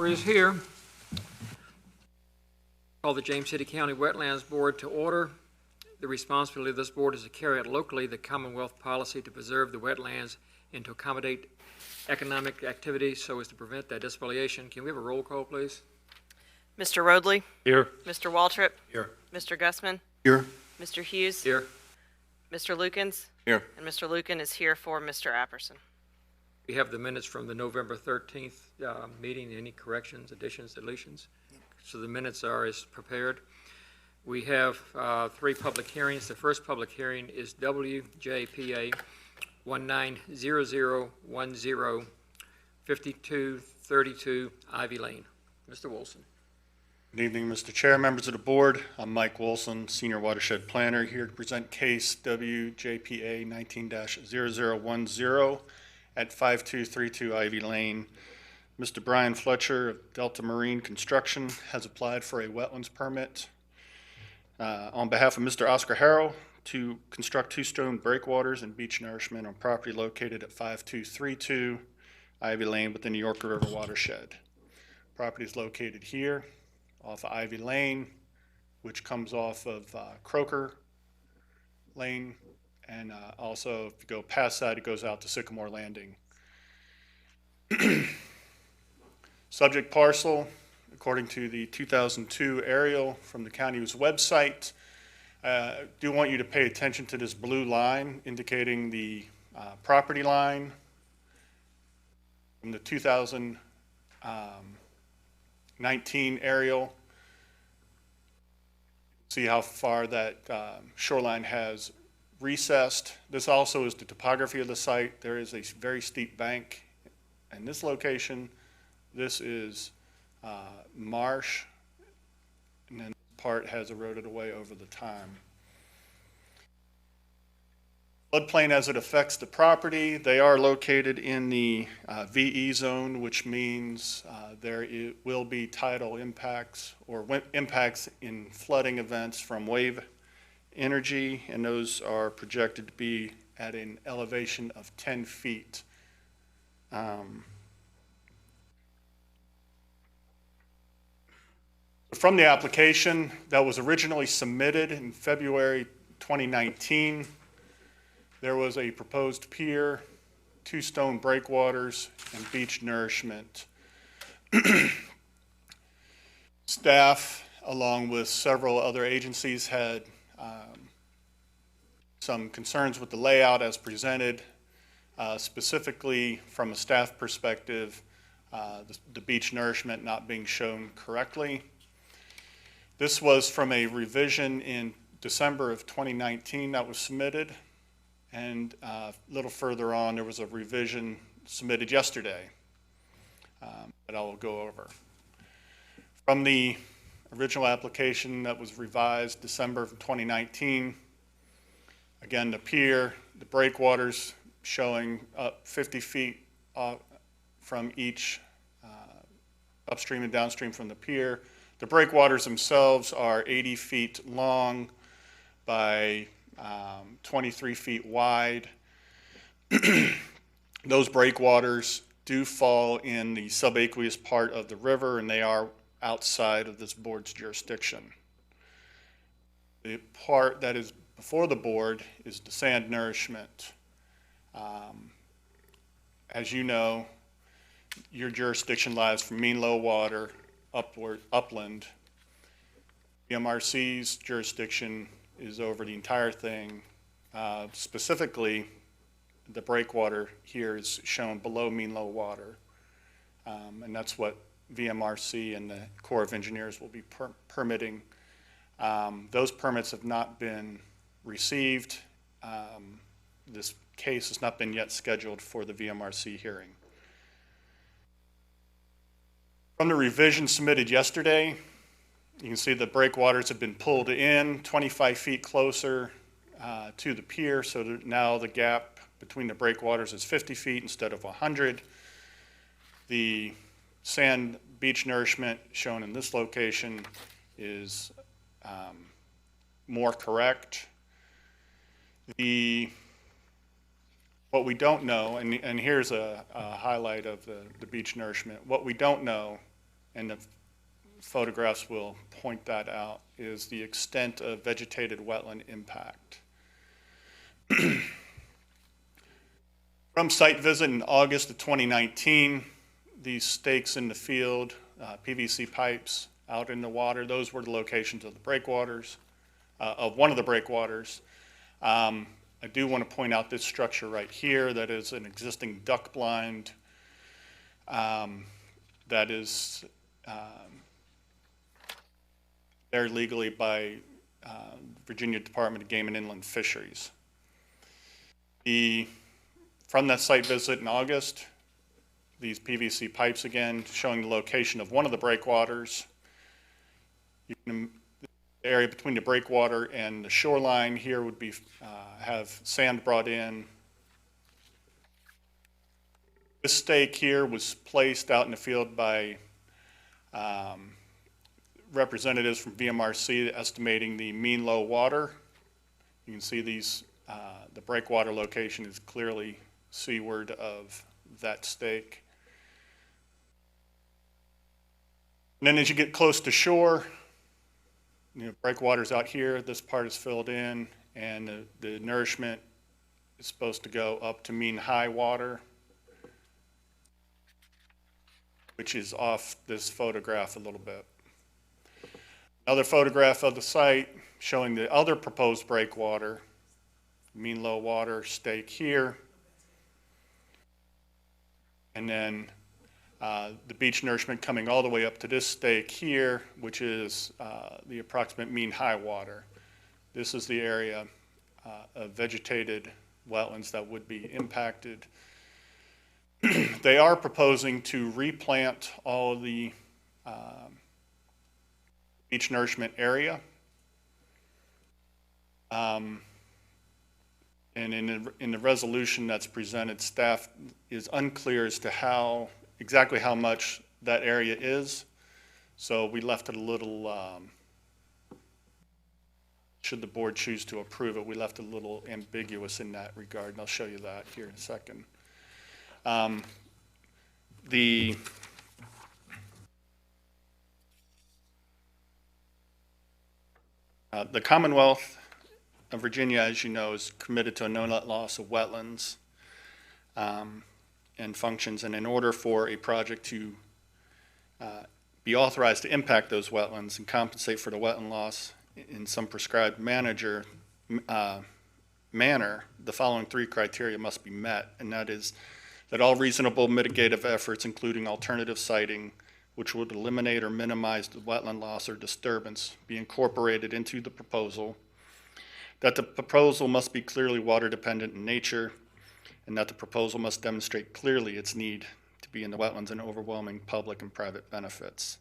Is here. Call the James City County Wetlands Board to order. The responsibility of this board is to carry out locally the Commonwealth policy to preserve the wetlands and to accommodate economic activity so as to prevent that despoliation. Can we have a roll call, please? Mr. Roadley? Here. Mr. Waltrip? Here. Mr. Gussman? Here. Mr. Hughes? Here. Mr. Lukens? Here. And Mr. Luken is here for Mr. Apperson. We have the minutes from the November 13th meeting. Any corrections, additions, deletions? So the minutes are as prepared. We have three public hearings. The first public hearing is WJPA 190010 5232 Ivy Lane. Mr. Wilson. Good evening, Mr. Chair, members of the board. I'm Mike Wilson, Senior Watershed Planner, here to present case WJPA 19-0010 at 5232 Ivy Lane. Mr. Brian Fletcher of Delta Marine Construction has applied for a wetlands permit on behalf of Mr. Oscar Harrow to construct two stone breakwaters and beach nourishment on property located at 5232 Ivy Lane within the York River watershed. Property is located here off of Ivy Lane, which comes off of Croker Lane, and also if you go past that, it goes out to Sycamore Landing. Subject parcel, according to the 2002 aerial from the county's website. Do want you to pay attention to this blue line indicating the property line from the 2019 aerial. See how far that shoreline has recessed. This also is the topography of the site. There is a very steep bank in this location. This is marsh, and then part has eroded away over the time. Floodplain as it affects the property, they are located in the VE zone, which means there will be tidal impacts or impacts in flooding events from wave energy, and those are projected to be at an elevation of 10 feet. From the application that was originally submitted in February 2019, there was a proposed pier, two stone breakwaters, and beach nourishment. Staff, along with several other agencies, had some concerns with the layout as presented, specifically from a staff perspective, the beach nourishment not being shown correctly. This was from a revision in December of 2019 that was submitted, and a little further on there was a revision submitted yesterday that I will go over. From the original application that was revised December of 2019, again the pier, the breakwaters showing up 50 feet from each upstream and downstream from the pier. The breakwaters themselves are 80 feet long by 23 feet wide. Those breakwaters do fall in the subaqueous part of the river, and they are outside of this board's jurisdiction. The part that is before the board is the sand nourishment. As you know, your jurisdiction lies from mean low water upland. VMRC's jurisdiction is over the entire thing. Specifically, the breakwater here is shown below mean low water, and that's what VMRC and the Corps of Engineers will be permitting. Those permits have not been received. This case has not been yet scheduled for the VMRC hearing. From the revision submitted yesterday, you can see the breakwaters have been pulled in 25 feet closer to the pier, so that now the gap between the breakwaters is 50 feet instead of 100. The sand beach nourishment shown in this location is more correct. What we don't know, and here's a highlight of the beach nourishment, what we don't know and the photographs will point that out, is the extent of vegetated wetland impact. From site visit in August of 2019, these stakes in the field, PVC pipes out in the water, those were the locations of the breakwaters, of one of the breakwaters. I do want to point out this structure right here that is an existing duck blind that is there legally by Virginia Department of Game and Inland Fisheries. From that site visit in August, these PVC pipes again showing the location of one of the breakwaters. The area between the breakwater and the shoreline here would be have sand brought in. This stake here was placed out in the field by representatives from VMRC estimating the mean low water. You can see these, the breakwater location is clearly seaward of that stake. And then as you get close to shore, breakwater's out here, this part is filled in, and the nourishment is supposed to go up to mean high water, which is off this photograph a little bit. Another photograph of the site showing the other proposed breakwater, mean low water stake here, and then the beach nourishment coming all the way up to this stake here, which is the approximate mean high water. This is the area of vegetated wetlands that would be impacted. They are proposing to replant all of the beach nourishment area. And in the resolution that's presented, staff is unclear as to exactly how much that area is. So we left it a little, should the board choose to approve it, we left it a little ambiguous in that regard, and I'll show you that here in a second. The Commonwealth of Virginia, as you know, is committed to a no net loss of wetlands and functions, and in order for a project to be authorized to impact those wetlands and compensate for the wetland loss in some prescribed manner, the following three criteria must be met, and that is that all reasonable mitigative efforts, including alternative siting, which would eliminate or minimize the wetland loss or disturbance, be incorporated into the proposal, that the proposal must be clearly water dependent in nature, and that the proposal must demonstrate clearly its need to be in the wetlands and overwhelming public and private benefits.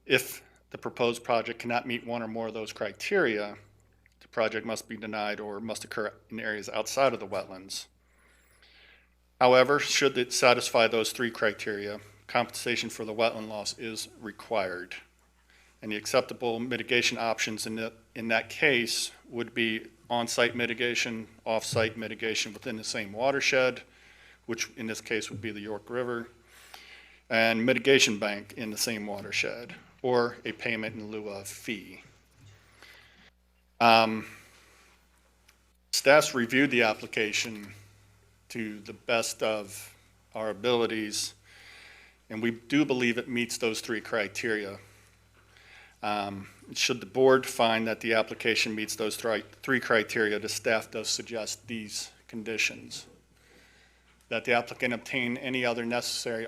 If the proposed project cannot meet one or more of those criteria, the project must be denied or must occur in areas outside of the wetlands. However, should it satisfy those three criteria, compensation for the wetland loss is required. And the acceptable mitigation options in that case would be on-site mitigation, off-site mitigation within the same watershed, which in this case would be the York River, and mitigation bank in the same watershed, or a payment in lieu of fee. Staff's reviewed the application to the best of our abilities, and we do believe it meets those three criteria. Should the board find that the application meets those three criteria, the staff does suggest these conditions: that the applicant obtain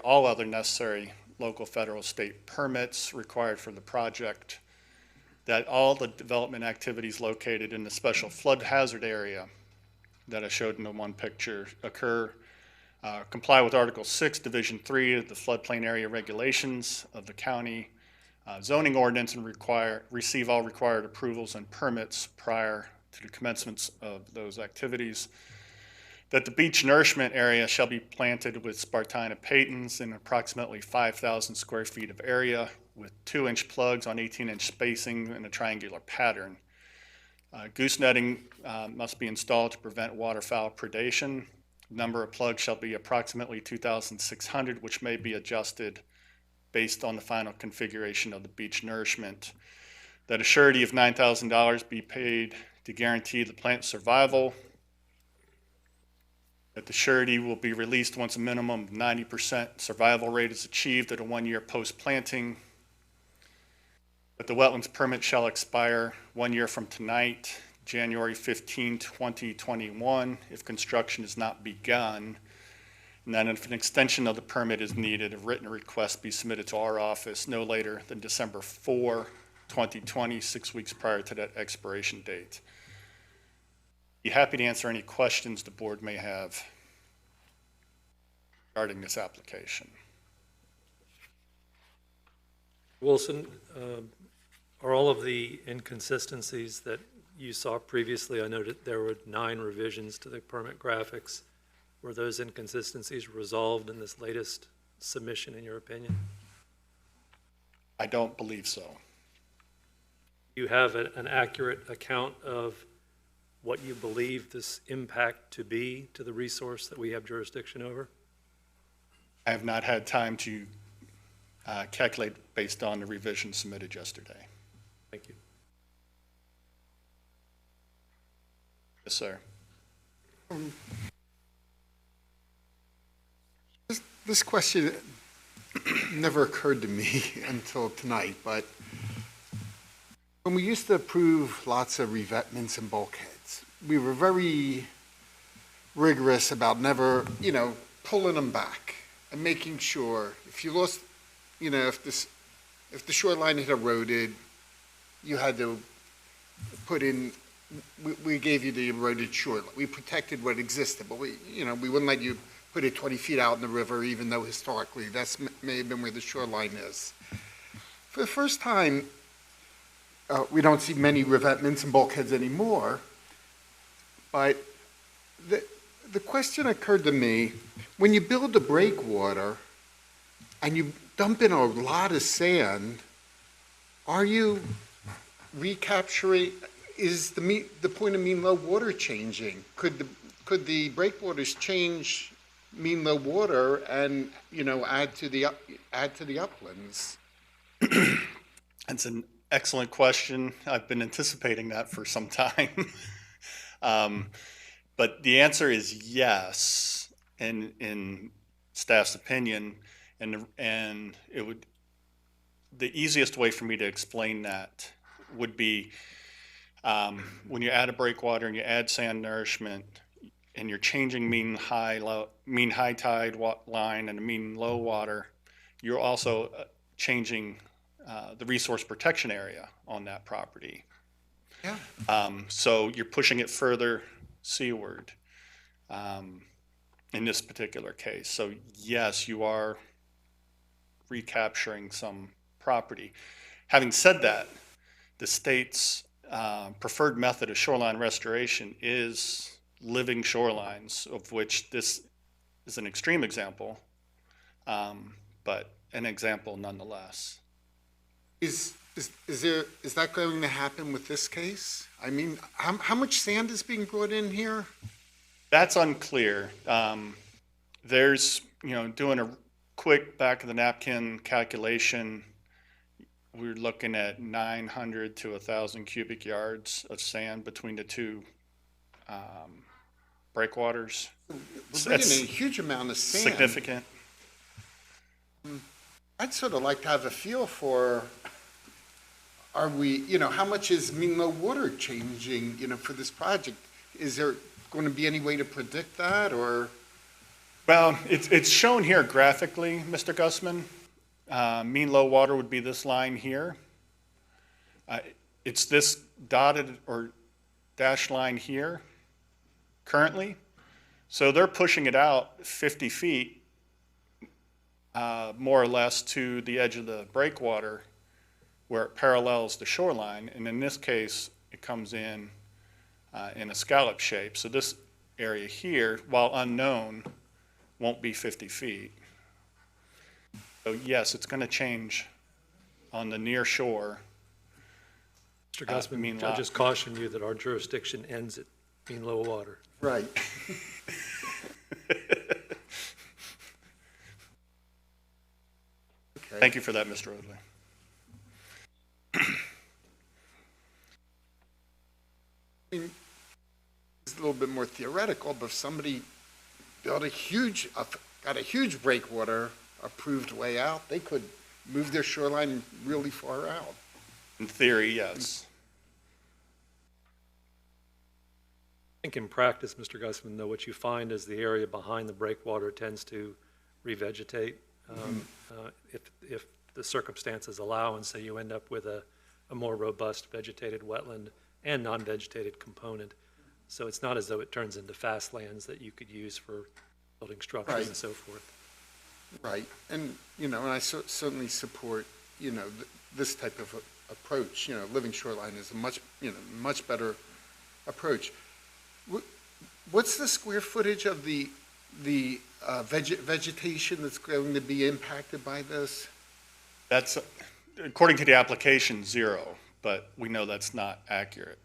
all other necessary local, federal, state permits required for the project, that all the development activities located in the special flood hazard area that I showed in the one picture occur, comply with Article 6, Division 3 of the Floodplain Area Regulations of the county zoning ordinance, and receive all required approvals and permits prior to the commencement of those activities. That the beach nourishment area shall be planted with Spartina patens in approximately 5,000 square feet of area with 2-inch plugs on 18-inch spacing in a triangular pattern. Goose netting must be installed to prevent waterfowl predation. The number of plugs shall be approximately 2,600, which may be adjusted based on the final configuration of the beach nourishment. That a surety of $9,000 be paid to guarantee the plant's survival. That the surety will be released once a minimum of 90% survival rate is achieved at a 1-year post-planting. That the wetlands permit shall expire 1 year from tonight, January 15, 2021, if construction is not begun. And then if an extension of the permit is needed, a written request be submitted to our office no later than December 4, 2020, 6 weeks prior to that expiration date. Be happy to answer any questions the board may have regarding this application. Wilson, are all of the inconsistencies that you saw previously, I noted there were 9 revisions to the permit graphics. Were those inconsistencies resolved in this latest submission, in your opinion? I don't believe so. You have an accurate account of what you believe this impact to be to the resource that we have jurisdiction over? I have not had time to calculate based on the revision submitted yesterday. Thank you. Yes, sir. This question never occurred to me until tonight, but when we used to approve lots of revetments and bulkheads, we were very rigorous about never, pulling them back and making sure if you lost, if the shoreline had eroded, you had to put in, we gave you the eroded shoreline. We protected what existed, but we wouldn't let you put it 20 feet out in the river, even though historically that's may have been where the shoreline is. For the first time, we don't see many revetments and bulkheads anymore, but the question occurred to me, when you build a breakwater and you dump in a lot of sand, are you recapturing, is the point of mean low water changing? Could the breakwaters change mean low water and add to the uplands? That's an excellent question. I've been anticipating that for some time. But the answer is yes, in staff's opinion, and it would, the easiest way for me to explain that would be when you add a breakwater and you add sand nourishment and you're changing mean high tide line and mean low water, you're also changing the resource protection area on that property. Yeah. So you're pushing it further seaward in this particular case. So yes, you are recapturing some property. Having said that, the state's preferred method of shoreline restoration is living shorelines, of which this is an extreme example, but an example nonetheless. Is that going to happen with this case? I mean, how much sand is being brought in here? That's unclear. There's, doing a quick back of the napkin calculation, we're looking at 900 to 1,000 cubic yards of sand between the two breakwaters. We're bringing in a huge amount of sand. Significant. I'd sort of like to have a feel for, are we, how much is mean low water changing, for this project? Is there going to be any way to predict that, or? Well, it's shown here graphically, Mr. Gussman. Mean low water would be this line here. It's this dotted or dashed line here currently. So they're pushing it out 50 feet, more or less, to the edge of the breakwater where it parallels the shoreline. And in this case, it comes in a scallop shape. So this area here, while unknown, won't be 50 feet. So yes, it's going to change on the near shore. Mr. Gussman, I just caution you that our jurisdiction ends at mean low water. Right. Thank Thank you for that, Mr. Odley. It's a little bit more theoretical, but if somebody built got a huge breakwater approved way out, they could move their shoreline really far out. In theory, yes. I think in practice, Mr. Gussman, though, what you find is the area behind the breakwater tends to revegetate if the circumstances allow, and so you end up with a more robust vegetated wetland and non-vegetated component. So it's not as though it turns into fast lands that you could use for building structures Right. and so forth. Right, and, and I certainly support, this type of approach. Living shoreline is a much better approach. What's the square footage of the vegetation that's going to be impacted by this? That's, according to the application, 0, but we know that's not accurate.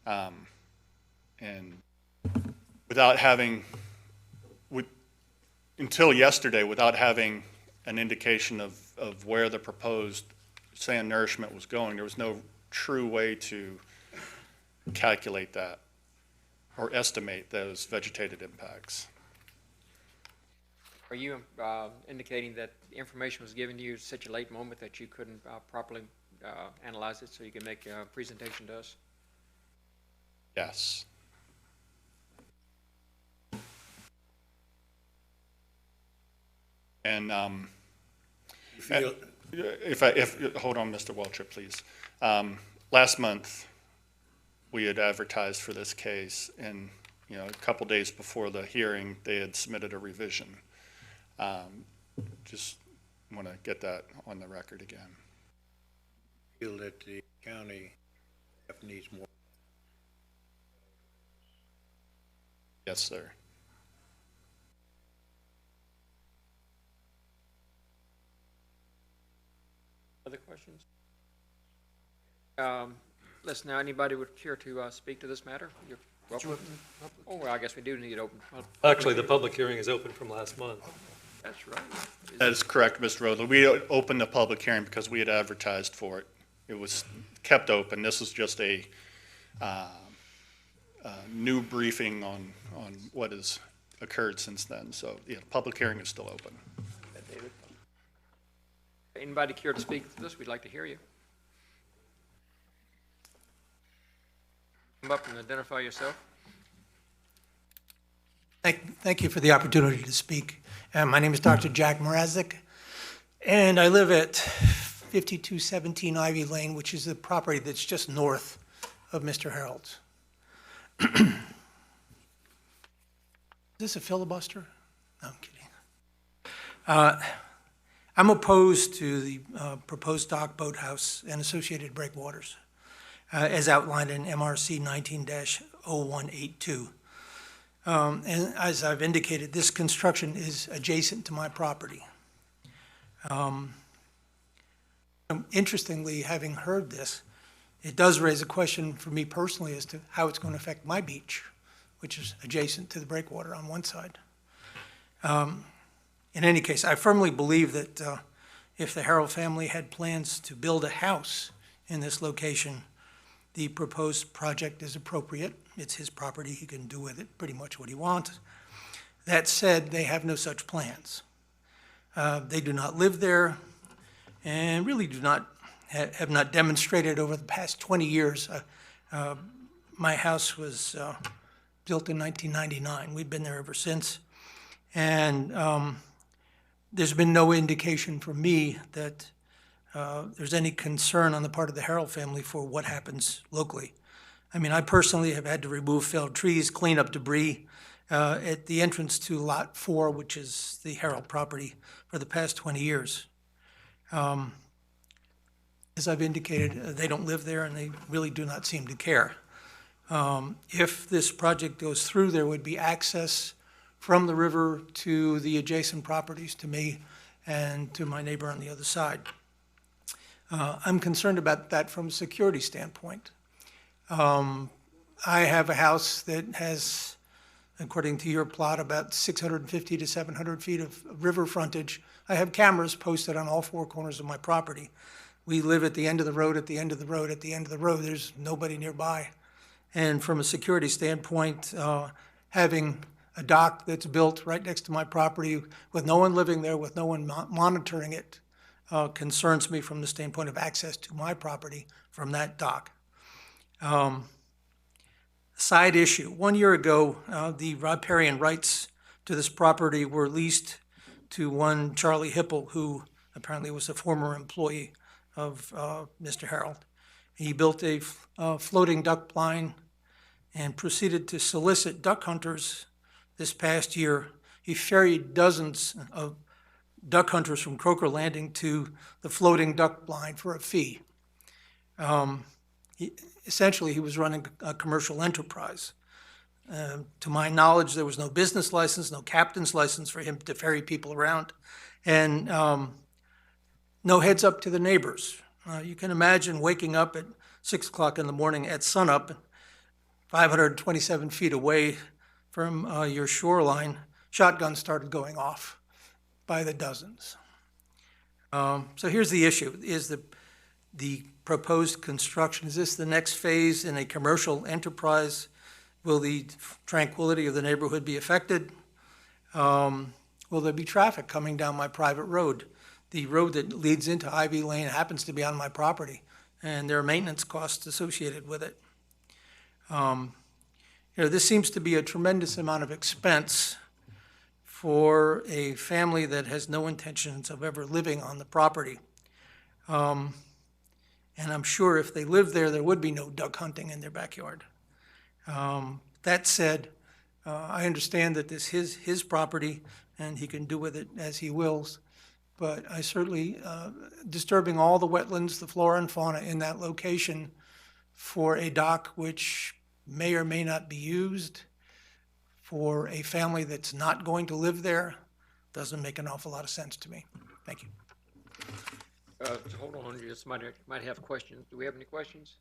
And without having, until yesterday, without having an indication of where the proposed sand nourishment was going, there was no true way to calculate that or estimate those vegetated impacts. Are you indicating that the information was given to you at such a late moment that you couldn't properly analyze it so you can make a presentation to us? Yes. And hold on, Mr. Waltrip, please. Last month, we had advertised for this case, and a couple days before the hearing, they had submitted a revision. Just want to get that on the record again. Feel that the county needs more. Yes, sir. Other questions? Listen, now, anybody would care to speak to this matter? You're welcome. Oh, well, I guess we do need it open. Actually, the public hearing is open from last month. That's right. That is correct, Mr. Rodler. We opened the public hearing because we had advertised for it. It was kept open. This is just a new briefing on what has occurred since then. So, yeah, the public hearing is still open. David? Anybody care to speak to this? We'd like to hear you. Come up and identify yourself. Thank you for the opportunity to speak. My name is Dr. Jack Mrazek, and I live at 5217 Ivy Lane, which is the property that's just north of Mr. Harold's. Is this a filibuster? No, I'm kidding. I'm opposed to the proposed dock, boathouse, and associated breakwaters, as outlined in MRC 19-0182. And as I've indicated, this construction is adjacent to my property. Interestingly, having heard this, it does raise a question for me personally as to how it's going to affect my beach, which is adjacent to the breakwater on one side. In any case, I firmly believe that if the Harold family had plans to build a house in this location, the proposed project is appropriate. It's his property. He can do with it pretty much what he wants. That said, they have no such plans. They do not live there and really have not demonstrated over the past 20 years. My house was built in 1999. We've been there ever since. And there's been no indication for me that there's any concern on the part of the Harold family for what happens locally. I mean, I personally have had to remove felled trees, clean up debris at the entrance to Lot 4, which is the Harold property, for the past 20 years. As I've indicated, they don't live there and they really do not seem to care. If this project goes through, there would be access from the river to the adjacent properties, to me and to my neighbor on the other side. I'm concerned about that from a security standpoint. I have a house that has according to your plot, about 650 to 700 feet of river frontage. I have cameras posted on all four corners of my property. We live at the end of the road, at the end of the road, at the end of the road. There's nobody nearby. And from a security standpoint, having a dock that's built right next to my property with no one living there, with no one monitoring it, concerns me from the standpoint of access to my property from that dock. Side issue, 1 year ago, the riparian rights to this property were leased to one Charlie Hipple, who apparently was a former employee of Mr. Harold. He built a floating duck blind and proceeded to solicit duck hunters this past year. He ferried dozens of duck hunters from Croker Landing to the floating duck blind for a fee. Essentially, he was running a commercial enterprise. To my knowledge, there was no business license, no captain's license for him to ferry people around, and no heads up to the neighbors. You can imagine waking up at 6 o'clock in the morning at sunup, 527 feet away from your shoreline, shotguns started going off by the dozens. So here's the issue, is the proposed construction, is this the next phase in a commercial enterprise? Will the tranquility of the neighborhood be affected? Will there be traffic coming down my private road? The road that leads into Ivy Lane happens to be on my property, and there are maintenance costs associated with it. This seems to be a tremendous amount of expense for a family that has no intentions of ever living on the property. And I'm sure if they lived there, there would be no duck hunting in their backyard. That said, I understand that this is his property and he can do with it as he wills, but I certainly, disturbing all the wetlands, the flora and fauna in that location for a dock which may or may not be used for a family that's not going to live there doesn't make an awful lot of sense to me. Thank you. Hold on, you just might have questions. Do we have any questions?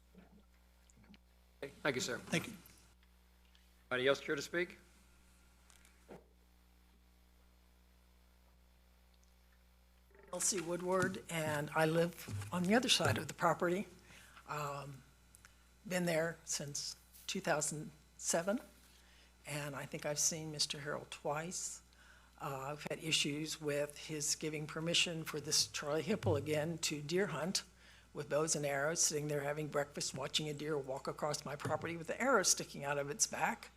Okay, thank you, sir. Thank you. Anybody else care to speak? Elsie Woodward, and I live on the other side of the property. Been there since 2007, and I think I've seen Mr. Harold twice. I've had issues with his giving permission for this Charlie Hipple again to deer hunt with bows and arrows, sitting there having breakfast, watching a deer walk across my property with the arrow sticking out of its back.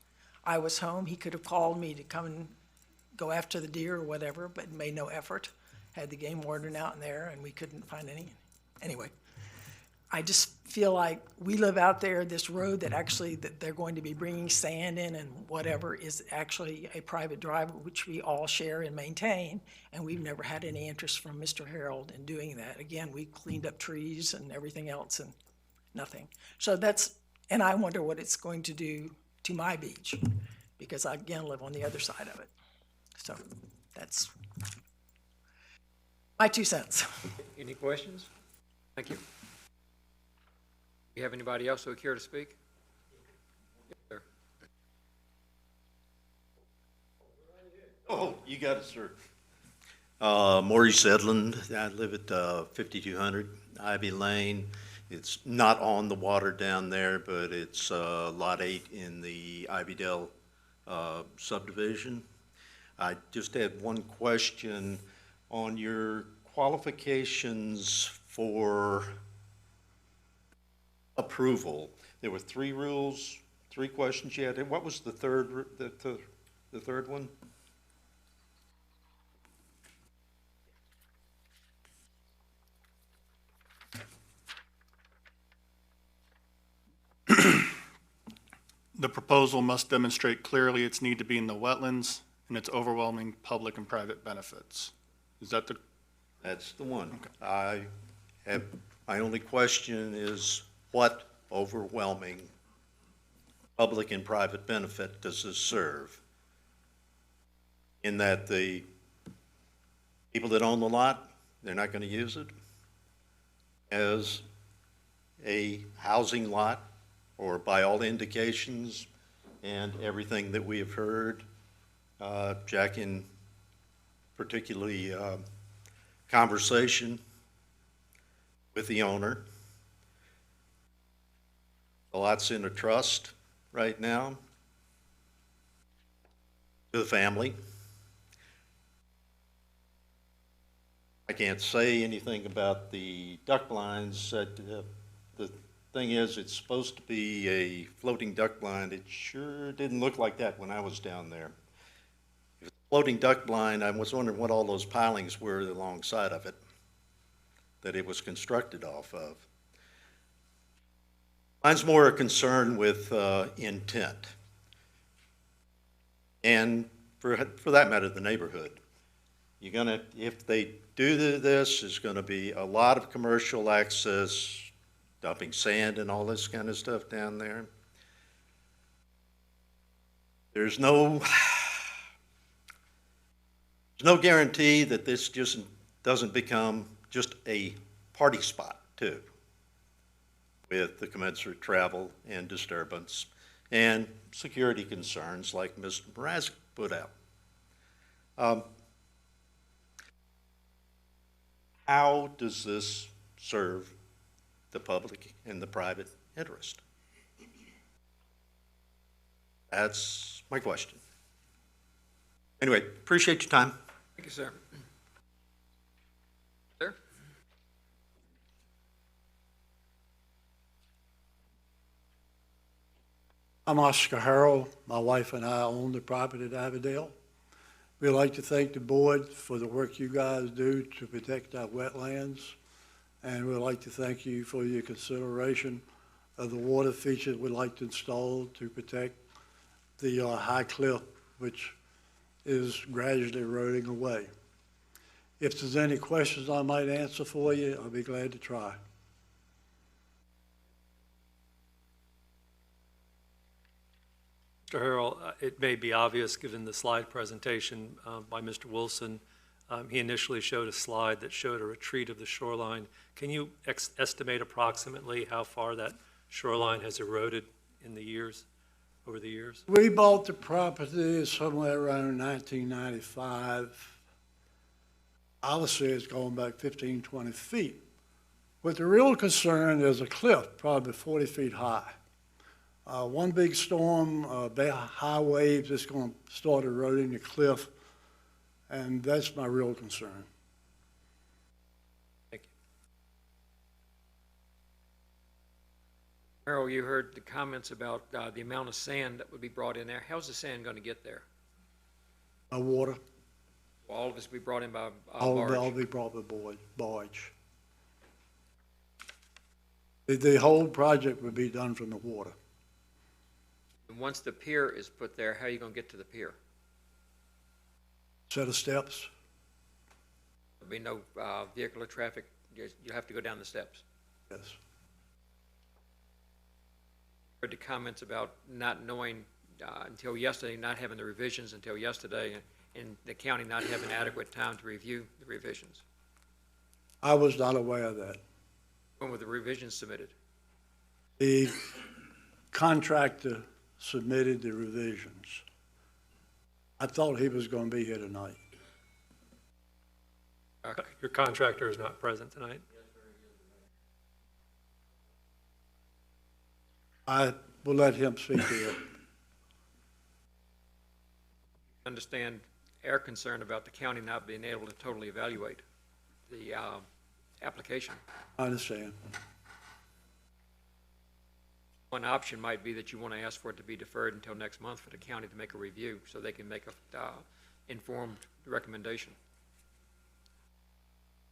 I was home. He could have called me to come and go after the deer or whatever, but made no effort. Had the game warden out in there, and we couldn't find any. Anyway, I just feel like we live out there, this road that they're going to be bringing sand in and whatever is actually a private drive, which we all share and maintain, and we've never had any interest from Mr. Harold in doing that. Again, we cleaned up trees and everything else and nothing. So and I wonder what it's going to do to my beach, because I, again, live on the other side of it. So that's my 2 cents. Any questions? Thank you. Do you have anybody else who would care to speak? Yes, sir. Oh, you got it, sir. Maurice Edlund. I live at 5200 Ivy Lane. It's not on the water down there, but it's Lot 8 in the Ivydale subdivision. I just had one question on your qualifications for approval. There were 3 rules, 3 questions you had. What was the third, the third one? The proposal must demonstrate clearly its need to be in the wetlands and its overwhelming public and private benefits. Is that the? That's the one. Okay. My only question is, what overwhelming public and private benefit does this serve? In that the people that own the lot, they're not going to use it as a housing lot, or by all indications, and everything that we have heard, Jack in particularly conversation with the owner. A lot's in a trust right now to the family. I can't say anything about the duck blinds. The thing is, it's supposed to be a floating duck blind. It sure didn't look like that when I was down there. If it's a floating duck blind, I was wondering what all those pilings were alongside of it that it was constructed off of. Mine's more a concern with intent. And for that matter, the neighborhood. You're gonna, if they do this, there's gonna be a lot of commercial access, dumping sand and all this kind of stuff down there. There's no guarantee that this just doesn't become just a party spot too, with the commensurate travel and disturbance and security concerns like Mr. Mrazek put out. How does this serve the public and the private interest? That's my question. Anyway, appreciate your time. Thank you, sir. Sir? I'm Oscar Harrell. My wife and I own the property at Avondale. We'd like to thank the board for the work you guys do to protect our wetlands. And we'd like to thank you for your consideration of the water features we'd like to install to protect the high cliff, which is gradually eroding away. If there's any questions I might answer for you, I'll be glad to try. Mr. Harrell, it may be obvious, given the slide presentation by Mr. Wilson, he initially showed a slide that showed a retreat of the shoreline. Can you estimate approximately how far that shoreline has eroded in the years, over the years? We bought the property somewhere around 1995. I would say it's going back 15, 20 feet. But the real concern is a cliff, probably 40 feet high. One big storm, high waves, it's going to start eroding the cliff, and that's my real concern. Thank you. Harold, you heard the comments about the amount of sand that would be brought in there. How's the sand going to get there? Water, Will all of this be brought in by all barge? be brought by barge. The whole project would be done from the water. And once the pier is put there, how are you going to get to the pier? Set of steps. There'll be no vehicular traffic. You have to go down the steps. Yes. Heard the comments about not knowing until yesterday, not having the revisions until yesterday, and the county not having adequate time to review the revisions. I was not aware of that. When were the revisions submitted? The contractor submitted the revisions. I thought he was going to be here tonight. Your contractor is not present tonight? I will let him speak to it. Understand our concern about the county not being able to totally evaluate the application. I understand. One option might be that you want to ask for it to be deferred until next month for the county to make a review so they can make a informed recommendation.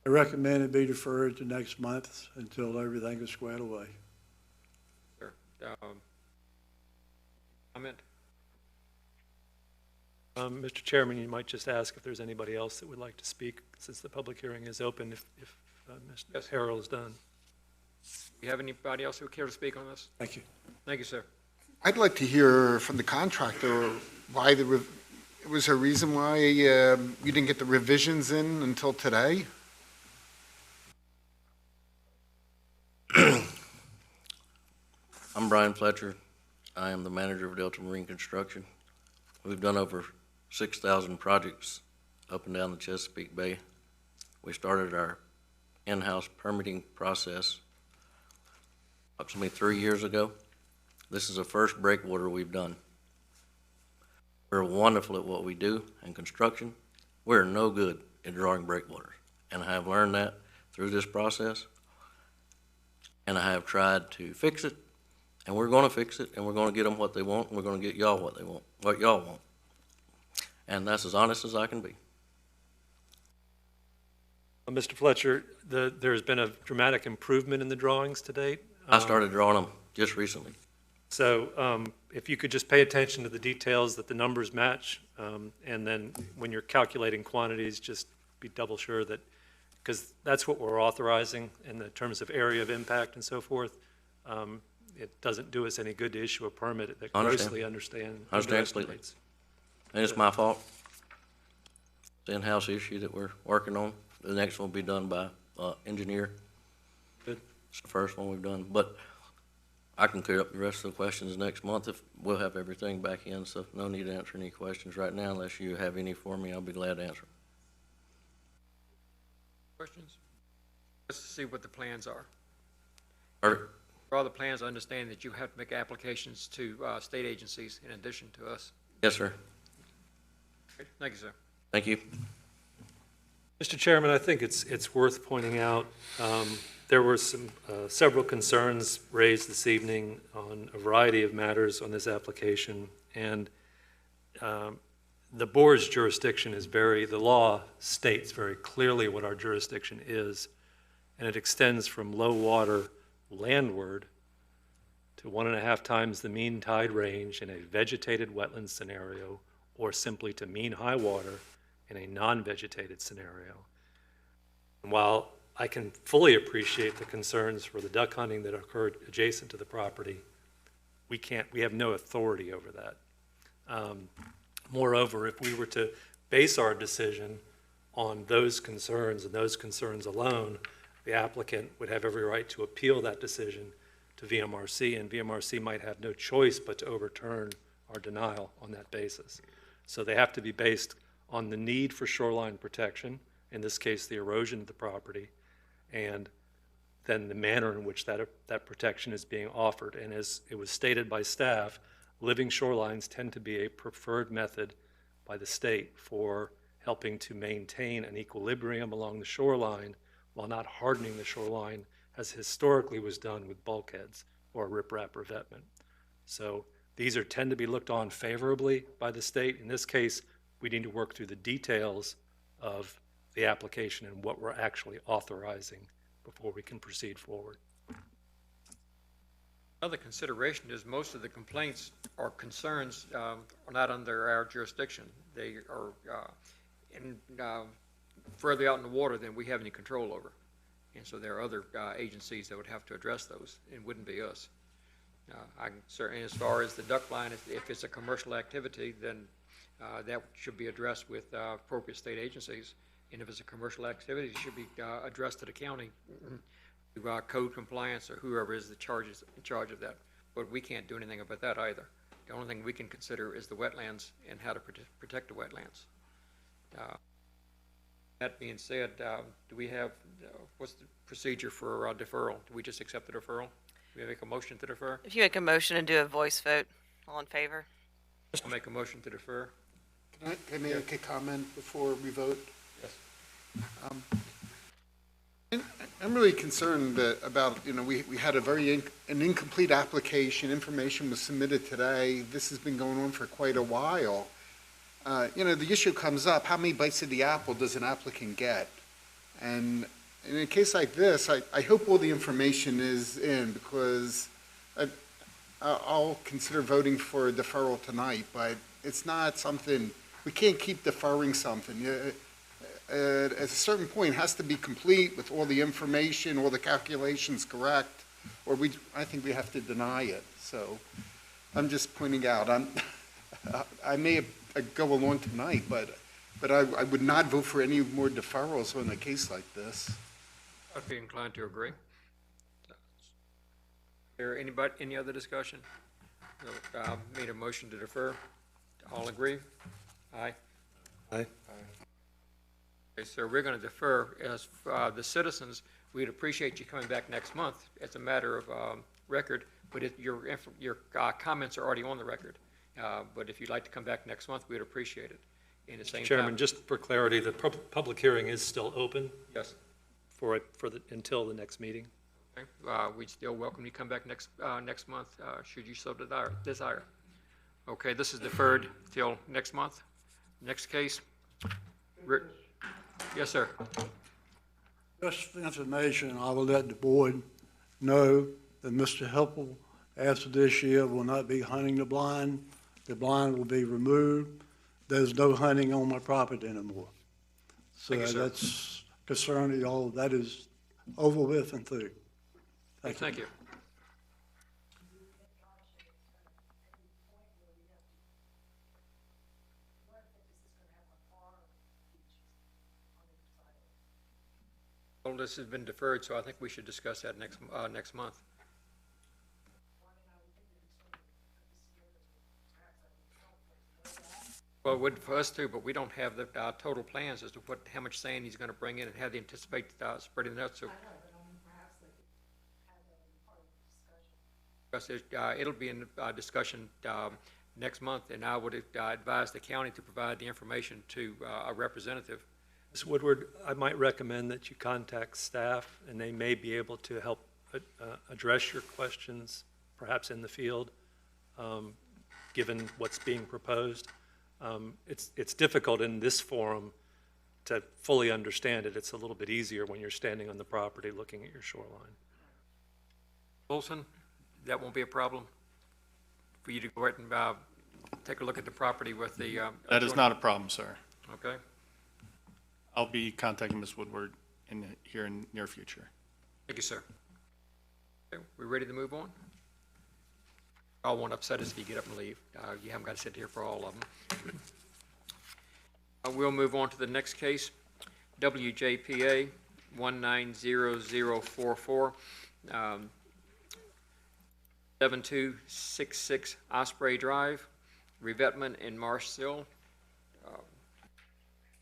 I recommend it be deferred to next month until everything is squared away. Sir, comment? Mr. Chairman, you might just ask if there's anybody else that would like to speak, since the public hearing is open, if Mr. Yes. Harrell is done. Do you have anybody else who would care to speak on this? Thank you. Thank you, sir. I'd like to hear from the contractor why was there a reason why you didn't get the revisions in until today? I'm Brian Fletcher. I am the manager of Delta Marine Construction. We've done over 6,000 projects up and down the Chesapeake Bay. We started our in-house permitting process approximately 3 years ago. This is the first breakwater we've done. We're wonderful at what we do in construction. We're no good at drawing breakwaters, and I have learned that through this process, and I have tried to fix it, and we're going to fix it, and we're going to get them what they want, and we're going to get y'all what they want, what y'all want. And that's as honest as I can be. Mr. Fletcher, there's been a dramatic improvement in the drawings to date. I started drawing them just recently. So if you could just pay attention to the details that the numbers match, and then when you're calculating quantities, just be double sure that, because that's what we're authorizing in the terms of area of impact and so forth. It doesn't do us any good to issue a permit that grossly underestimates. And it's my fault. It's an in-house issue that we're working on. The next one will be done by engineer. Good. It's the first one we've done, but I can clear up the rest of the questions next month if we'll have everything back in, so no need to answer any questions right now unless you have any for me. I'll be glad to answer. Questions? Let's see what the plans are. Perfect. For all the plans, I understand that you have to make applications to state agencies in addition to us. Yes, sir. Okay, thank you, sir. Thank you. Mr. Chairman, I think it's worth pointing out, there were several concerns raised this evening on a variety of matters on this application, and the board's jurisdiction is the law states very clearly what our jurisdiction is, and it extends from low water landward to 1.5 times the mean tide range in a vegetated wetland scenario, or simply to mean high water in a non-vegetated scenario. And while I can fully appreciate the concerns for the duck hunting that occurred adjacent to the property, we have no authority over that. Moreover, if we were to base our decision on those concerns and those concerns alone, the applicant would have every right to appeal that decision to VMRC, and VMRC might have no choice but to overturn our denial on that basis. So they have to be based on the need for shoreline protection, in this case the erosion of the property, and then the manner in which that protection is being offered. And as it was stated by staff, living shorelines tend to be a preferred method by the state for helping to maintain an equilibrium along the shoreline while not hardening the shoreline as historically was done with bulkheads or riprap revetment. So these tend to be looked on favorably by the state. In this case, we need to work through the details of the application and what we're actually authorizing before we can proceed forward. Another consideration is most of the complaints or concerns are not under our jurisdiction. They are further out in the water than we have any control over. And so there are other agencies that would have to address those. It wouldn't be us. I certainly, as far as the duck line, if it's a commercial activity, then that should be addressed with appropriate state agencies. And if it's a commercial activity, it should be addressed to the county, to code compliance or whoever is in charge of that. But we can't do anything about that either. The only thing we can consider is the wetlands and how to protect the wetlands. That being said, do we have, what's the procedure for deferral? Do we just accept the deferral? Do we make a motion to defer? If you make a motion and do a voice vote, all in favor? I'll make a motion to defer. Can I make a comment before we vote? Yes. I'm really concerned about, we had an incomplete application. Information was submitted today. This has been going on for quite a while. The issue comes up, how many bites of the apple does an applicant get? And in a case like this, I hope all the information is in, because I'll consider voting for a deferral tonight, but it's not something, we can't keep deferring something. At a certain point, it has to be complete with all the information, all the calculations correct, or I think we have to deny it. So I'm just pointing out, I may go along tonight, but I would not vote for any more deferrals on a case like this. I'd be inclined to agree. Is there any other discussion? Made a motion to defer. All agree? Aye. Aye. Okay, so we're going to defer. As the citizens, we'd appreciate you coming back next month. It's a matter of record, but your comments are already on the record. But if you'd like to come back next month, we'd appreciate it. In the same Chairman, time, just for clarity, the public hearing is still open yes. until the next meeting. Okay. We'd still welcome you to come back next month, should you so desire. Okay, this is deferred till next month. Next case. Yes, sir. Just for information, I will let the board know that Mr. Hippel, after this year, will not be hunting the blind. The blind will be removed. There's no hunting on my property anymore. So Thank you, sir. that's concerning y'all. That is over with and through. Thank you. Well, this has been deferred, so I think we should discuss that next month. Well, it would for us too, but we don't have the total plans as to how much sand he's going to bring in and how they anticipate spreading it out. So, it'll be in discussion next month, and I would advise the county to provide the information to a representative. Ms. Woodward, I might recommend that you contact staff, and they may be able to help address your questions, perhaps in the field, given what's being proposed. It's difficult in this forum to fully understand it. It's a little bit easier when you're standing on the property looking at your shoreline. Olson, that won't be a problem for you to go ahead and take a look at the property with the... That is not a problem, sir. Okay. I'll be contacting Ms. Woodward here in near future. Thank you, sir. Okay, we ready to move on? I won't upset us if you get up and leave. You haven't got to sit here for all of them. We'll move on to the next case, WJPA 190044, 7266 Osprey Drive, revetment in Marshville.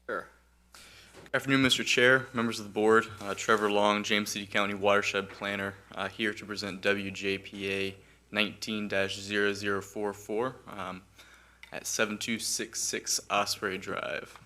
Sure. Good afternoon, Mr. Chair, members of the board. Trevor Long, James City County Watershed Planner, here to present WJPA 19-0044 at 7266 Osprey Drive.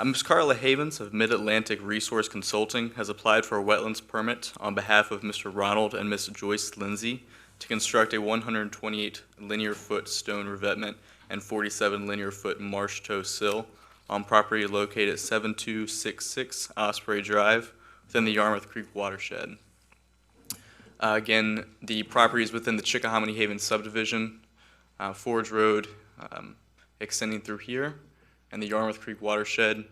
Ms. Carla Havens of Mid-Atlantic Resource Consulting has applied for a wetlands permit on behalf of Mr. Ronald and Ms. Joyce Lindsay to construct a 128 linear foot stone revetment and 47 linear foot marsh toe sill on property located at 7266 Osprey Drive within the Yarmouth Creek watershed. Again, the property is within the Chickahominy Haven subdivision, Forge Road extending through here, and the Yarmouth Creek watershed.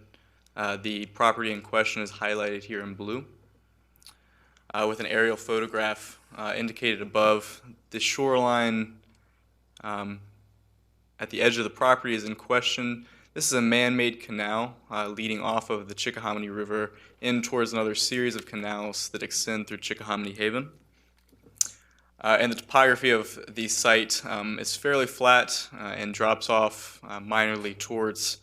The property in question is highlighted here in blue. With an aerial photograph indicated above, the shoreline at the edge of the property is in question. This is a man-made canal leading off of the Chickahominy River in towards another series of canals that extend through Chickahominy Haven. And the topography of the site is fairly flat and drops off minorly towards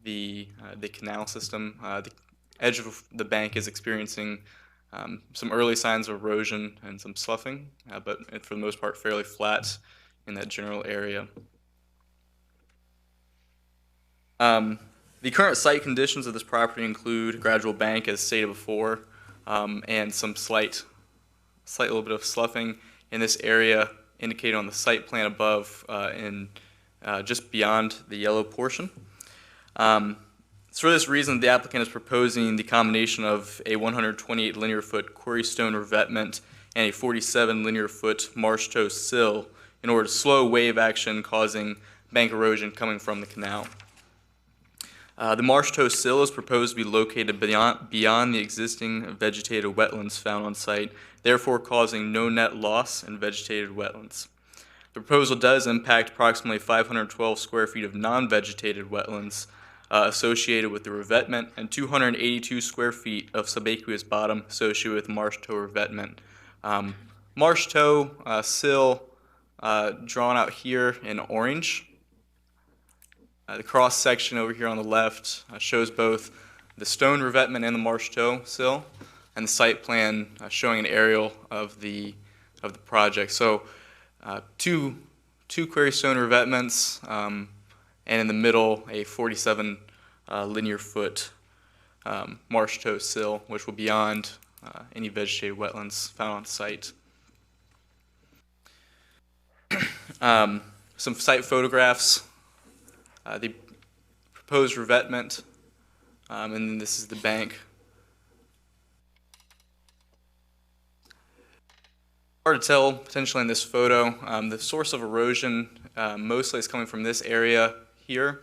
the canal system. The edge of the bank is experiencing some early signs of erosion and some sloughing, but for the most part fairly flat in that general area. The current site conditions of this property include a gradual bank, as stated before, and some slight little bit of sloughing in this area indicated on the site plan above and just beyond the yellow portion. So for this reason, the applicant is proposing the combination of a 128 linear foot quarry stone revetment and a 47 linear foot marsh toe sill in order to slow wave action causing bank erosion coming from the canal. The marsh toe sill is proposed to be located beyond the existing vegetated wetlands found on site, therefore causing no net loss in vegetated wetlands. The proposal does impact approximately 512 square feet of non-vegetated wetlands associated with the revetment and 282 square feet of subaqueous bottom associated with marsh toe revetment. marsh toe sill drawn out here in orange. The cross section over here on the left shows both the stone revetment and the marsh toe sill, and the site plan showing an aerial of the project. So two quarry stone revetments, and in the middle a 47 linear foot marsh toe sill, which will be beyond any vegetated wetlands found on site. Some site photographs. The proposed revetment, and then this is the bank. Hard to tell potentially in this photo. The source of erosion mostly is coming from this area here,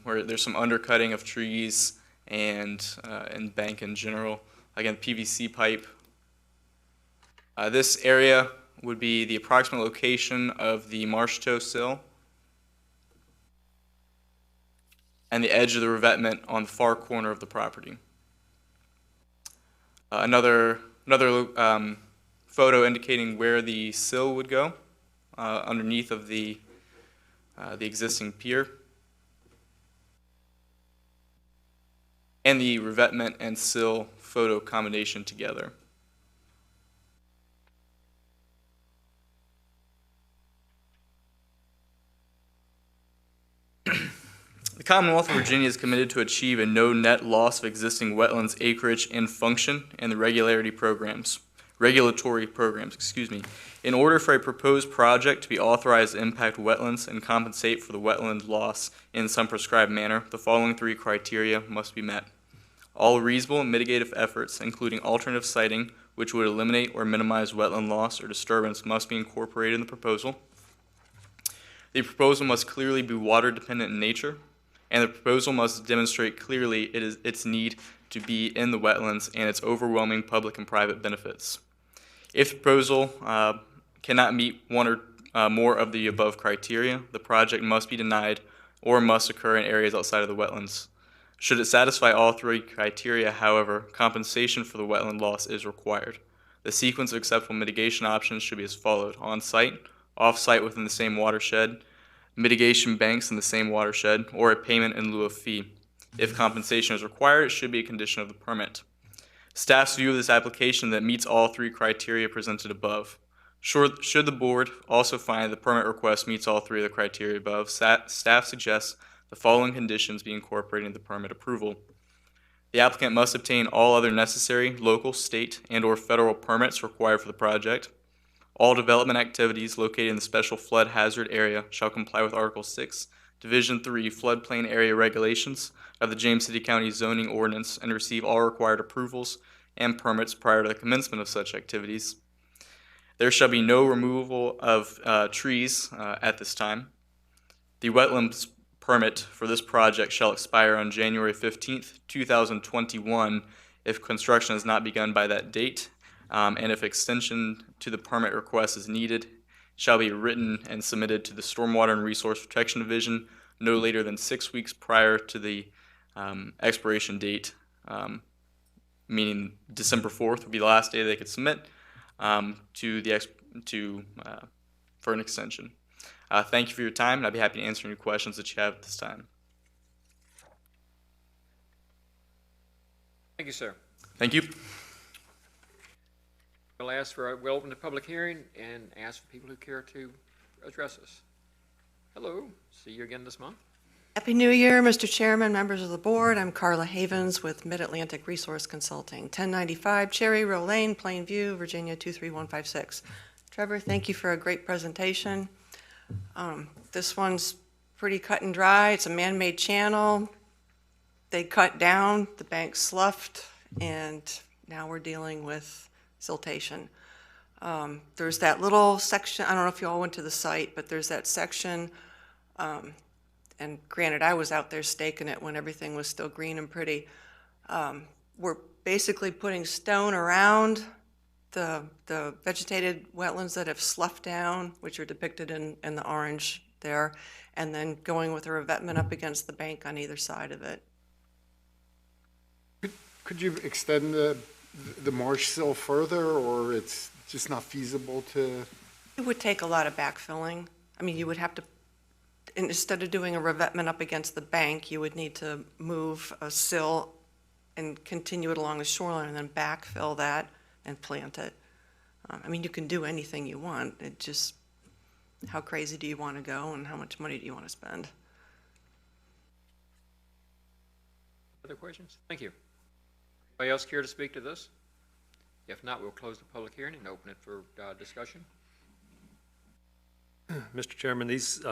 where there's some undercutting of trees and bank in general. Again, PVC pipe. This area would be the approximate location of the marsh toe sill and the edge of the revetment on the far corner of the property. Another photo indicating where the sill would go underneath of the existing pier, and the revetment and sill photo combination together. The Commonwealth of Virginia is committed to achieve a no net loss of existing wetlands acreage in function and the regulatory programs, in order for a proposed project to be authorized to impact wetlands and compensate for the wetland loss in some prescribed manner, the following three criteria must be met. All reasonable and mitigative efforts, including alternative siting, which would eliminate or minimize wetland loss or disturbance, must be incorporated in the proposal. The proposal must clearly be water dependent in nature, and the proposal must demonstrate clearly its need to be in the wetlands and its overwhelming public and private benefits. If the proposal cannot meet one or more of the above criteria, the project must be denied or must occur in areas outside of the wetlands. Should it satisfy all three criteria, however, compensation for the wetland loss is required. The sequence of acceptable mitigation options should be as followed: on-site, off-site within the same watershed, mitigation banks in the same watershed, or a payment in lieu of fee. If compensation is required, it should be a condition of the permit. Staff's view of this application that meets all three criteria presented above. Should the board also find the permit request meets all three of the criteria above, staff suggests the following conditions be incorporated into the permit approval. The applicant must obtain all other necessary local, state, and/or federal permits required for the project. All development activities located in the special flood hazard area shall comply with Article 6, Division 3 Floodplain Area Regulations of the James City County Zoning Ordinance and receive all required approvals and permits prior to the commencement of such activities. There shall be no removal of trees at this time. The wetlands permit for this project shall expire on January 15th, 2021 if construction has not begun by that date. And if extension to the permit request is needed, shall be written and submitted to the Stormwater and Resource Protection Division no later than 6 weeks prior to the expiration date, meaning December 4th would be the last day they could submit for an extension. Thank you for your time, and I'd be happy to answer any questions that you have at this time. Thank you, sir. Thank you. We'll open the public hearing and ask for people who care to address us. Hello, see you again this month. Happy New Year, Mr. Chairman, members of the board. I'm Carla Havens with Mid-Atlantic Resource Consulting, 1095 Cherry Row Lane, Plainview, Virginia 23156. Trevor, thank you for a great presentation. This one's pretty cut and dry. It's a man-made channel. They cut down, the bank sloughed, and now we're dealing with siltation. There's that little section, I don't know if you all went to the site, but there's that section, and granted, I was out there staking it when everything was still green and pretty. We're basically putting stone around the vegetated wetlands that have sloughed down, which are depicted in the orange there, and then going with a revetment up against the bank on either side of it. Could you extend the marsh sill further, or it's just not feasible to, It would take a lot of backfilling. I mean, you would have to, instead of doing a revetment up against the bank, you would need to move a sill and continue it along the shoreline and then backfill that and plant it. I mean, you can do anything you want. It just, how crazy do you want to go and how much money do you want to spend? Other questions? Thank you. Anybody else care to speak to this? If not, we'll close the public hearing and open it for discussion. Mr. Chairman, these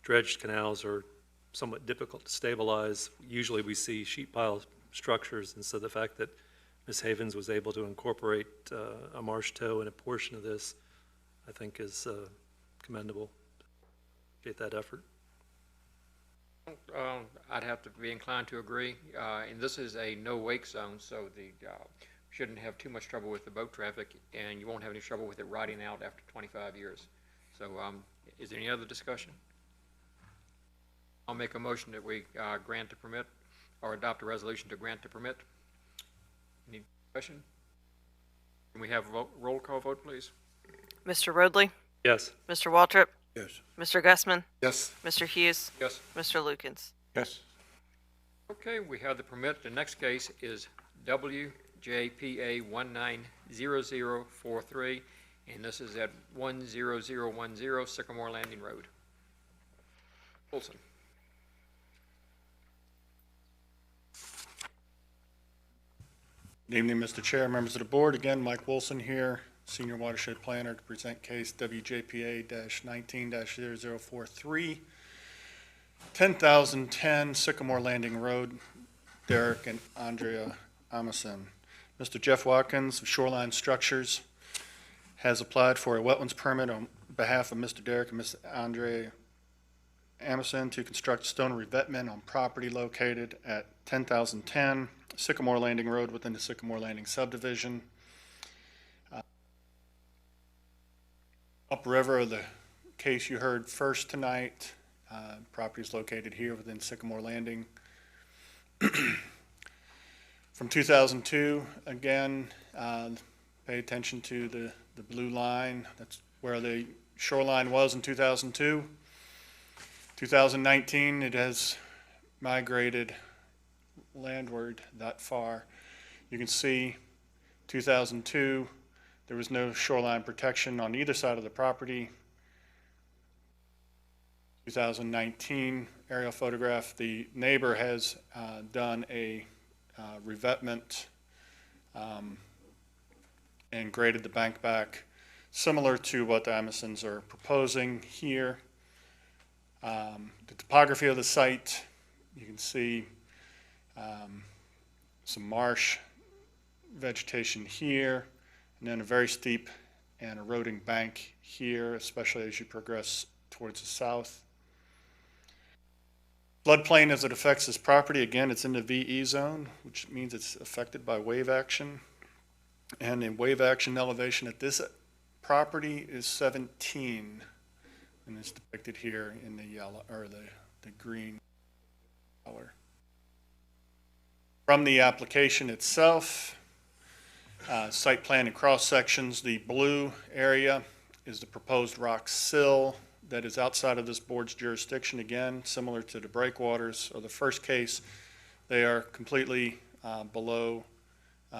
dredged canals are somewhat difficult to stabilize. Usually we see sheet pile structures, and so the fact that Ms. Havens was able to incorporate a marsh tow in a portion of this, I think is commendable. Appreciate that effort. I'd have to be inclined to agree. And this is a no-wake zone, so the shouldn't have too much trouble with the boat traffic, and you won't have any trouble with it riding out after 25 years. So is there any other discussion? I'll make a motion that we grant the permit or adopt a resolution to grant the permit. Any discussion? Can we have a roll call vote, please? Mr. Rodley? Yes. Mr. Waltrip? Yes. Mr. Gussman? yes, Mr. Hughes? Yes. Mr. Lukens? Yes. Okay, we have the permit. The next case is WJPA 190043, and this is at 10010 Sycamore Landing Road. Olson. Good evening, Mr. Chair, members of the board. Again, Mike Wilson here, Senior Watershed Planner, to present case WJPA-19-0043, 10,010 Sycamore Landing Road, Derek and Andrea Amason. Mr. Jeff Watkins of Shoreline Structures has applied for a wetlands permit on behalf of Mr. Derek and Ms. Andrea Amason to construct stone revetment on property located at 10,010 Sycamore Landing Road within the Sycamore Landing subdivision. Upriver, the case you heard first tonight, property is located here within Sycamore Landing. From 2002, again, pay attention to the blue line. That's where the shoreline was in 2002. 2019, it has migrated landward that far. You can see 2002, there was no shoreline protection on either side of the property. 2019 aerial photograph, the neighbor has done a revetment and graded the bank back, similar to what the Amasons are proposing here. The topography of the site, you can see some marsh vegetation here, and then a very steep and eroding bank here, especially as you progress towards the south. Floodplain as it affects this property, again, it's in the VE zone, which means it's affected by wave action. And the wave action elevation at this property is 17, and it's depicted here in the yellow, or the green color. From the application itself, site plan and cross sections, the blue area is the proposed rock sill that is outside of this board's jurisdiction. Again, similar to the breakwaters or the first case, they are completely below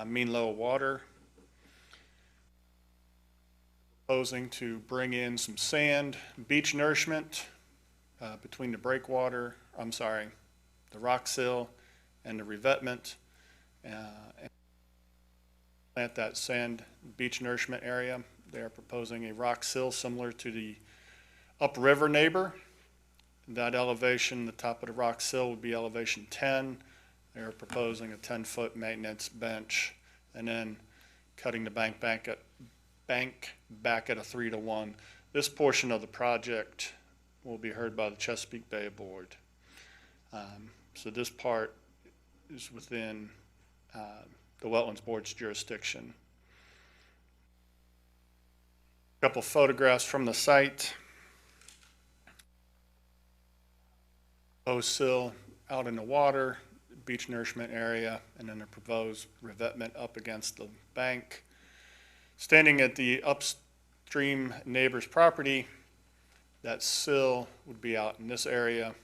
mean low water. Proposing to bring in some sand, beach nourishment between the breakwater, the rock sill and the revetment, and plant that sand beach nourishment area. They are proposing a rock sill similar to the upriver neighbor. That elevation, the top of the rock sill would be elevation 10. They are proposing a 10-foot maintenance bench, and then cutting the bank back at a 3-to-1. This portion of the project will be heard by the Chesapeake Bay Board. So this part is within the Wetlands Board's jurisdiction. A couple photographs from the site. Proposed sill out in the water, beach nourishment area, and then the proposed revetment up against the bank. Standing at the upstream neighbor's property, that sill would be out in this area.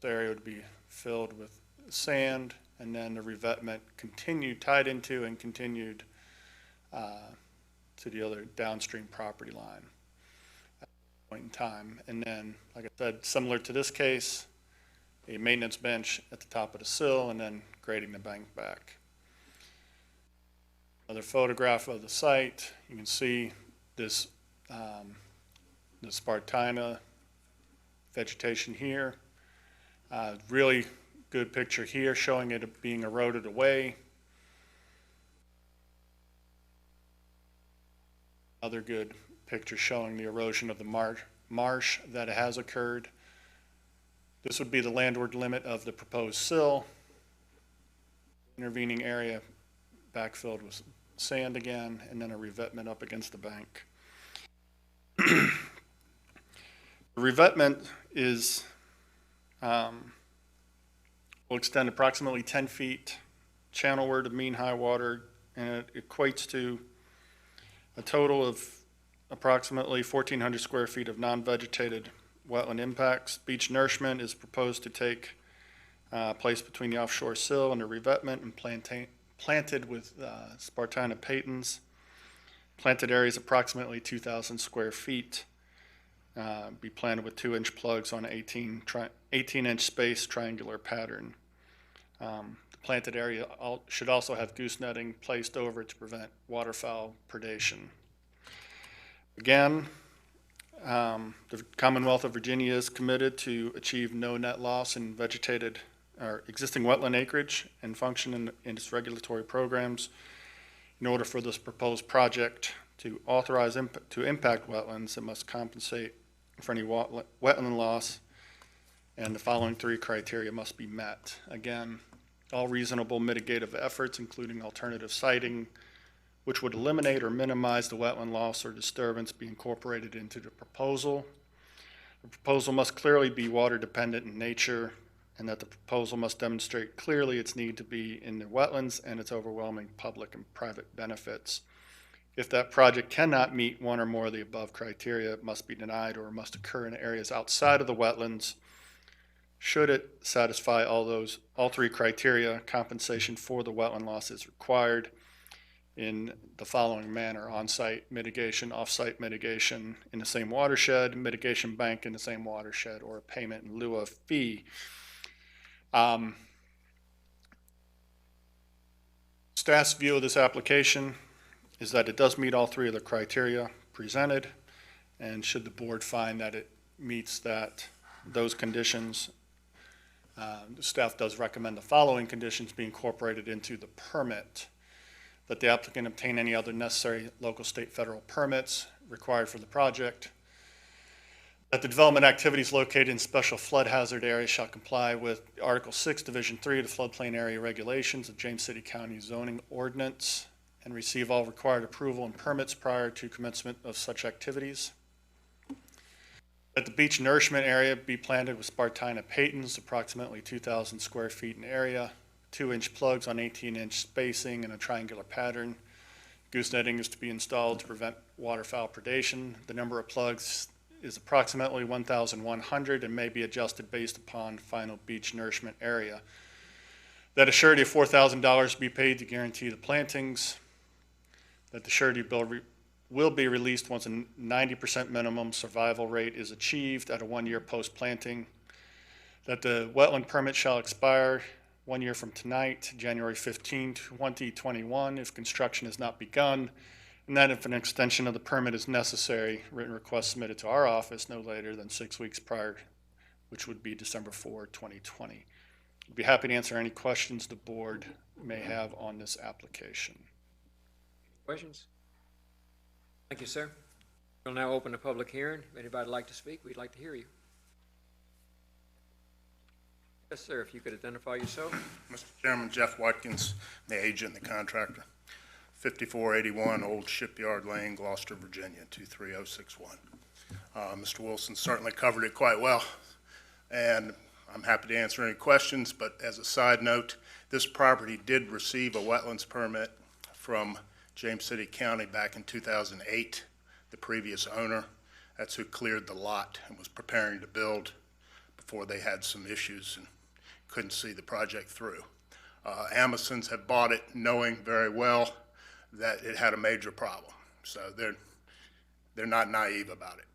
This area would be filled with sand, and then the revetment continued, tied into and continued to the other downstream property line at that point in time. And then, like I said, similar to this case, a maintenance bench at the top of the sill and then grading the bank back. Another photograph of the site. You can see this the Spartina vegetation here. Really good picture here showing it being eroded away. Another good picture showing the erosion of the marsh that has occurred. This would be the landward limit of the proposed sill. Intervening area backfilled with sand again, and then a revetment up against the bank. The revetment is will extend approximately 10 feet channelward of mean high water, and it equates to a total of approximately 1,400 square feet of non-vegetated wetland impacts. Beach nourishment is proposed to take place between the offshore sill and the revetment and planted with Spartina patens. Planted area is approximately 2,000 square feet. Be planted with 2-inch plugs on 18-inch space triangular pattern. The planted area should also have goose netting placed over it to prevent waterfowl predation. Again, the Commonwealth of Virginia is committed to achieve no net loss in vegetated or existing wetland acreage and function in its regulatory programs. In order for this proposed project to authorize to impact wetlands, it must compensate for any wetland loss, and the following 3 criteria must be met. Again, all reasonable mitigative efforts, including alternative siting, which would eliminate or minimize the wetland loss or disturbance, be incorporated into the proposal. The proposal must clearly be water dependent in nature, and that the proposal must demonstrate clearly its need to be in the wetlands and its overwhelming public and private benefits. If that project cannot meet one or more of the above criteria, it must be denied or must occur in areas outside of the wetlands. Should it satisfy all 3 criteria, compensation for the wetland loss is required in the following manner: on-site mitigation, off-site mitigation in the same watershed, mitigation bank in the same watershed, or a payment in lieu of fee. Staff's view of this application is that it does meet all 3 of the criteria presented, and should the board find that it meets those conditions, the staff does recommend the following conditions be incorporated into the permit: that the applicant obtain any other necessary local, state, federal permits required for the project, that the development activities located in special flood hazard areas shall comply with Article 6, Division 3 of the Floodplain Area Regulations of James City County Zoning Ordinance, and receive all required approval and permits prior to commencement of such activities. That the beach nourishment area be planted with Spartina patens, approximately 2,000 square feet in area, 2-inch plugs on 18-inch spacing in a triangular pattern. Goose netting is to be installed to prevent waterfowl predation. The number of plugs is approximately 1,100 and may be adjusted based upon final beach nourishment area. That a surety of $4,000 be paid to guarantee the plantings. That the surety bill will be released once a 90% minimum survival rate is achieved at a 1-year post-planting. That the wetland permit shall expire 1 year from tonight, January 15, 2021, if construction has not begun. And that if an extension of the permit is necessary, written request submitted to our office no later than 6 weeks prior, which would be December 4, 2020. I'd be happy to answer any questions the board may have on this application. Questions? Thank you, sir. We'll now open the public hearing. If anybody would like to speak, we'd like to hear you. Yes, sir, if you could identify yourself. Mr. Chairman, Jeff Watkins, the agent and the contractor, 5481 Old Shipyard Lane, Gloucester, Virginia, 23061. Mr. Wilson certainly covered it quite well, and I'm happy to answer any questions, but as a side note, this property did receive a wetlands permit from James City County back in 2008, the previous owner. That's who cleared the lot and was preparing to build before they had some issues and couldn't see the project through. Amazons have bought it knowing very well that it had a major problem. So they're not naive about it.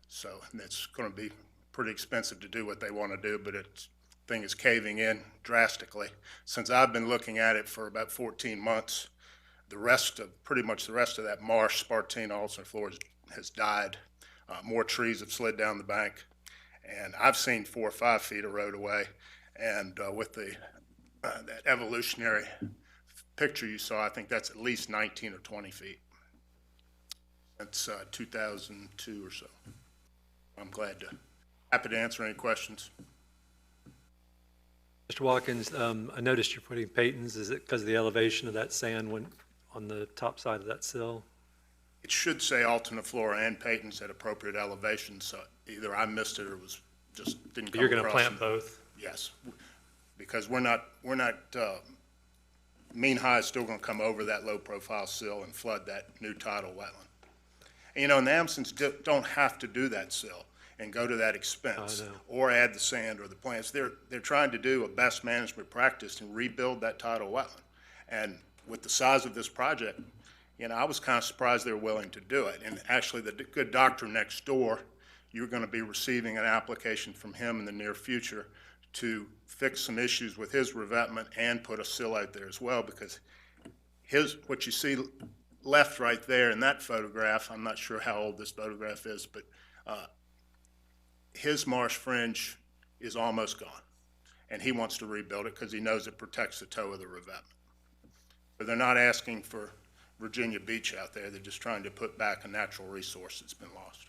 So it's going to be pretty expensive to do what they want to do, but thing is caving in drastically. Since I've been looking at it for about 14 months, pretty much the rest of that marsh, spartina, alternate floor has died. More trees have slid down the bank, and I've seen 4 or 5 feet of road away. And with that evolutionary picture you saw, I think that's at least 19 or 20 feet. That's 2002 or so. I'm happy to answer any questions. Mr. Watkins, I noticed you're putting patins. Is it because of the elevation of that sand on the top side of that sill? It should say alternate floor and patents at appropriate elevations, so either I missed it or was just didn't come across. You're going to plant both? Yes, because we're not mean high is still going to come over that low profile sill and flood that new tidal wetland. And, and the Amazons don't have to do that sill and go to that expense or add the sand or the plants. They're trying to do a best management practice and rebuild that tidal wetland. And with the size of this project, I was kind of surprised they were willing to do it. And actually, the good doctor next door, you're going to be receiving an application from him in the near future to fix some issues with his revetment and put a sill out there as well, because what you see left right there in that photograph, I'm not sure how old this photograph is, but his marsh fringe is almost gone, and he wants to rebuild it because he knows it protects the toe of the revetment. But they're not asking for Virginia Beach out there. They're just trying to put back a natural resource that's been lost.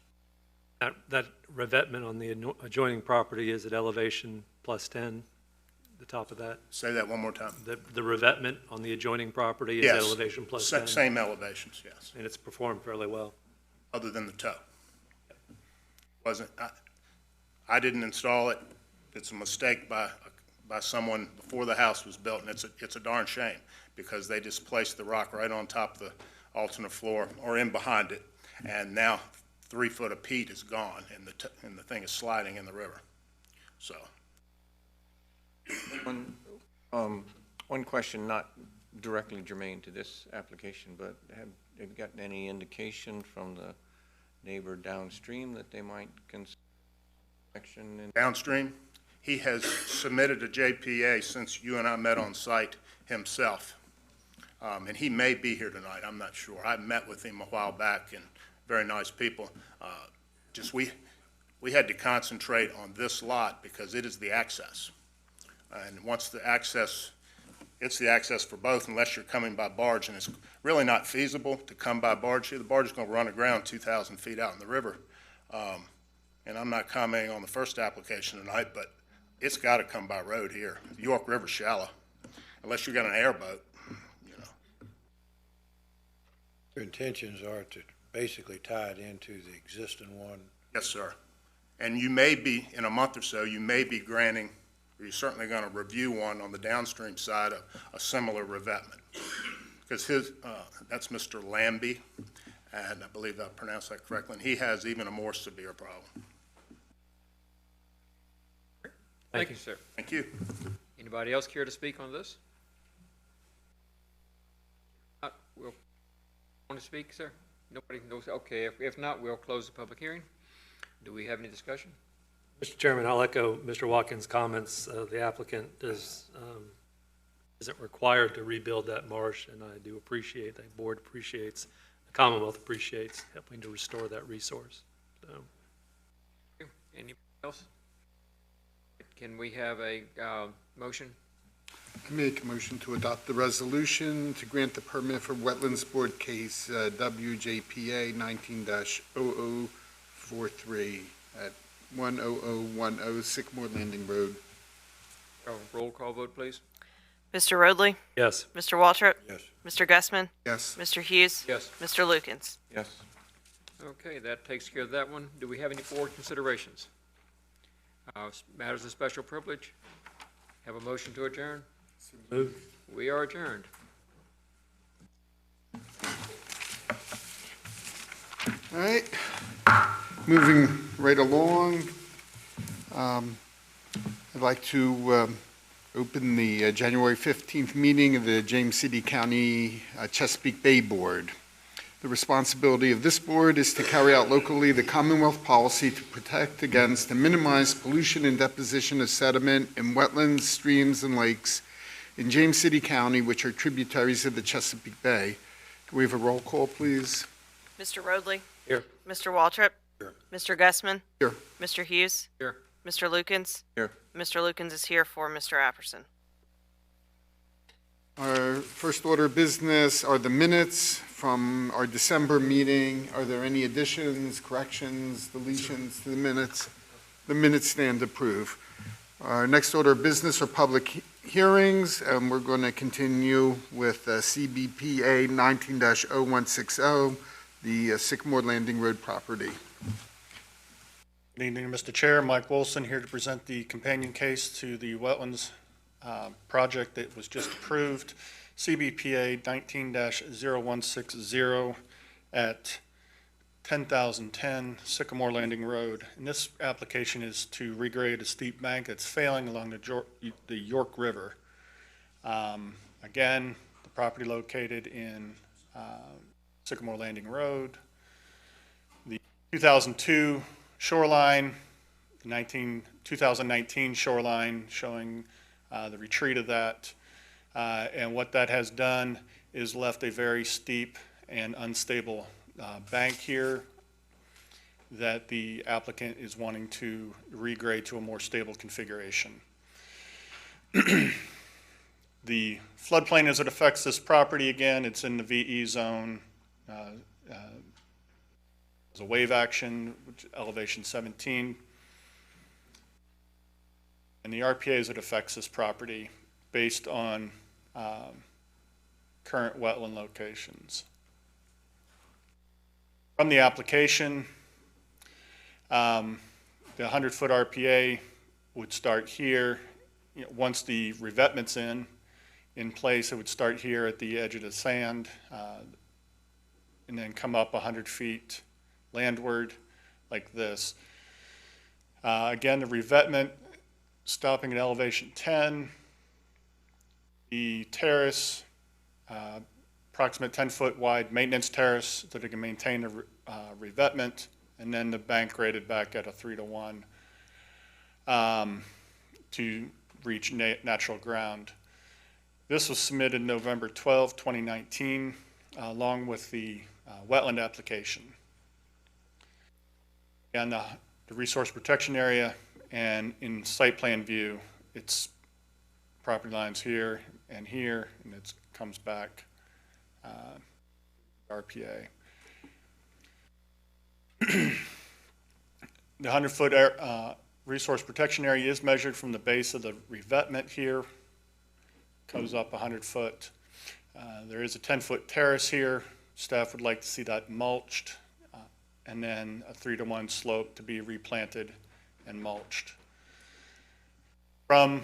That revetment on the adjoining property is at elevation +10, the top of that? Say that one more time. The revetment on the adjoining property is at elevation +10? Same elevations, yes. And it's performed fairly well? Other than the toe. I didn't install it. It's a mistake by someone before the house was built, and it's a darn shame because they just placed the rock right on top of the alternate floor or in behind it, and now 3 foot of peat is gone, and the thing is sliding in the river. So. One question, not directly germane to this application, but have you gotten any indication from the neighbor downstream that they might consider action? Downstream, he has submitted a JPA since you and I met on site himself, and he may be here tonight. I'm not sure. I met with him a while back, and very nice people. We had to concentrate on this lot because it is the access. And once it's the access for both unless you're coming by barge, and it's really not feasible to come by barge here. The barge is going to run aground 2,000 feet out in the river. And I'm not commenting on the first application tonight, but it's got to come by road here. The York River's shallow, unless you got an airboat, Your intentions are to basically tie it into the existing one? Yes, sir. And you may be, in a month or so, you may be granting, or you're certainly going to review one on the downstream side of a similar revetment. Because that's Mr. Lambie, and I believe I pronounced that correctly, and he has even a more severe problem. Thank you, sir. Thank you. Anybody else care to speak on this? We'll want to speak, sir? Nobody knows. Okay, if not, we'll close the public hearing. Do we have any discussion? Mr. Chairman, I'll echo Mr. Watkins' comments. The applicant isn't required to rebuild that marsh, and I do appreciate, the board appreciates, the Commonwealth appreciates helping to restore that resource. So. Anybody else? Can we have a motion? I make a motion to adopt the resolution to grant the permit for Wetlands Board case WJPA 19-0043 at 10010 Sycamore Landing Road. Roll call vote, please. Mr. Rodley? Yes. Mr. Waltrip? Yes. Mr. Gussman? Yes. Mr. Hughes? Yes. Mr. Lukens? Yes. Okay, that takes care of that one. Do we have any board considerations? Matters of special privilege? Have a motion to adjourn? Move. We are adjourned. All right, moving right along. I'd like to open the January 15th meeting of the James City County Chesapeake Bay Board. The responsibility of this board is to carry out locally the Commonwealth policy to protect against and minimize pollution and deposition of sediment in wetlands, streams, and lakes in James City County, which are tributaries of the Chesapeake Bay. Can we have a roll call, please? Mr. Roadley? Here. Mr. Waltrip? Here. Mr. Gussman? Here. Mr. Hughes? Here. Mr. Lukens? Here. Mr. Lukens is here for Mr. Apperson. Our first order of business are the minutes from our December meeting. Are there any additions, corrections, deletions to the minutes? The minutes stand approved. Our next order of business are public hearings, and we're going to continue with CBPA 19-0160, the Sycamore Landing Road property. Good evening, Mr. Chair. Mike Wilson here to present the companion case to the wetlands project that was just approved, CBPA 19-0160 at 10,010 Sycamore Landing Road. And this application is to regrade a steep bank that's failing along the York River. Again, the property located in Sycamore Landing Road. The 2002 shoreline, the 2019 shoreline showing the retreat of that. And what that has done is left a very steep and unstable bank here that the applicant is wanting to regrade to a more stable configuration. The floodplain as it affects this property, again, it's in the VE zone. There's a wave action, which elevation 17. And the RPA as it affects this property based on current wetland locations. From the application, the 100-foot RPA would start here. You know, once the revetment's in place, it would start here at the edge of the sand and then come up 100 feet landward like this. Again, the revetment stopping at elevation 10. The terrace, approximate 10-foot wide maintenance terrace so that it can maintain the revetment, and then the bank graded back at a 3-to-1 to reach natural ground. This was submitted November 12, 2019, along with the wetland application. And the resource protection area, and in site plan view, it's property lines here, and it comes back RPA. The 100-foot resource protection area is measured from the base of the revetment here, goes up 100 foot. There is a 10-foot terrace here. Staff would like to see that mulched, and then a 3-to-1 slope to be replanted and mulched. From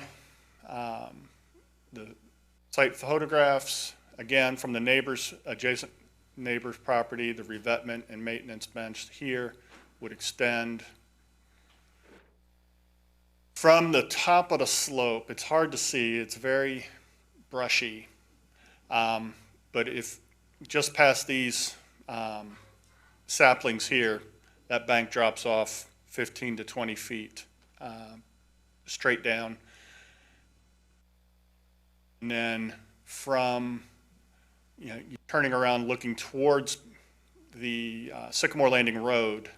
the site photographs, again, from the adjacent neighbor's property, the revetment and maintenance bench here would extend from the top of the slope. It's hard to see, it's very brushy, but if just past these saplings here, that bank drops off 15 to 20 feet straight down. And then from, turning around looking towards the Sycamore Landing Road,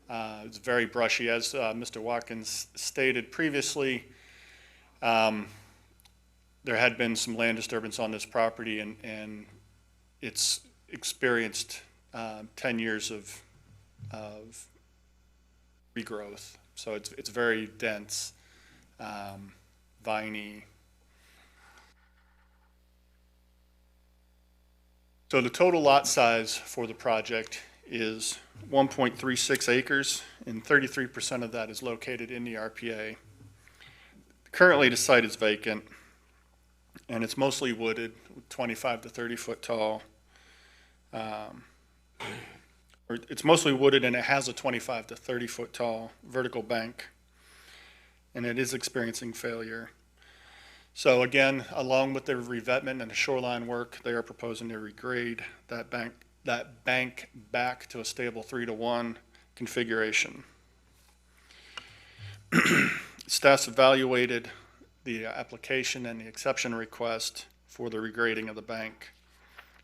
it's very brushy. As Mr. Watkins stated previously, there had been some land disturbance on this property, and it's experienced 10 years of regrowth. So it's very dense, viney. So the total lot size for the project is 1.36 acres, and 33% of that is located in the RPA. Currently, the site is vacant, and it's mostly wooded, 25 to 30 foot tall. or it's mostly wooded, and it has a 25 to 30 foot tall vertical bank, and it is experiencing failure. So again, along with the revetment and the shoreline work, they are proposing to regrade that bank back to a stable 3-to-1 configuration. Staff's evaluated the application and the exception request for the regrading of the bank,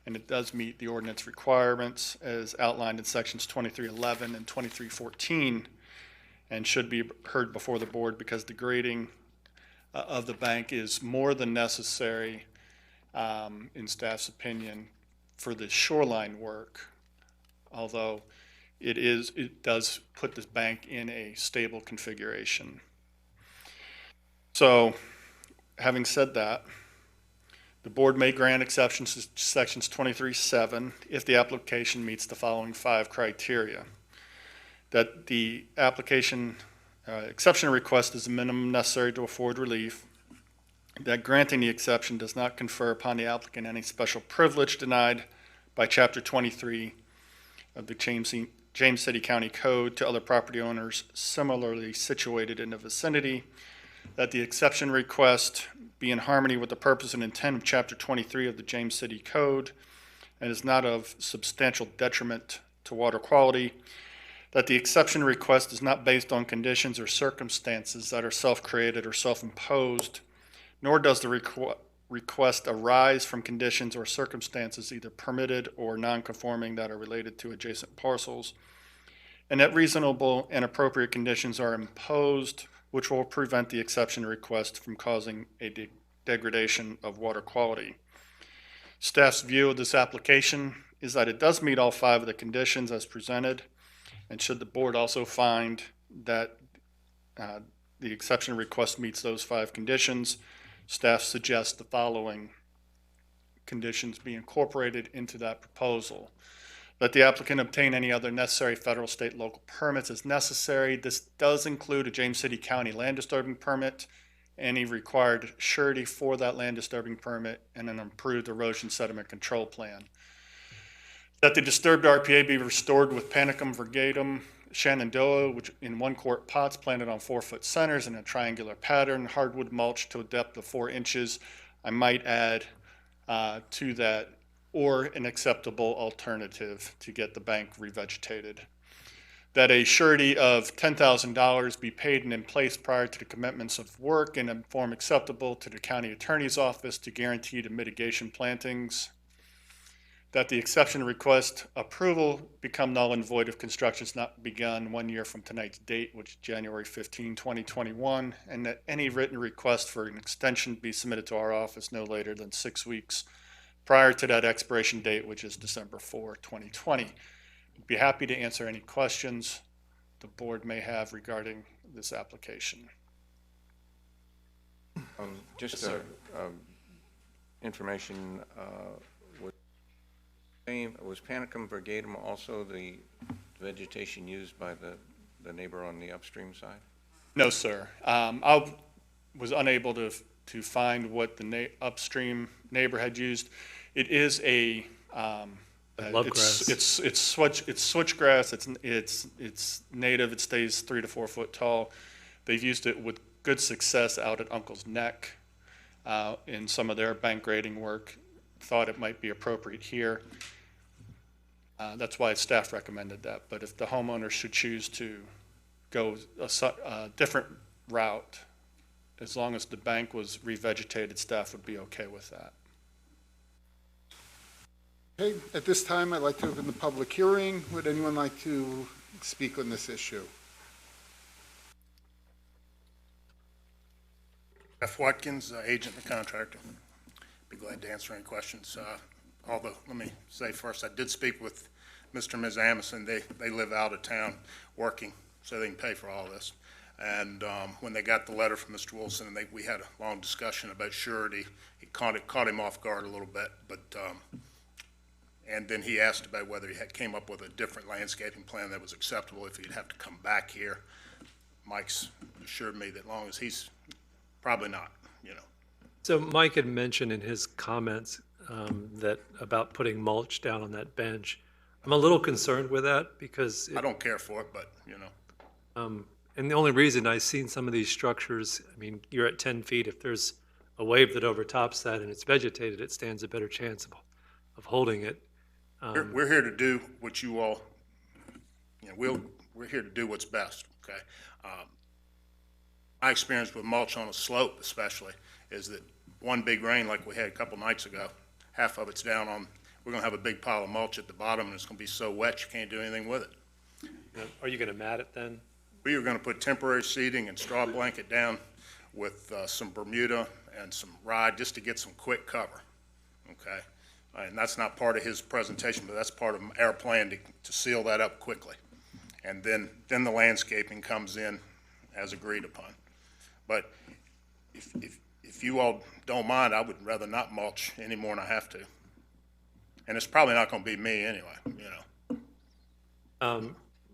and it does meet the ordinance requirements as outlined in sections 2311 and 2314, and should be heard before the board because the grading of the bank is more than necessary, in staff's opinion, for the shoreline work, although it does put this bank in a stable configuration. So, having said that, the board may grant exceptions to sections 23(7) if the application meets the following 5 criteria. That the application exception request is the minimum necessary to afford relief. That granting the exception does not confer upon the applicant any special privilege denied by Chapter 23 of the James City County Code to other property owners similarly situated in the vicinity. That the exception request be in harmony with the purpose and intent of Chapter 23 of the James City Code and is not of substantial detriment to water quality. That the exception request is not based on conditions or circumstances that are self-created or self-imposed, nor does the request arise from conditions or circumstances either permitted or non-conforming that are related to adjacent parcels, and that reasonable and appropriate conditions are imposed which will prevent the exception request from causing a degradation of water quality. Staff's view of this application is that it does meet all 5 of the conditions as presented, and should the board also find that the exception request meets those 5 conditions, staff suggests the following conditions be incorporated into that proposal. That the applicant obtain any other necessary federal, state, local permits as necessary. This does include a James City County land disturbing permit, any required surety for that land disturbing permit, and an improved erosion sediment control plan. That the disturbed RPA be restored with Panicum virgatum, Shenandoah, which in 1-quart pots planted on 4-foot centers in a triangular pattern, hardwood mulch to a depth of 4 inches. I might add to that, or an acceptable alternative to get the bank revegetated. That a surety of $10,000 be paid and in place prior to the commencement of work in a form acceptable to the county attorney's office to guarantee the mitigation plantings. That the exception request approval become null and void if construction is not begun 1 year from tonight's date, which is January 15, 2021, and that any written request for an extension be submitted to our office no later than 6 weeks prior to that expiration date, which is December 4, 2020. I'd be happy to answer any questions the board may have regarding this application. Just Yes, information, was Panicum virgatum also the vegetation used by the neighbor on the upstream side? No, sir. I was unable to find what the upstream neighbor had used. It is a Lovegrass. it's switchgrass. It's native. It stays 3 to 4 foot tall. They've used it with good success out at Uncle's Neck in some of their bank grading work. Thought it might be appropriate here. That's why staff recommended that. But if the homeowner should choose to go a different route, as long as the bank was revegetated, staff would be okay with that. Okay, at this time, I'd like to open the public hearing. Would anyone like to speak on this issue? Jeff Watkins, agent and contractor. Be glad to answer any questions. Although, let me say first, I did speak with Mr. and Ms. Amison. They live out of town working, so they can pay for all this. And when they got the letter from Mr. Wilson, and we had a long discussion about surety, it caught him off guard a little bit. But and then he asked about whether he came up with a different landscaping plan that was acceptable if he'd have to come back here. Mike's assured me that long as he's probably not, So Mike had mentioned in his comments that about putting mulch down on that bench. I'm a little concerned with that because I don't care for it, but, and the only reason I've seen some of these structures, I mean, you're at 10 feet. If there's a wave that overtops that and it's vegetated, it stands a better chance of holding it. we're here to do what you all, we're here to do what's best, okay? My experience with mulch on a slope especially is that one big rain like we had a couple nights ago, half of it's down on, we're gonna have a big pile of mulch at the bottom and it's gonna be so wet you can't do anything with it. Are you going to mat it then? We are gonna put temporary seating and straw blanket down with some Bermuda and some ride just to get some quick cover, okay? And that's not part of his presentation, but that's part of our plan to seal that up quickly. And then the landscaping comes in as agreed upon. But if you all don't mind, I would rather not mulch any more than I have to. And it's probably not gonna be me anyway,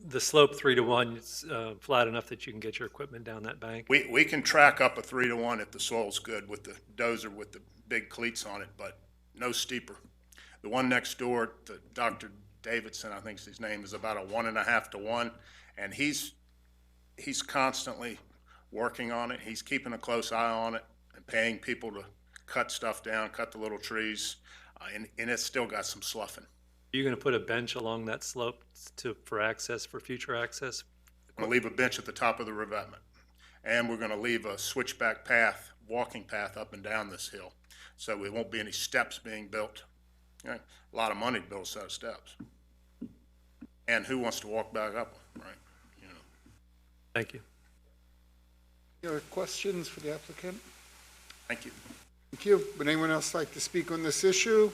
The slope 3 to 1 is flat enough that you can get your equipment down that bank. We can track up a 3 to 1 if the soil's good with the dozer with the big cleats on it, but no steeper. The one next door to Dr. Davidson, I think his name, is about a 1.5 to 1, and he's constantly working on it. He's keeping a close eye on it and paying people to cut stuff down, cut the little trees, and it's still got some sloughing. Are you going to put a bench along that slope for future access? We're gonna leave a bench at the top of the revetment, and we're gonna leave a switchback path, walking path up and down this hill, so there won't be any steps being built. A lot of money to build a set of steps. And who wants to walk back up, right? Thank you. Any other questions for the applicant? Thank you. Thank you. Would anyone else like to speak on this issue?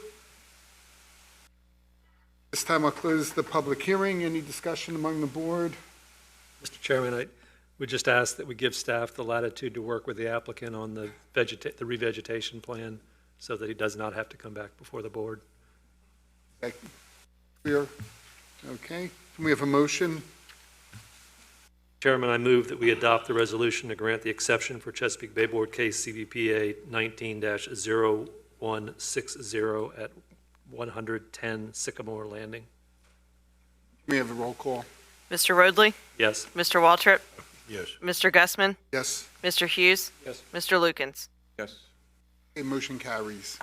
This time I'll close the public hearing. Any discussion among the board? Mr. Chairman, I would just ask that we give staff the latitude to work with the applicant on the revegetation plan so that he does not have to come back before the board. Okay. Clear? Okay. Can we have a motion? Chairman, I move that we adopt the resolution to grant the exception for Chesapeake Bay Board case CVPA 19-0160 at 110 Sycamore Landing. Can we have a roll call? Mr. Roadley? Yes. Mr. Waltrip? Yes. Mr. Gussman? Yes. Mr. Hughes? Yes. Mr. Lukens? Yes. Okay, motion carries.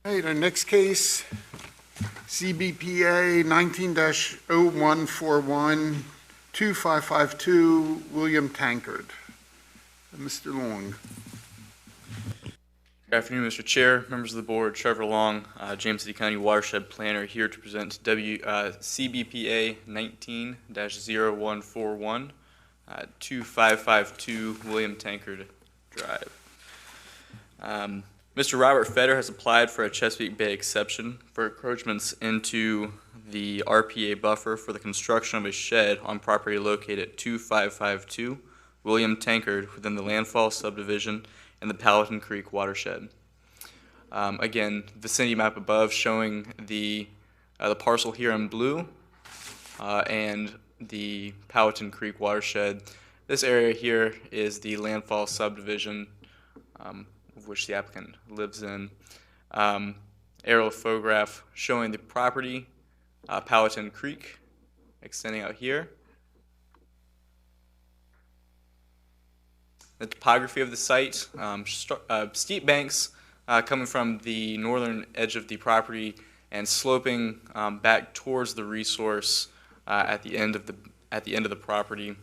All right, our next case, CBPA 19-0141, 2552, William Tankard. Mr. Long. Good afternoon, Mr. Chair, members of the board. Trevor Long, James City County Watershed Planner, here to present CBPA 19-0141, 2552 William Tankard Drive. Mr. Robert Feder has applied for a Chesapeake Bay exception for encroachments into the RPA buffer for the construction of a shed on property located at 2552 William Tankard within the landfall subdivision and the Powhatan Creek watershed. Again, vicinity map above showing the parcel here in blue and the Powhatan Creek watershed. This area here is the landfall subdivision of which the applicant lives in. Aerial photograph showing the property, Powhatan Creek, extending out here. The topography of the site, steep banks coming from the northern edge of the property and sloping back towards the resource at the end of the property,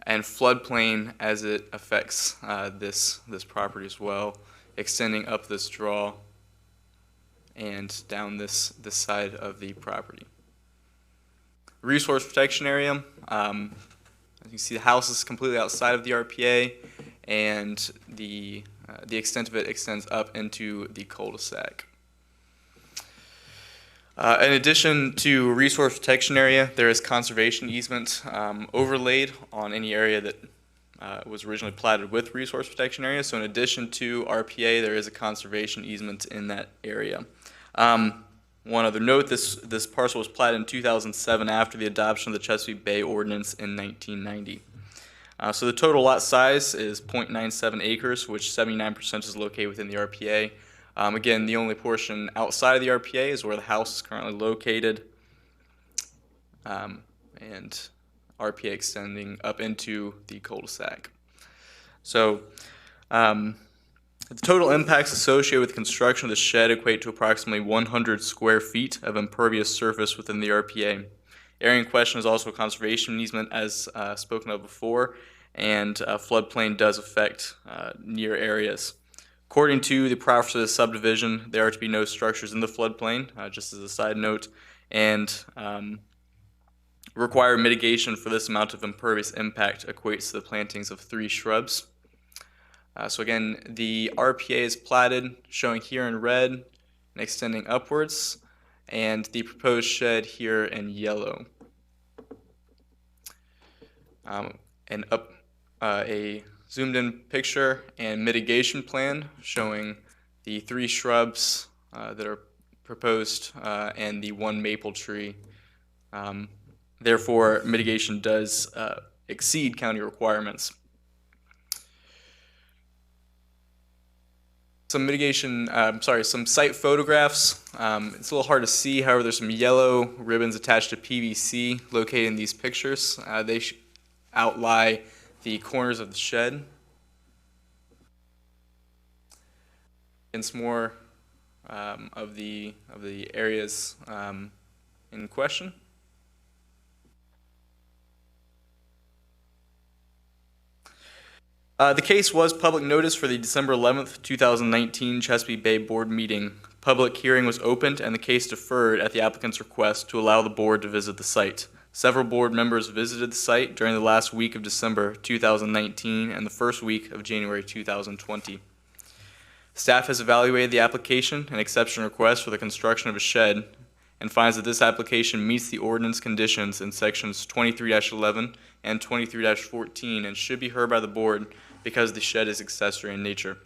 and floodplain as it affects this property as well, extending up this draw and down this side of the property. Resource protection area. As you see, the house is completely outside of the RPA, and the extent of it extends up into the cul-de-sac. In addition to resource protection area, there is conservation easement overlaid on any area that was originally platted with resource protection area. So in addition to RPA, there is a conservation easement in that area. One other note, this parcel was platted in 2007 after the adoption of the Chesapeake Bay Ordinance in 1990. So the total lot size is 0.97 acres, which 79% is located within the RPA. Again, the only portion outside of the RPA is where the house is currently located, and RPA extending up into the cul-de-sac. So the total impacts associated with construction of the shed equate to approximately 100 square feet of impervious surface within the RPA. Area in question is also a conservation easement, as spoken of before, and floodplain does affect near areas. According to the proffer of the subdivision, there are to be no structures in the floodplain, just as a side note, and required mitigation for this amount of impervious impact equates to the plantings of 3 shrubs. So again, the RPA is platted, showing here in red and extending upwards, and the proposed shed here in yellow. And up a zoomed in picture and mitigation plan showing the 3 shrubs that are proposed and the 1 maple tree. Therefore, mitigation does exceed county requirements. Some some site photographs. It's a little hard to see, however, there's some yellow ribbons attached to PVC located in these pictures. They outline the corners of the shed. And some more of the areas in question. The case was public notice for the December 11th, 2019 Chesapeake Bay Board meeting. Public hearing was opened and the case deferred at the applicant's request to allow the board to visit the site. Several board members visited the site during the last week of December 2019 and the first week of January 2020. Staff has evaluated the application and exception request for the construction of a shed and finds that this application meets the ordinance conditions in sections 23-11 and 23-14 and should be heard by the board because the shed is accessory in nature.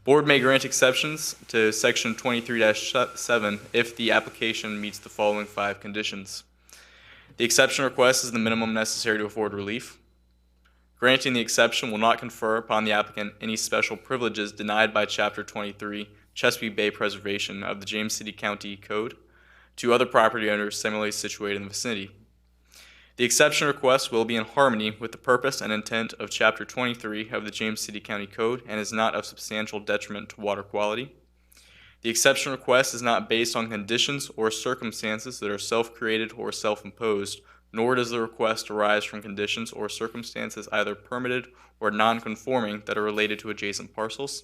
Board may grant exceptions to section 23-7 if the application meets the following 5 conditions. The exception request is the minimum necessary to afford relief. Granting the exception will not confer upon the applicant any special privileges denied by Chapter 23, Chesapeake Bay Preservation of the James City County Code, to other property owners similarly situated in the vicinity. The exception request will be in harmony with the purpose and intent of Chapter 23 of the James City County Code and is not of substantial detriment to water quality. The exception request is not based on conditions or circumstances that are self-created or self-imposed, nor does the request arise from conditions or circumstances either permitted or non-conforming that are related to adjacent parcels,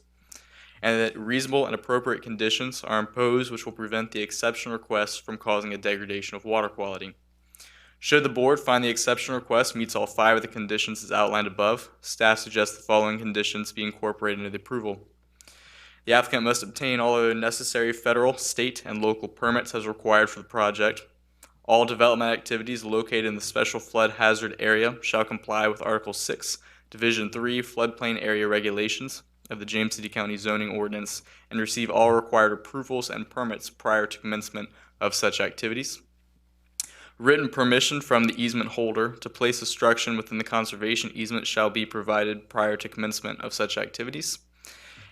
and that reasonable and appropriate conditions are imposed which will prevent the exception request from causing a degradation of water quality. Should the board find the exception request meets all 5 of the conditions as outlined above, staff suggests the following conditions be incorporated into the approval. The applicant must obtain all other necessary federal, state, and local permits as required for the project. All development activities located in the special flood hazard area shall comply with Article 6, Division 3 Floodplain Area Regulations of the James City County Zoning Ordinance and receive all required approvals and permits prior to commencement of such activities. Written permission from the easement holder to place a structure within the conservation easement shall be provided prior to commencement of such activities.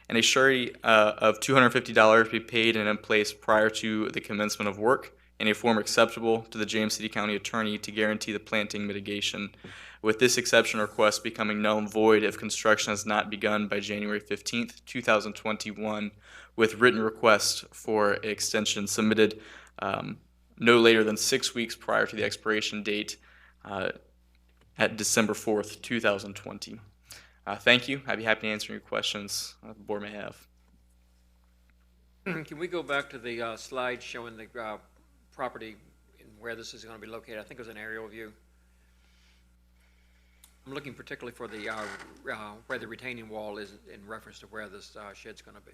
And a surety of $250 be paid and in place prior to the commencement of work in a form acceptable to the James City County Attorney to guarantee the planting mitigation, with this exception request becoming null and void if construction has not begun by January 15th, 2021, with written request for extension submitted no later than 6 weeks prior to the expiration date at December 4th, 2020. Thank you. I'd be happy to answer any questions the board may have. Can we go back to the slide showing the property and where this is going to be located? I think it was an aerial view. I'm looking particularly for the where the retaining wall is in reference to where this shed's going to be.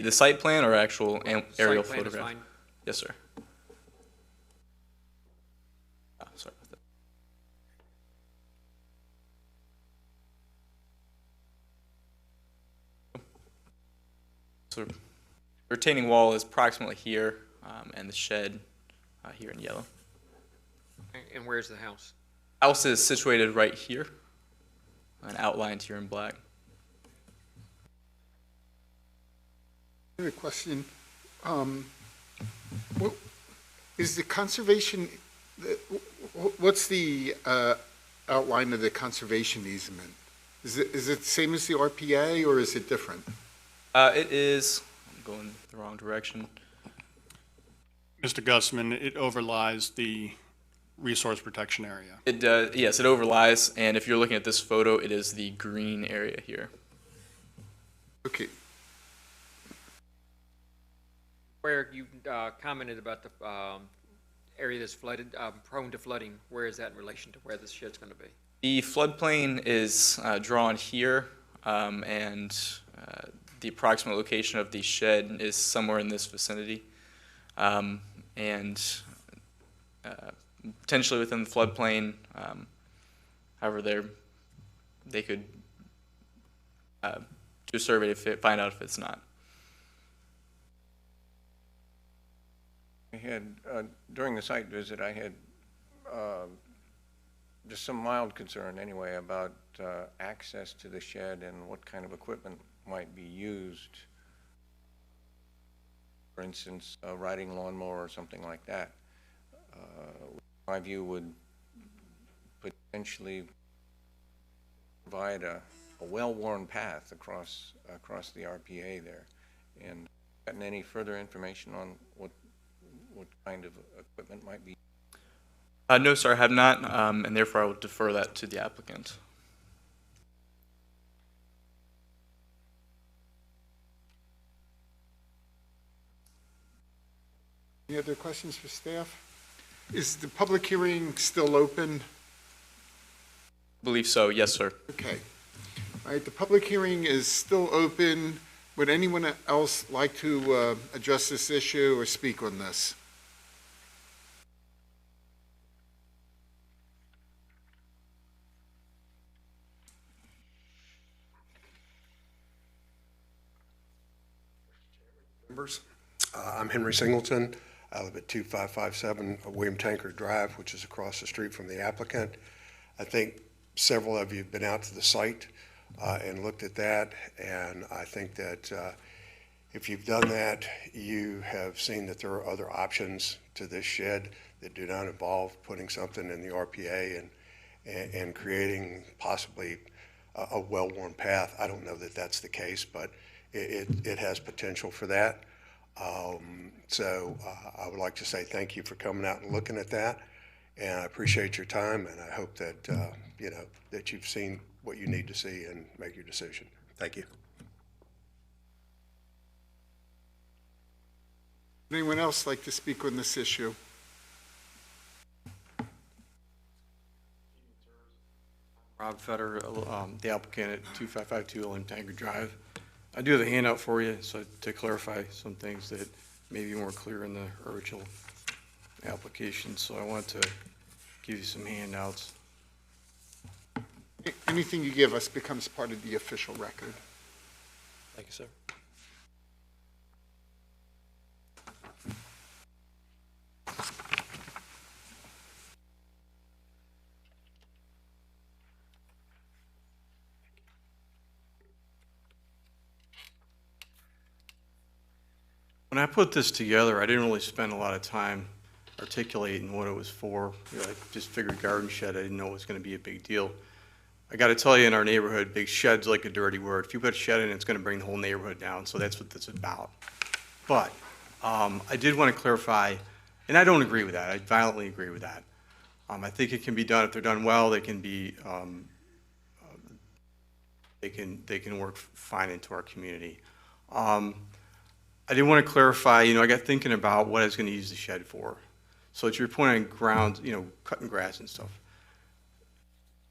The site plan or actual aerial Site plan is photograph? fine. Yes, sir. Sorry about that. So, the retaining wall is approximately here, and the shed here in yellow. And where's the house? House is situated right here and outlined here in black. I have a question. What is the conservation, what's the outline of the conservation easement? Is it the same as the RPA, or is it different? It is, I'm going the wrong direction. Mr. Gussman, it overlies the resource protection area. It does, yes, it overlies, and if you're looking at this photo, it is the green area here. Okay. Where you commented about the area that's flooded, prone to flooding, where is that in relation to where this shed's going to be? The floodplain is drawn here, and the approximate location of the shed is somewhere in this vicinity. And potentially within the floodplain, however, they could do a survey to find out if it's not. I had, during the site visit, I had just some mild concern anyway about access to the shed and what kind of equipment might be used. For instance, a riding lawnmower or something like that. My view would potentially provide a well-worn path across the RPA there. And gotten any further information on what kind of equipment might be? No, sir, I have not, and therefore I will defer that to the applicant. Any other questions for staff? Is the public hearing still open? I believe so, yes, sir. Okay. All right, the public hearing is still open. Would anyone else like to address this issue or speak on this? Members, I'm Henry Singleton. I live at 2557 William Tankard Drive, which is across the street from the applicant. I think several of you have been out to the site and looked at that, and I think that if you've done that, you have seen that there are other options to this shed that do not involve putting something in the RPA and creating possibly a well-worn path. I don't know that that's the case, but it has potential for that. So I would like to say thank you for coming out and looking at that, and I appreciate your time, and I hope that that you've seen what you need to see and make your decision. Thank you. Anyone else like to speak on this issue? Rob Fetter, the applicant at 2552 William Tankard Drive. I do have a handout for you so to clarify some things that may be more clear in the original application. So I want to give you some handouts. Anything you give us becomes part of the official record. Thank you, sir. When I put this together, I didn't really spend a lot of time articulating what it was for. I just figured garden shed. I didn't know it was going to be a big deal. I got to tell you, in our neighborhood, big shed's like a dirty word. If you put a shed in, it's going to bring the whole neighborhood down. So that's what this is about. But I did want to clarify, and I don't agree with that. I violently agree with that. I think it can be done if they're done well. They can be they can work fine into our community. I did want to clarify, I got thinking about what I was going to use the shed for. So to your point on ground, cutting grass and stuff.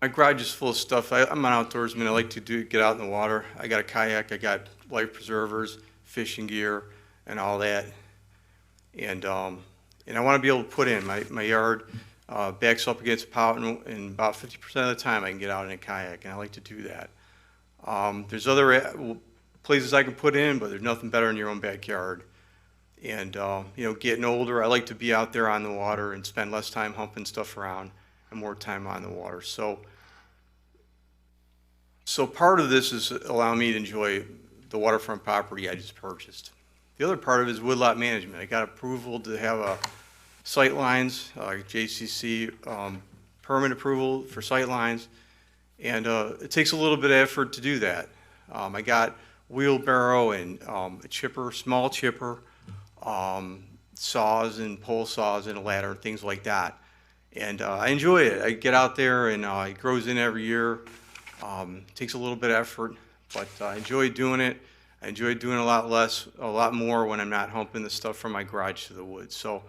My garage is full of stuff. I'm an outdoorsman. I like to get out in the water. I got a kayak. I got life preservers, fishing gear, and all that. And I want to be able to put in my yard backs up against a pout, and about 50% of the time I can get out in a kayak, and I like to do that. There's other places I can put in, but there's nothing better in your own backyard. And getting older, I like to be out there on the water and spend less time humping stuff around and more time on the water. So part of this is allowing me to enjoy the waterfront property I just purchased. The other part of it is woodlot management. I got approval to have a sight lines, JCC permit approval for sight lines, and it takes a little bit of effort to do that. I got wheelbarrow and a chipper, small chipper, saws and pole saws and a ladder, things like that. And I enjoy it. I get out there and it grows in every year. Takes a little bit of effort, but I enjoy doing it. I enjoy doing a lot more when I'm not humping the stuff from my garage to the woods. So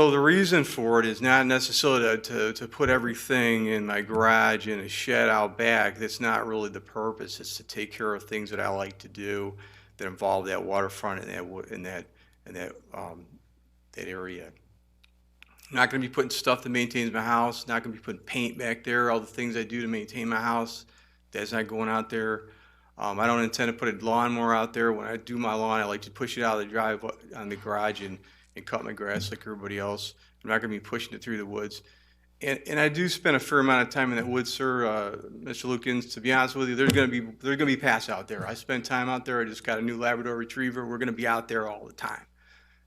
the reason for it is not necessarily to put everything in my garage in a shed out back. That's not really the purpose. It's to take care of things that I like to do that involve that waterfront and that area. I'm not going to be putting stuff that maintains my house. Not going to be putting paint back there. All the things I do to maintain my house, that's not going out there. I don't intend to put a lawnmower out there. When I do my lawn, I like to push it out of the drive on the garage and cut my grass like everybody else. I'm not going to be pushing it through the woods. And I do spend a fair amount of time in that woods, sir, Mr. Lukens. To be honest with you, there's going to be paths out there. I spend time out there. I just got a new Labrador Retriever. We're going to be out there all the time.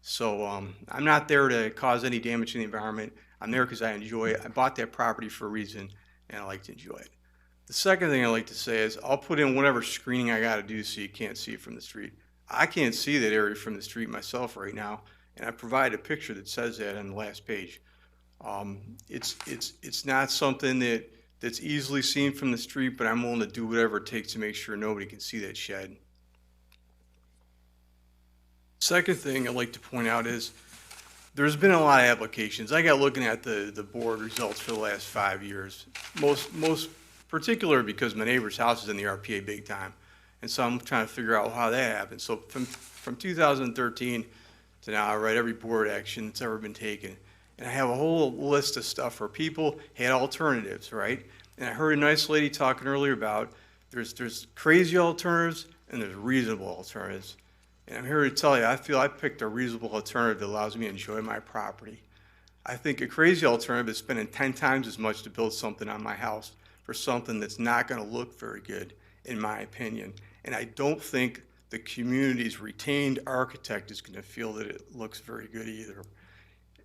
So I'm not there to cause any damage to the environment. I'm there because I enjoy it. I bought that property for a reason, and I like to enjoy it. The second thing I like to say is I'll put in whatever screening I got to do so you can't see it from the street. I can't see that area from the street myself right now, and I provide a picture that says that on the last page. It's not something that's easily seen from the street, but I'm willing to do whatever it takes to make sure nobody can see that shed. Second thing I'd like to point out is there's been a lot of applications. I got looking at the board results for the last 5 years, most particular because my neighbor's house is in the RPA big time. And so I'm trying to figure out how that happened. So from 2013 to now, I read every board action that's ever been taken. And I have a whole list of stuff where people had alternatives, right? And I heard a nice lady talking earlier about there's crazy alternatives and there's reasonable alternatives. And I'm here to tell you, I feel I picked a reasonable alternative that allows me to enjoy my property. I think a crazy alternative is spending 10 times as much to build something on my house for something that's not going to look very good, in my opinion. And I don't think the community's retained architect is going to feel that it looks very good either.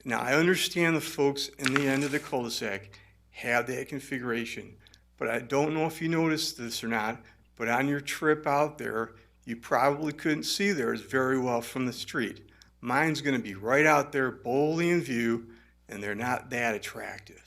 Now, I understand the folks in the end of the cul-de-sac have that configuration, but I don't know if you noticed this or not, but on your trip out there, you probably couldn't see theirs very well from the street. Mine's going to be right out there, boldly in view, and they're not that attractive.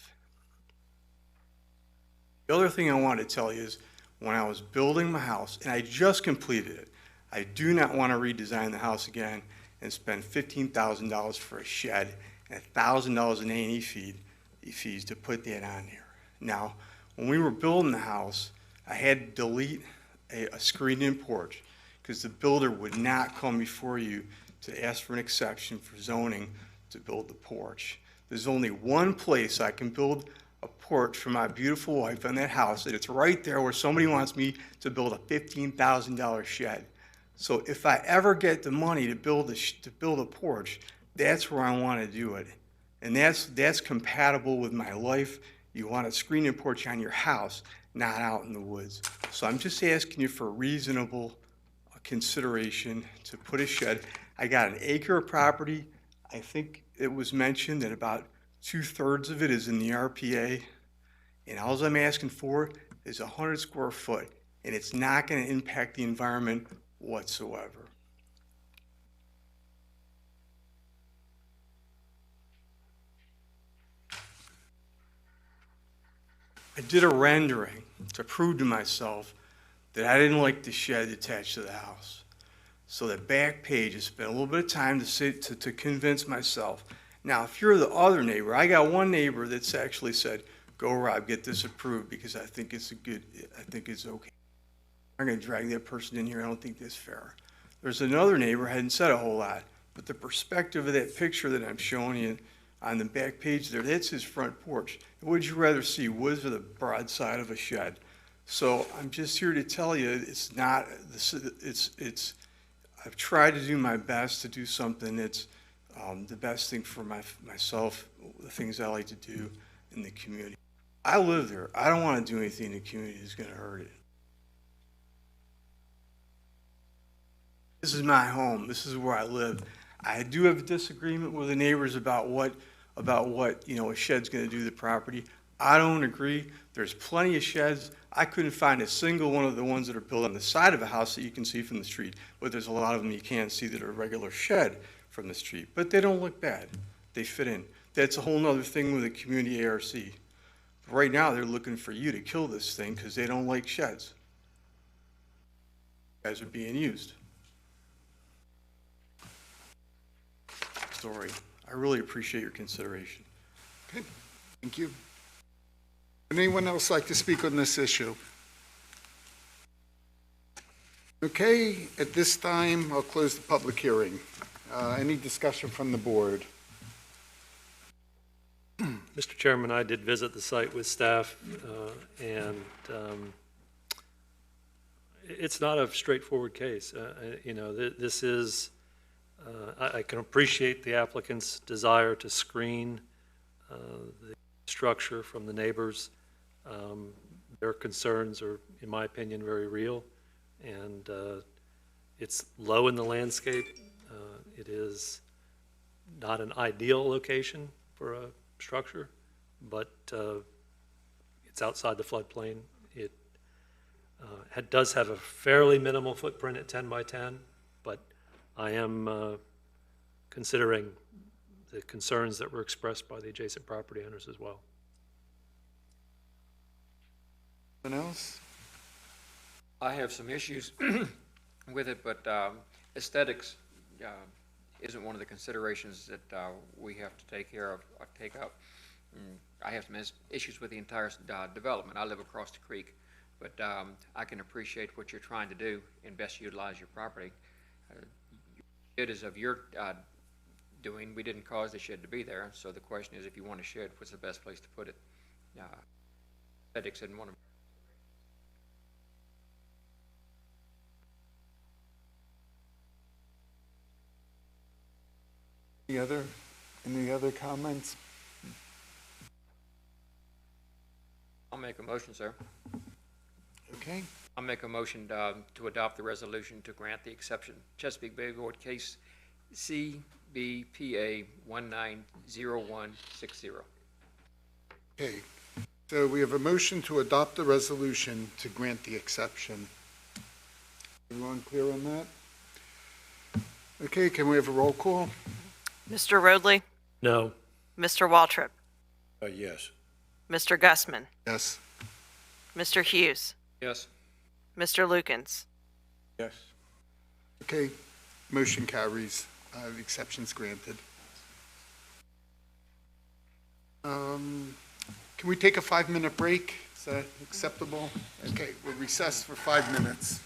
The other thing I wanted to tell you is when I was building my house, and I just completed it, I do not want to redesign the house again and spend $15,000 for a shed and $1,000 in A&E fees to put that on there. Now, when we were building the house, I had to delete a screened-in porch because the builder would not come before you to ask for an exception for zoning to build the porch. There's only one place I can build a porch for my beautiful wife on that house, and it's right there where somebody wants me to build a $15,000 shed. So if I ever get the money to build a porch, that's where I want to do it. And that's compatible with my life. You want a screened-in porch on your house, not out in the woods. So I'm just asking you for reasonable consideration to put a shed. I got an acre of property. I think it was mentioned that about 2/3 of it is in the RPA. And all I'm asking for is 100 square foot. And it's not going to impact the environment whatsoever. I did a rendering to prove to myself that I didn't like the shed attached to the house. So the back page, I spent a little bit of time to convince myself. Now, if you're the other neighbor, I got one neighbor that's actually said, "Go, Rob, get this approved because I think it's okay." I'm going to drag that person in here. I don't think that's fair. There's another neighbor, hadn't said a whole lot, but the perspective of that picture that I'm showing you on the back page there, that's his front porch. Would you rather see woods or the broadside of a shed? So I'm just here to tell you, it's not, I've tried to do my best to do something that's the best thing for myself, the things I like to do in the community. I live there. I don't want to do anything in the community that's going to hurt it. This is my home. This is where I live. I do have a disagreement with the neighbors about what, a shed's gonna do to the property. I don't agree. There's plenty of sheds. I couldn't find a single one of the ones that are built on the side of a house that you can see from the street, but there's a lot of them you can't see that are a regular shed from the street, but they don't look bad. They fit in. That's a whole nother thing with the community ARC. Right now, they're looking for you to kill this thing because they don't like sheds. Guys are being used. Story. I really appreciate your consideration. Okay, thank you. Would anyone else like to speak on this issue? Okay, at this time, I'll close the public hearing. Any discussion from the board? Mr. Chairman, I did visit the site with staff, and it's not a straightforward case. This is, I can appreciate the applicant's desire to screen the structure from the neighbors. Their concerns are, in my opinion, very real, and it's low in the landscape. It is not an ideal location for a structure, but it's outside the floodplain. It does have a fairly minimal footprint at 10 by 10, but I am considering the concerns that were expressed by the adjacent property owners as well. Anyone else? I have some issues with it, but aesthetics isn't one of the considerations that we have to take care of, or take up. I have some issues with the entire development. I live across the creek, but I can appreciate what you're trying to do and best utilize your property. It is of your doing. We didn't cause the shed to be there, so the question is, if you want a shed, what's the best place to put it? Aesthetics isn't one of Any other comments? I'll make a motion, sir. Okay, I'll make a motion to adopt the resolution to grant the exception. Chesapeake Bay Board case CBPA 190160. okay. So we have a motion to adopt the resolution to grant the exception. Everyone clear on that? Okay, can we have a roll call? Mr. Roadley? No. Mr. Waltrip? Yes. Mr. Gussman? Yes. Mr. Hughes? Yes. Mr. Lukens? Yes. Okay, motion carries. The exception's granted. Can we take a 5-minute break? Is that acceptable? Okay, we'll recess for 5 minutes.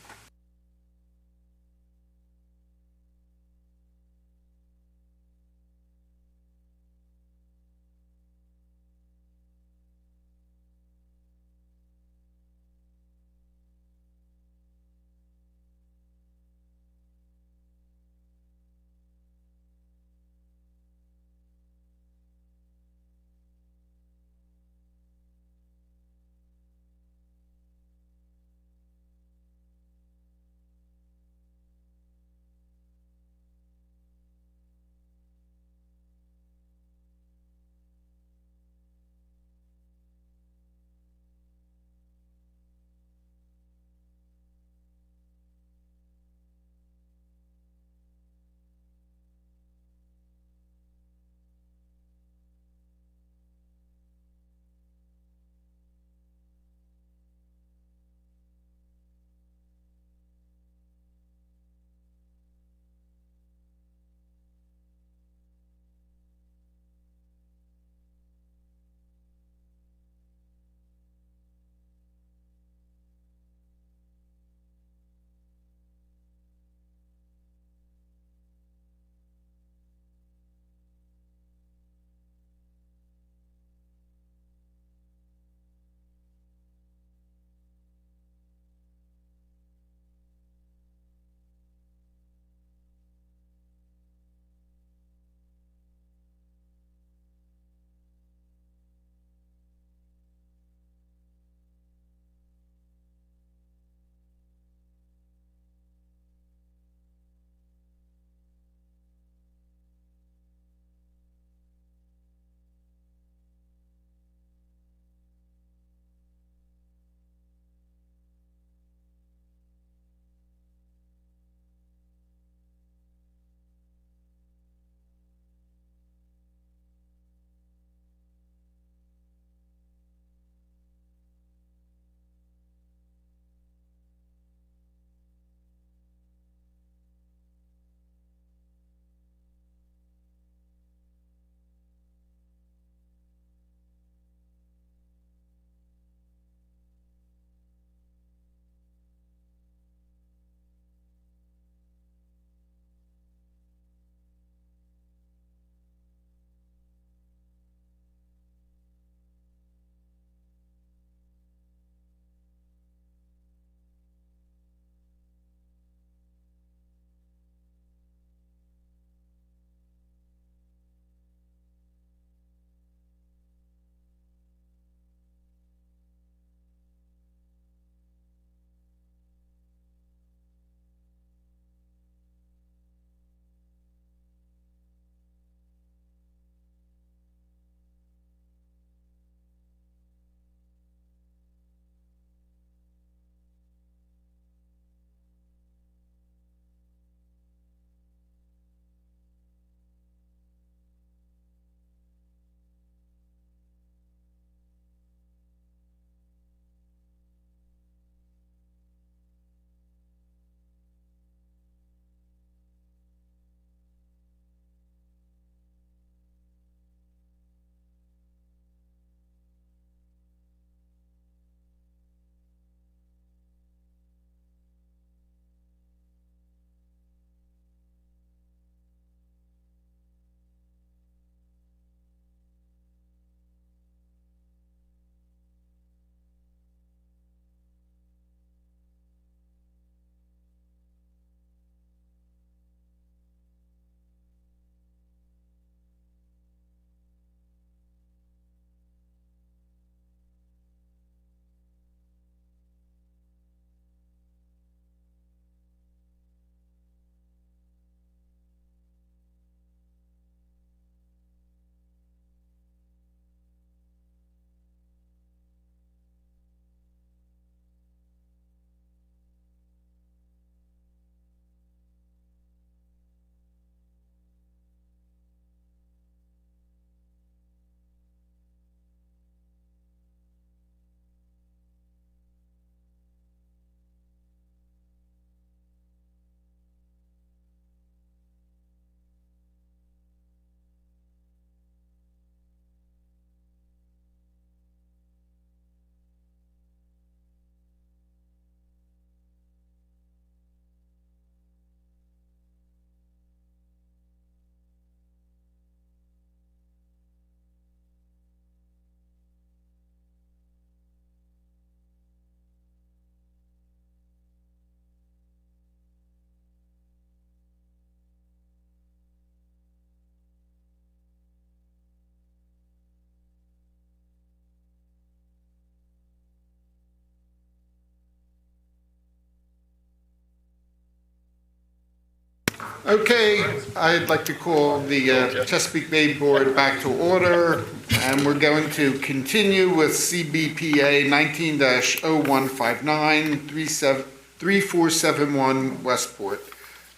Okay, I'd like to call the Chesapeake Bay Board back to order, and we're going to continue with CBPA 19-0159, 3471 Westport.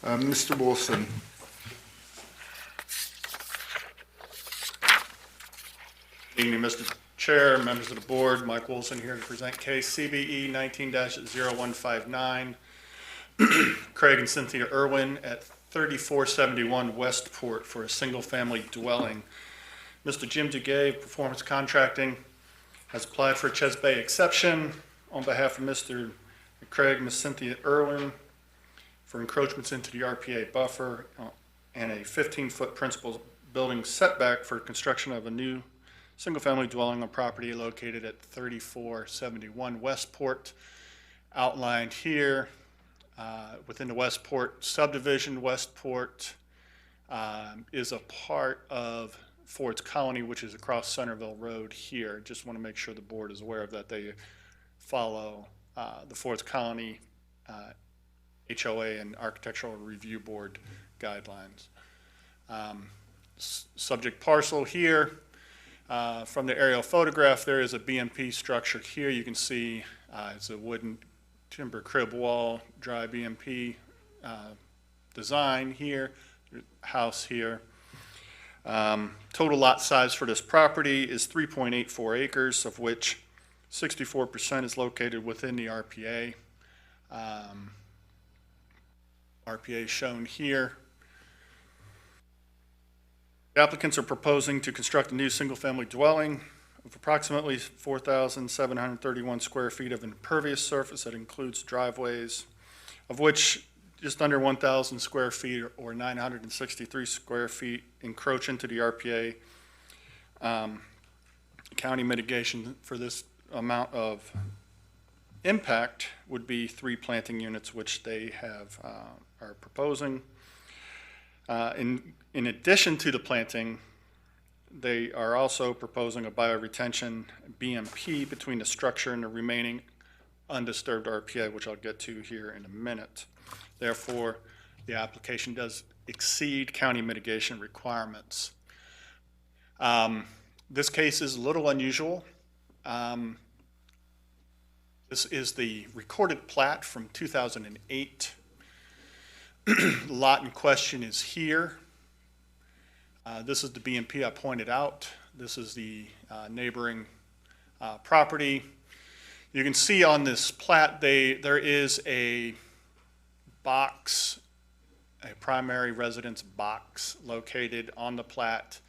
Mr. Wilson. Good evening, Mr. Chair, members of the board. Mike Wilson here to present case CBE 19-0159. Craig and Cynthia Irwin at 3471 Westport for a single-family dwelling. Mr. Jim Duguay of Performance Contracting has applied for a Ches Bay exception on behalf of Mr. Craig and Ms. Cynthia Irwin for encroachments into the RPA buffer and a 15-foot principal building setback for construction of a new single-family dwelling on property located at 3471 Westport. Outlined here, within the Westport subdivision, Westport is a part of Ford's Colony, which is across Centerville Road here. Just want to make sure the board is aware of that. They follow the Ford's Colony HOA and Architectural Review Board guidelines. Subject parcel here. From the aerial photograph, there is a BMP structure here. You can see it's a wooden timber crib wall, dry BMP design here, house here. Total lot size for this property is 3.84 acres, of which 64% is located within the RPA. RPA shown here. The applicants are proposing to construct a new single-family dwelling of approximately 4,731 square feet of impervious surface that includes driveways, of which just under 1,000 square feet or 963 square feet encroach into the RPA. County mitigation for this amount of impact would be 3 planting units, which they have are proposing. In addition to the planting, they are also proposing a bioretention BMP between the structure and the remaining undisturbed RPA, which I'll get to here in a minute. Therefore, the application does exceed county mitigation requirements. This case is a little unusual. This is the recorded plat from 2008. The lot in question is here. This is the BMP I pointed out. This is the neighboring property. You can see on this plat there is a box, a primary residence box located on the plat.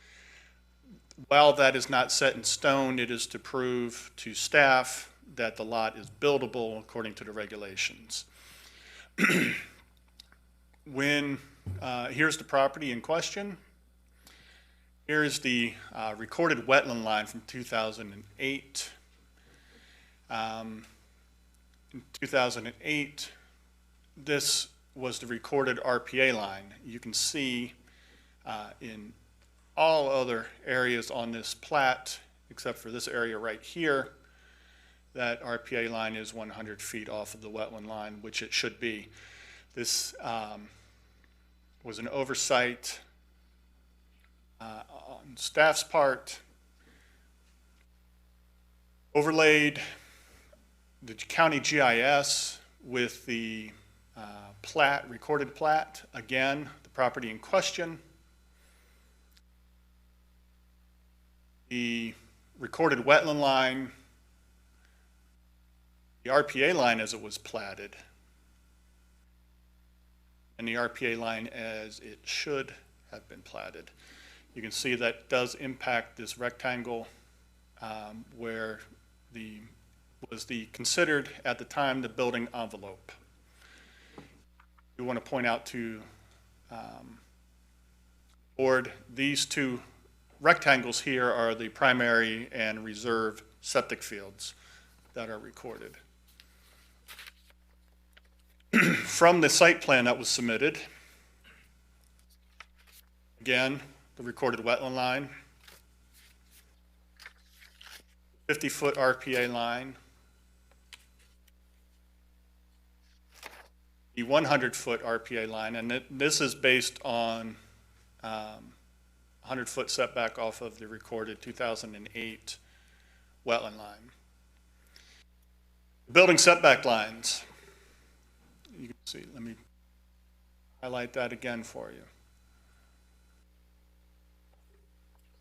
While that is not set in stone, it is to prove to staff that the lot is buildable according to the regulations. Here's the property in question. Here's the recorded wetland line from 2008. In 2008, this was the recorded RPA line. You can see in all other areas on this plat, except for this area right here, that RPA line is 100 feet off of the wetland line, which it should be. This was an oversight on staff's part, overlaid the county GIS with the plat, recorded plat, again, the property in question. The recorded wetland line, the RPA line as it was platted, and the RPA line as it should have been platted. You can see that does impact this rectangle where was considered at the time the building envelope. We want to point out to board, these two rectangles here are the primary and reserve septic fields that are recorded. From the site plan that was submitted, again, the recorded wetland line, 50-foot RPA line, the the 100-foot RPA line, and this is based on 100-foot setback off of the recorded 2008 wetland line. Building setback lines. You can see, let me highlight that again for you.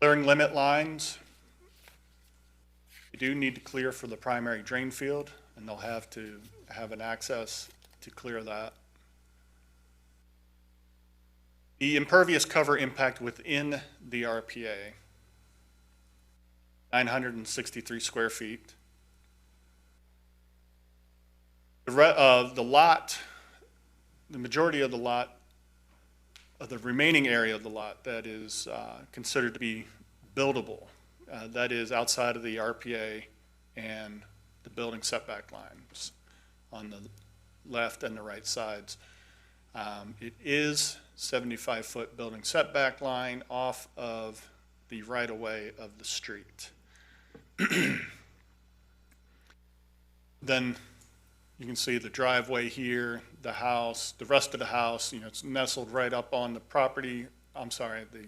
Clearing limit lines. You do need to clear for the primary drain field, and they'll have to have an access to clear that. The impervious cover impact within the RPA, 963 square feet. The lot, the majority of the lot, of the remaining area of the lot that is considered to be buildable, that is outside of the RPA and the building setback lines on the left and the right sides. It is 75-foot building setback line off of the right-of-way of the street. Then you can see the driveway here, the house, the rest of the house, it's nestled right up on the property, the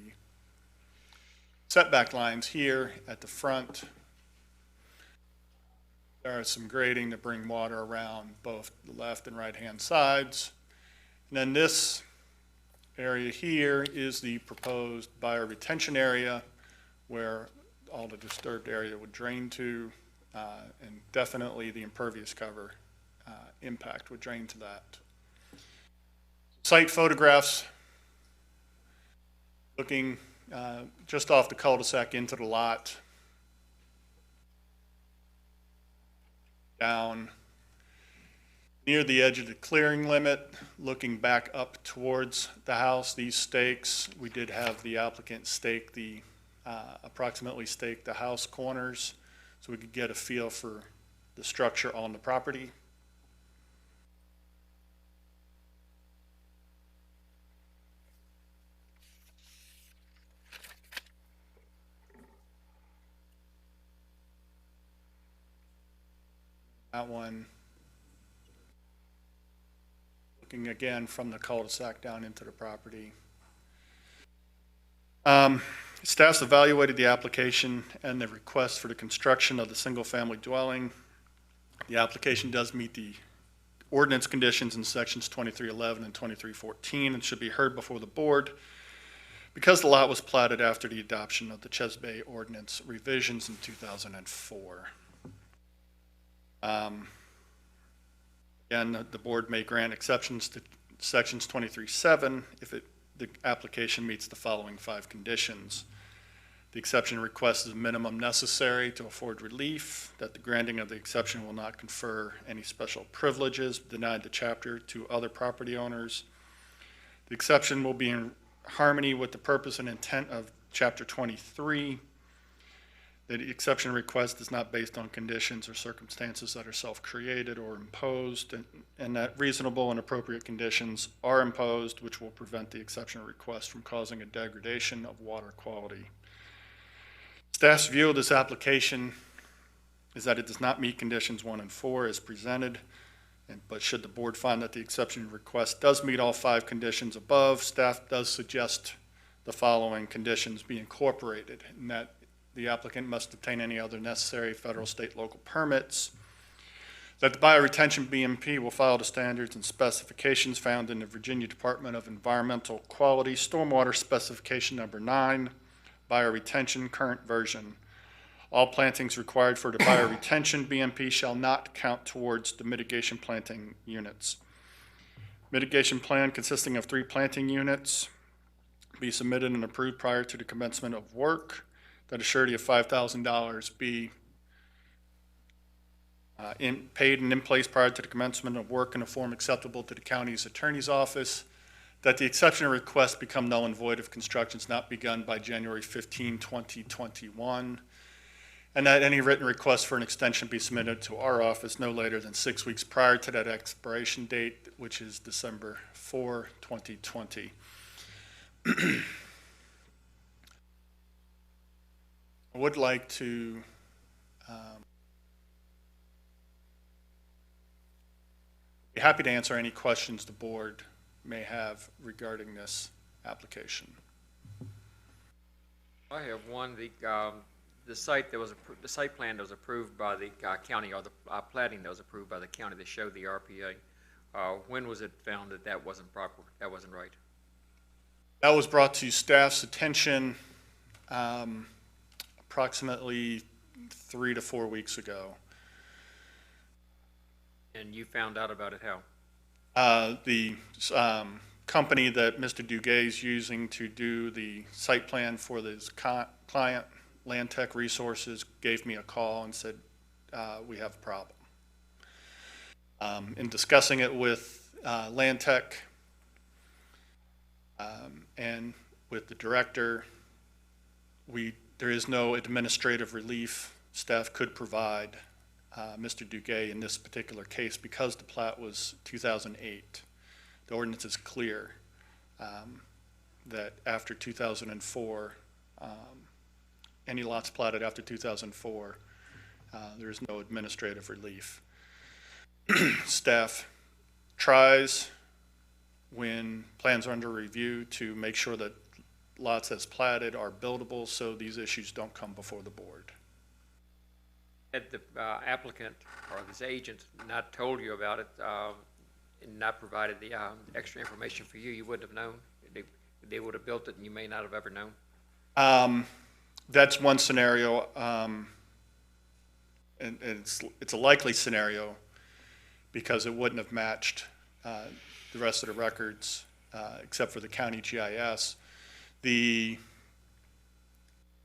setback lines here at the front. There is some grading to bring water around both the left and right-hand sides. And then this area here is the proposed bioretention area where all the disturbed area would drain to, and definitely the impervious cover impact would drain to that. Site photographs, looking just off the cul-de-sac into the lot, down near the edge of the clearing limit, looking back up towards the house. These stakes, we did have the applicant stake the, approximately stake the house corners so we could get a feel for the structure on the property. That one, looking again from the cul-de-sac down into the property. Staff's evaluated the application and the request for the construction of the single-family dwelling. The application does meet the ordinance conditions in sections 2311 and 2314 and should be heard before the board because the lot was platted after the adoption of the Chesapeake Bay ordinance revisions in 2004. Again, the board may grant exceptions to sections 23.7 if the application meets the following 5 conditions. The exception request is minimum necessary to afford relief, that the granting of the exception will not confer any special privileges denied the chapter to other property owners. The exception will be in harmony with the purpose and intent of Chapter 23. The exception request is not based on conditions or circumstances that are self-created or imposed, and that reasonable and appropriate conditions are imposed, which will prevent the exception request from causing a degradation of water quality. Staff's view of this application is that it does not meet conditions 1 and 4 as presented, but should the board find that the exception request does meet all 5 conditions above, staff does suggest the following conditions be incorporated, and that the applicant must obtain any other necessary federal, state, local permits. That the bioretention BMP will follow the standards and specifications found in the Virginia Department of Environmental Quality, Stormwater Specification Number 9, bioretention current version. All plantings required for the bioretention BMP shall not count towards the mitigation planting units. Mitigation plan consisting of 3 planting units be submitted and approved prior to the commencement of work. That a surety of $5,000 be paid and in place prior to the commencement of work in a form acceptable to the county's attorney's office. That the exception request become null and void if construction is not begun by January 15, 2021. And that any written request for an extension be submitted to our office no later than 6 weeks prior to that expiration date, which is December 4, 2020. I would like to Be happy to answer any questions the board may have regarding this application. I have one. The site that was the site plan that was approved by the county, or the plating that was approved by the county that showed the RPA. When was it found that that wasn't proper? That wasn't right? That was brought to staff's attention approximately 3 to 4 weeks ago. And you found out about it how? The company that Mr. Duguay is using to do the site plan for this client, Land Tech Resources, gave me a call and said, we have a problem. In discussing it with Land Tech and with the director, there is no administrative relief staff could provide Mr. Duguay in this particular case because the plat was 2008. The ordinance is clear that after 2004, any lots platted after 2004, there is no administrative relief. Staff tries, when plans are under review, to make sure that lots as platted are buildable so these issues don't come before the board. Had the applicant or this agent not told you about it and not provided the extra information for you, you wouldn't have known? They would have built it and you may not have ever known? That's one scenario, and it's a likely scenario because it wouldn't have matched the rest of the records except for the county GIS. It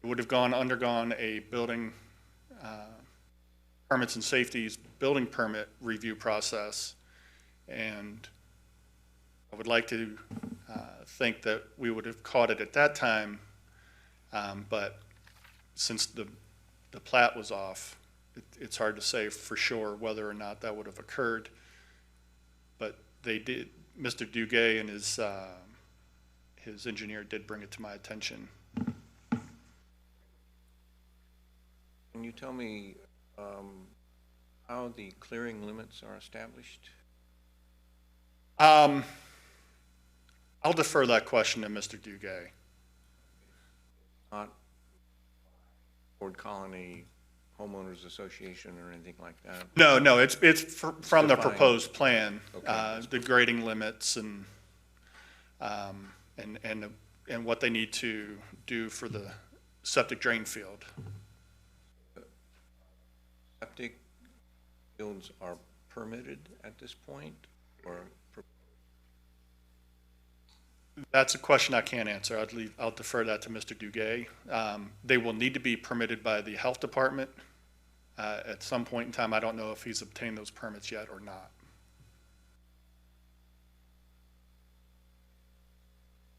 would have undergone a building permits and safeties building permit review process, and I would like to think that we would have caught it at that time, but since the plat was off, it's hard to say for sure whether or not that would have occurred. But they did. Mr. Duguay and his engineer did bring it to my attention. Can you tell me how the clearing limits are established? I'll defer that question to Mr. Duguay. Not Ford Colony Homeowners Association or anything like that? No, it's from the defined. proposed plan, Okay. the grading limits and what they need to do for the septic drain field. Septic fields are permitted at this point, or? That's a question I can't answer. I'll defer that to Mr. Duguay. They will need to be permitted by the health department at some point in time. I don't know if he's obtained those permits yet or not.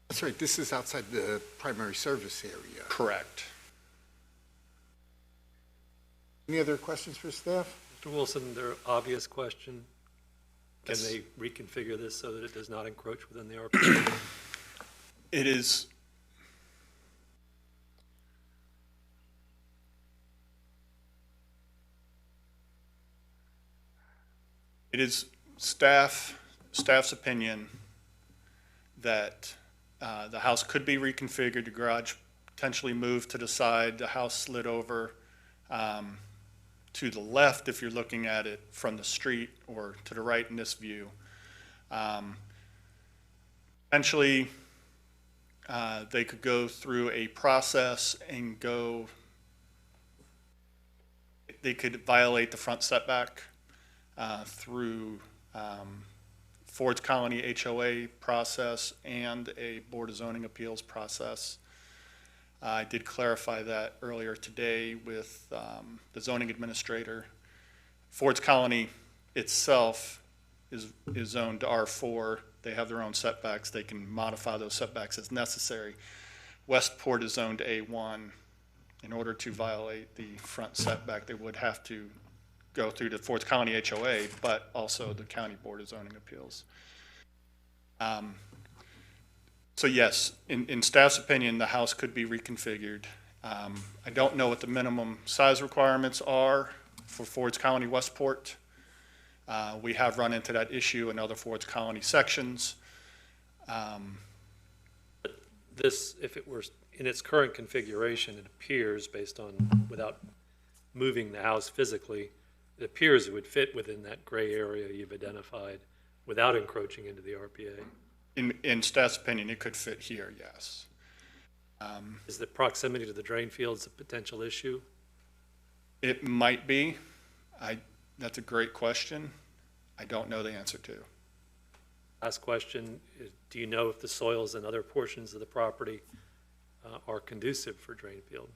That's right, this is outside the primary service area. Correct. Any other questions for staff? Mr. Wilson, their obvious question, can Yes. they reconfigure this so that it does not encroach within the RPA? It is staff's opinion that the house could be reconfigured, the garage potentially moved to the side, the house slid over to the left if you're looking at it from the street, or to the right in this view. Potentially, they could go through a process and they could violate the front setback through Ford's Colony HOA process and a Board of Zoning Appeals process. I did clarify that earlier today with the zoning administrator. Ford's Colony itself is zoned to R4. They have their own setbacks. They can modify those setbacks as necessary. Westport is zoned to A1. In order to violate the front setback, they would have to go through the Ford's Colony HOA, but also the County Board of Zoning Appeals. So yes, in staff's opinion, the house could be reconfigured. I don't know what the minimum size requirements are for Ford's Colony Westport. We have run into that issue in other Ford's Colony sections. This, if it were in its current configuration, it appears, based on, without moving the house physically, it appears it would fit within that gray area you've identified without encroaching into the RPA. In staff's opinion, it could fit here, yes. Is the proximity to the drain fields a potential issue? It might be. That's a great question. I don't know the answer to. Last question, do you know if the soils in other portions of the property are conducive for drain field?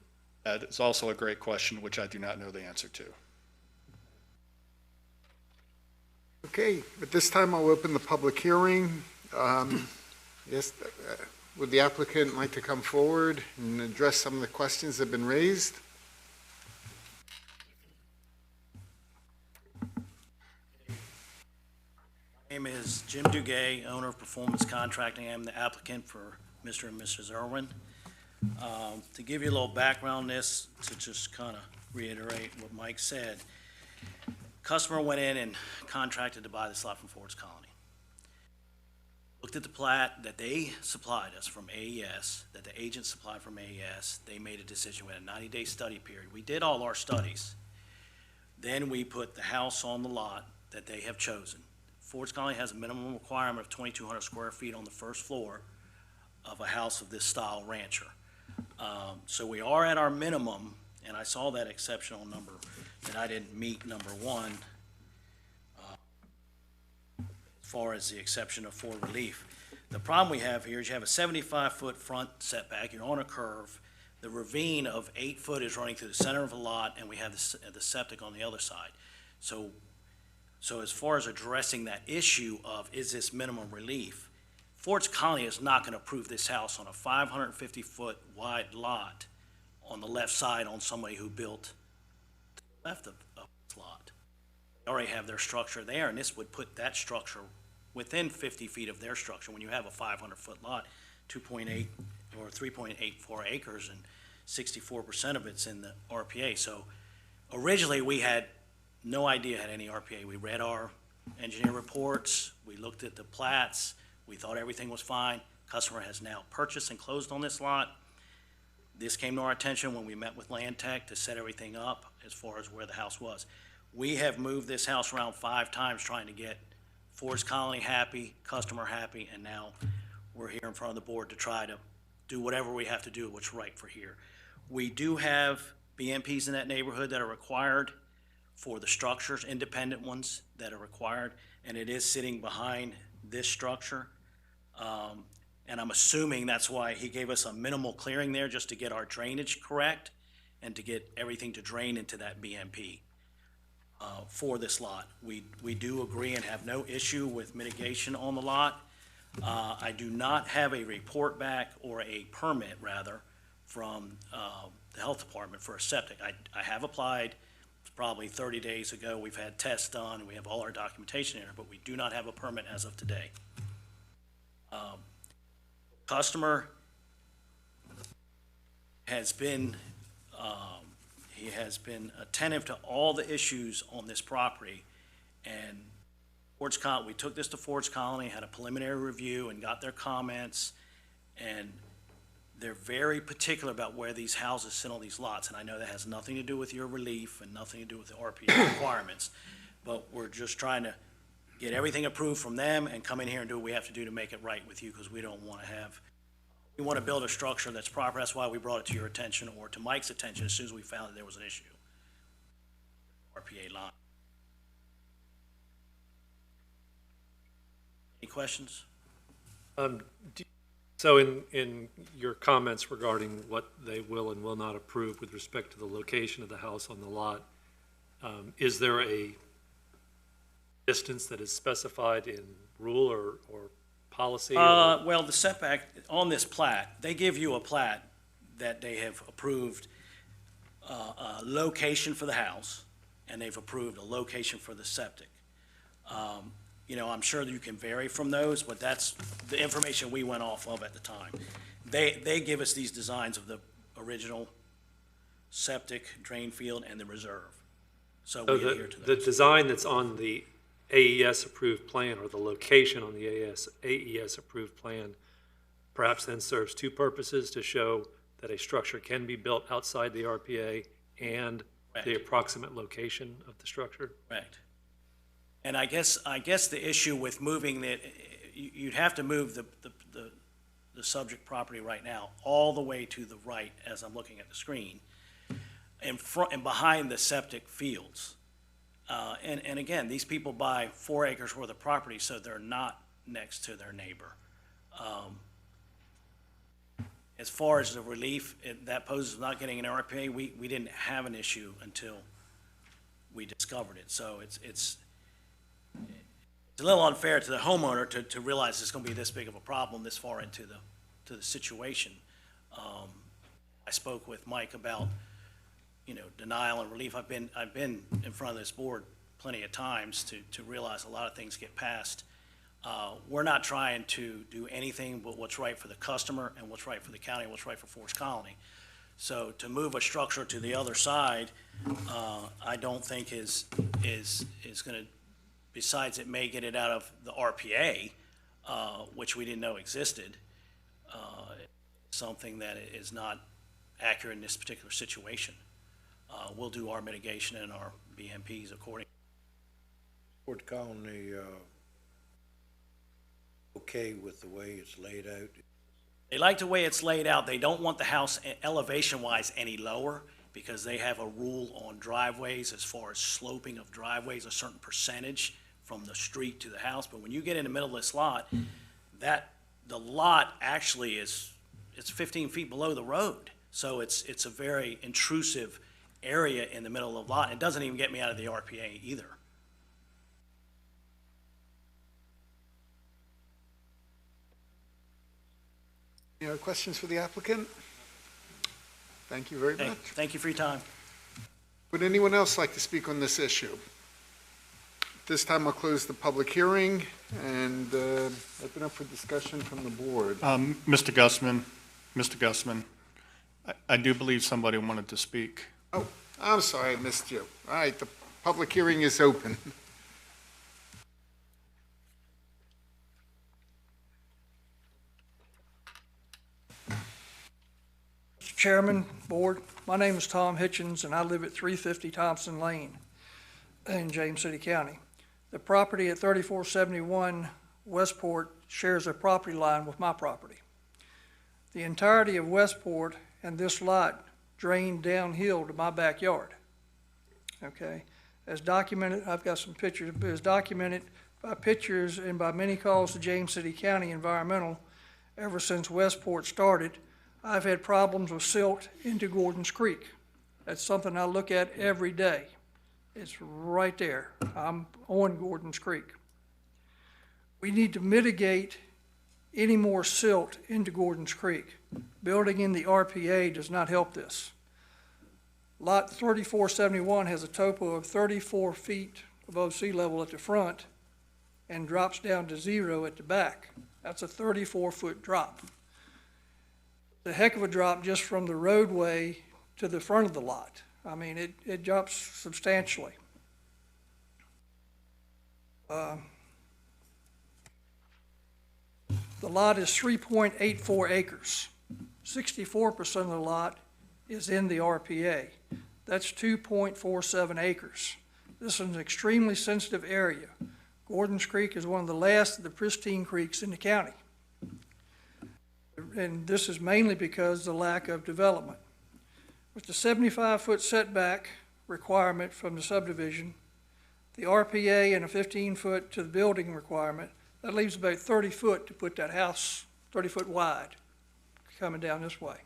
That is also a great question, which I do not know the answer to. Okay, at this time, I'll open the public hearing. Yes, would the applicant like to come forward and address some of the questions that have been raised? My name is Jim Duguay, owner of Performance Contracting. I'm the applicant for Mr. and Mrs. Irwin. To give you a little background on this, to just kind of reiterate what Mike said, customer went in and contracted to buy this lot from Ford's Colony. Looked at the plat that they supplied us from AES, that the agent supplied from AES. They made a decision. We had a 90-day study period. We did all our studies. Then we put the house on the lot that they have chosen. Ford's Colony has a minimum requirement of 2,200 square feet on the first floor of a house of this style rancher. So we are at our minimum, and I saw that exceptional number that I didn't meet, number one, as far as the exception of for relief. The problem we have here is you have a 75-foot front setback, you're on a curve, the ravine of 8 foot is running through the center of the lot, and we have the septic on the other side. So as far as addressing that issue of is this minimum relief, Ford's Colony is not going to approve this house on a 550-foot wide lot on the left side on somebody who built to the left of this lot. They already have their structure there, and this would put that structure within 50 feet of their structure. When you have a 500-foot lot, 2.8 or 3.84 acres, and 64% of it's in the RPA. So originally, we had no idea had any RPA. We read our engineer reports, we looked at the plats, we thought everything was fine. Customer has now purchased and closed on this lot. This came to our attention when we met with Land Tech to set everything up as far as where the house was. We have moved this house around 5 times trying to get Ford's Colony happy, customer happy, and now we're here in front of the board to try to do whatever we have to do, what's right for here. We do have BMPs in that neighborhood that are required for the structures, independent ones that are required, and it is sitting behind this structure. And I'm assuming that's why he gave us a minimal clearing there just to get our drainage correct and to get everything to drain into that BMP for this lot. We do agree and have no issue with mitigation on the lot. I do not have a report back or a permit, rather, from the health department for a septic. I have applied. Probably 30 days ago. We've had tests done, and we have all our documentation here, but we do not have a permit as of today. Customer has been, he has been attentive to all the issues on this property, and Ford's Colony, we took this to Ford's Colony, had a preliminary review, and got their comments, and they're very particular about where these houses sit on these lots, and I know that has nothing to do with your relief and nothing to do with the RPA requirements, but we're just trying to get everything approved from them and come in here and do what we have to do to make it right with you, because we don't want to have, we want to build a structure that's proper. That's why we brought it to your attention or to Mike's attention as soon as we found that there was an issue. RPA line. Any questions? So in your comments regarding what they will and will not approve with respect to the location of the house on the lot, is there a distance that is specified in rule or policy? Well, the setback on this plat, they give you a plat that they have approved a location for the house, and they've approved a location for the septic. You know, I'm sure that you can vary from those, but that's the information we went off of at the time. They give us these designs of the original septic, drain field, and the reserve. So we adhere to the those. design that's on the AES-approved plan, or the location on the AES-approved plan, perhaps then serves two purposes: to show that a structure can be built outside the RPA and the approximate location of the structure? Correct. And I guess the issue with moving you'd have to move the subject property right now all the way to the right, as I'm looking at the screen, in front and behind the septic fields. And again, these people buy 4 acres worth of property, so they're not next to their neighbor. As far as the relief that poses not getting an RPA, we didn't have an issue until we discovered it. So it's a little unfair to the homeowner to realize it's going to be this big of a problem this far into the situation. I spoke with Mike about, denial and relief. I've been in front of this board plenty of times to realize a lot of things get passed. We're not trying to do anything but what's right for the customer and what's right for the county and what's right for Forest Colony. So to move a structure to the other side, I don't think is going to, besides it may get it out of the RPA, which we didn't know existed, something that is not accurate in this particular situation. We'll do our mitigation and our BMPs accordingly. Fort Colony, okay with the way it's laid out? They like the way it's laid out. They don't want the house elevation-wise any lower because they have a rule on driveways as far as sloping of driveways, a certain percentage from the street to the house. But when you get in the middle of this lot, the lot actually it's 15 feet below the road. So it's a very intrusive area in the middle of the lot. It doesn't even get me out of the RPA either. Any other questions for the applicant? Thank you very much. Thank you for your time. Would anyone else like to speak on this issue? This time I'll close the public hearing and open up for discussion from the board. Mr. Gussman, I do believe somebody wanted to speak. Oh, I'm sorry, I missed you. All right, the public hearing is open. Mr. Chairman, Board, my name is Tom Hitchens, and I live at 350 Thompson Lane in James City County. The property at 3471 Westport shares a property line with my property. The entirety of Westport and this lot drain downhill to my backyard. Okay, as documented, I've got some pictures, but as documented by pictures and by many calls to James City County Environmental, ever since Westport started, I've had problems with silt into Gordon's Creek. That's something I look at every day. It's right there. I'm on Gordon's Creek. We need to mitigate any more silt into Gordon's Creek. Building in the RPA does not help this. Lot 3471 has a topo of 34 feet above sea level at the front and drops down to 0 at the back. That's a 34-foot drop. It's a heck of a drop just from the roadway to the front of the lot. I mean, it drops substantially. The lot is 3.84 acres. 64% of the lot is in the RPA. That's 2.47 acres. This is an extremely sensitive area. Gordon's Creek is one of the last of the pristine creeks in the county. And this is mainly because of the lack of development. With the 75-foot setback requirement from the subdivision, the RPA and a 15-foot to the building requirement, that leaves about 30 foot to put that house 30 foot wide coming down this way.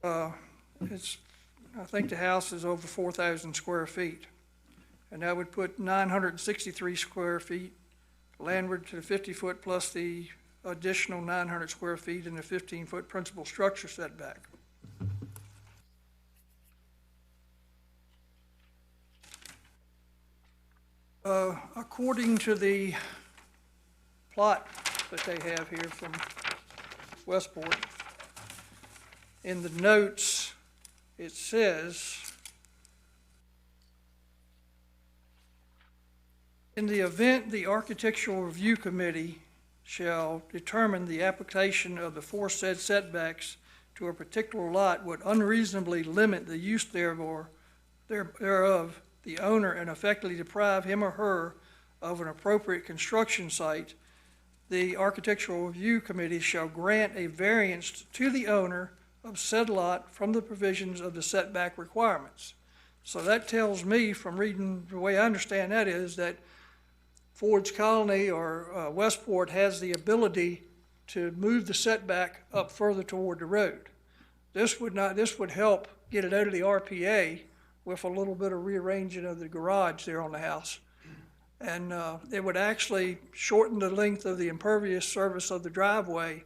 I think the house is over 4,000 square feet, and that would put 963 square feet landward to the 50 foot plus the additional 900 square feet in the 15-foot principal structure setback. According to the plot that they have here from Westport, in the notes, it says In the event the Architectural Review Committee shall determine the application of the foresaid setbacks to a particular lot would unreasonably limit the use thereof, the owner, and effectively deprive him or her of an appropriate construction site, the Architectural Review Committee shall grant a variance to the owner of said lot from the provisions of the setback requirements. So that tells me, from reading, the way I understand that is that Ford's Colony or Westport has the ability to move the setback up further toward the road. This would help get it out of the RPA with a little bit of rearranging of the garage there on the house. And it would actually shorten the length of the impervious surface of the driveway.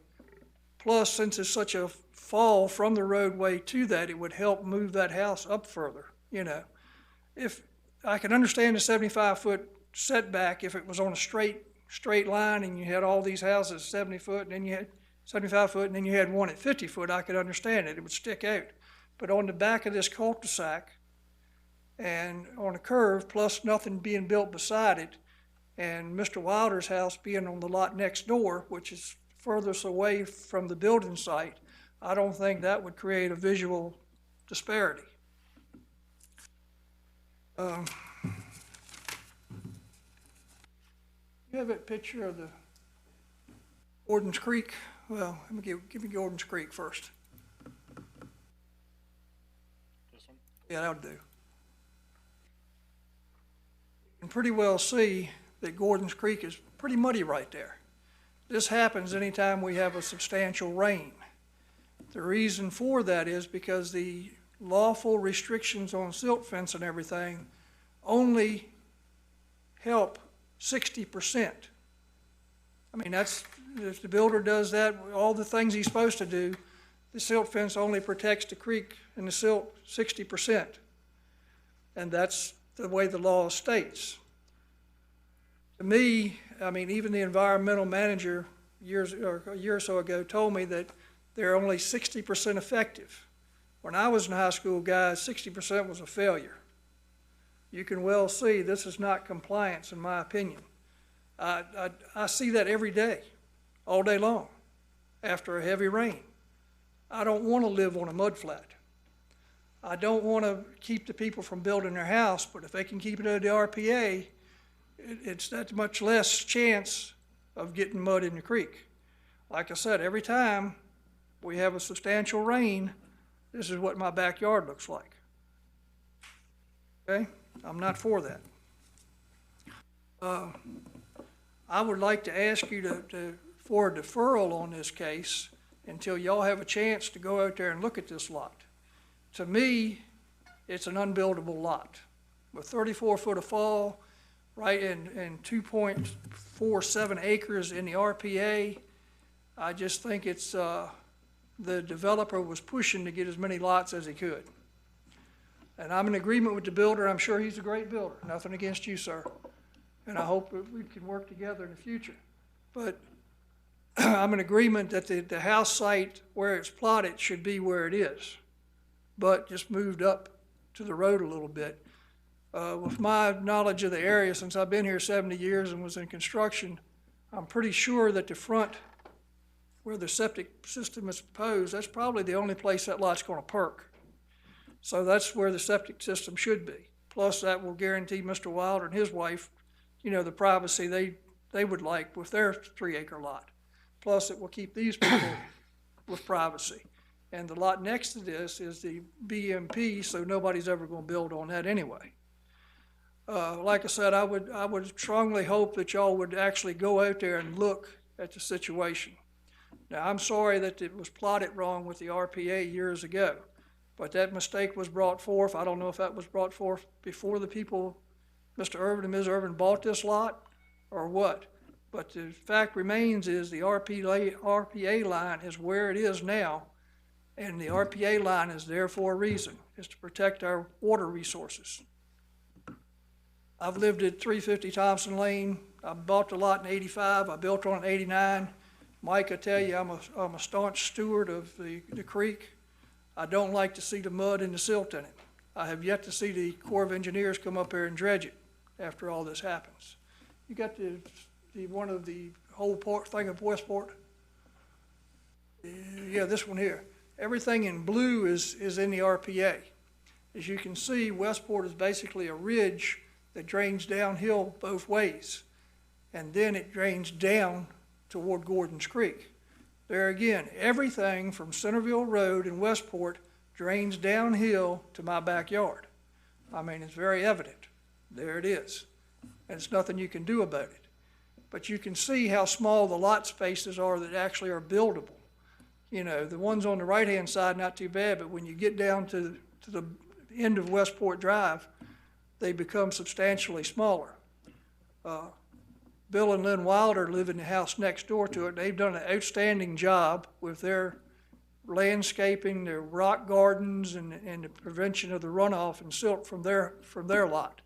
Plus, since it's such a fall from the roadway to that, it would help move that house up further, you know. If I can understand the 75-foot setback if it was on a straight line and you had all these houses 70 foot and then you had 75 foot and then you had one at 50 foot, I could understand it. It would stick out. But on the back of this cul-de-sac and on a curve, plus nothing being built beside it, and Mr. Wilder's house being on the lot next door, which is furthest away from the building site, I don't think that would create a visual disparity. You have a picture of the Gordon's Creek? Well, let me give me Gordon's Creek first. This one? Yeah, that would do. You can pretty well see that Gordon's Creek is pretty muddy right there. This happens anytime we have a substantial rain. The reason for that is because the lawful restrictions on silt fence and everything only help 60%. I mean, that's, if the builder does that, all the things he's supposed to do, the silt fence only protects the creek and the silt 60%. And that's the way the law states. To me, I mean, even the environmental manager a year or so ago told me that they're only 60% effective. When I was in high school, guys, 60% was a failure. You can well see this is not compliance, in my opinion. I see that every day, all day long, after a heavy rain. I don't want to live on a mud flat. I don't want to keep the people from building their house, but if they can keep it under the RPA, it's that much less chance of getting mud in the creek. Like I said, every time we have a substantial rain, this is what my backyard looks like. Okay? I'm not for that. I would like to ask you for a deferral on this case until y'all have a chance to go out there and look at this lot. To me, it's an unbuildable lot. With 34 foot of fall, right, and 2.47 acres in the RPA, I just think it's, the developer was pushing to get as many lots as he could. And I'm in agreement with the builder. I'm sure he's a great builder. Nothing against you, sir. And I hope that we can work together in the future. But I'm in agreement that the house site where it's plotted should be where it is, but just moved up to the road a little bit. With my knowledge of the area, since I've been here 70 years and was in construction, I'm pretty sure that the front where the septic system is proposed, that's probably the only place that lot's going to perk. So that's where the septic system should be. Plus, that will guarantee Mr. Wilder and his wife, you know, the privacy they would like with their 3-acre lot. Plus, it will keep these people with privacy. And the lot next to this is the BMP, so nobody's ever going to build on that anyway. Like I said, I would strongly hope that y'all would actually go out there and look at the situation. Now, I'm sorry that it was plotted wrong with the RPA years ago, but that mistake was brought forth. I don't know if that was brought forth before the people, Mr. Irvin and Ms. Irvin, bought this lot or what. But the fact remains is the RPA line is where it is now, and the RPA line is there for a reason. It's to protect our water resources. I've lived at 350 Thompson Lane. I bought the lot in 85. I built on it in 89. Mike, I tell you, I'm a staunch steward of the creek. I don't like to see the mud and the silt in it. I have yet to see the Corps of Engineers come up here and dredge it after all this happens. You got the one of the whole part thing of Westport? Yeah, this one here. Everything in blue is in the RPA. As you can see, Westport is basically a ridge that drains downhill both ways. And then it drains down toward Gordon's Creek. There again, everything from Centerville Road in Westport drains downhill to my backyard. I mean, it's very evident. There it is. And it's nothing you can do about it. But you can see how small the lot spaces are that actually are buildable. You know, the ones on the right-hand side, not too bad, but when you get down to the end of Westport Drive, they become substantially smaller. Bill and Lynn Wilder live in the house next door to it. They've done an outstanding job with their landscaping, their rock gardens, and the prevention of the runoff and silt from their lot.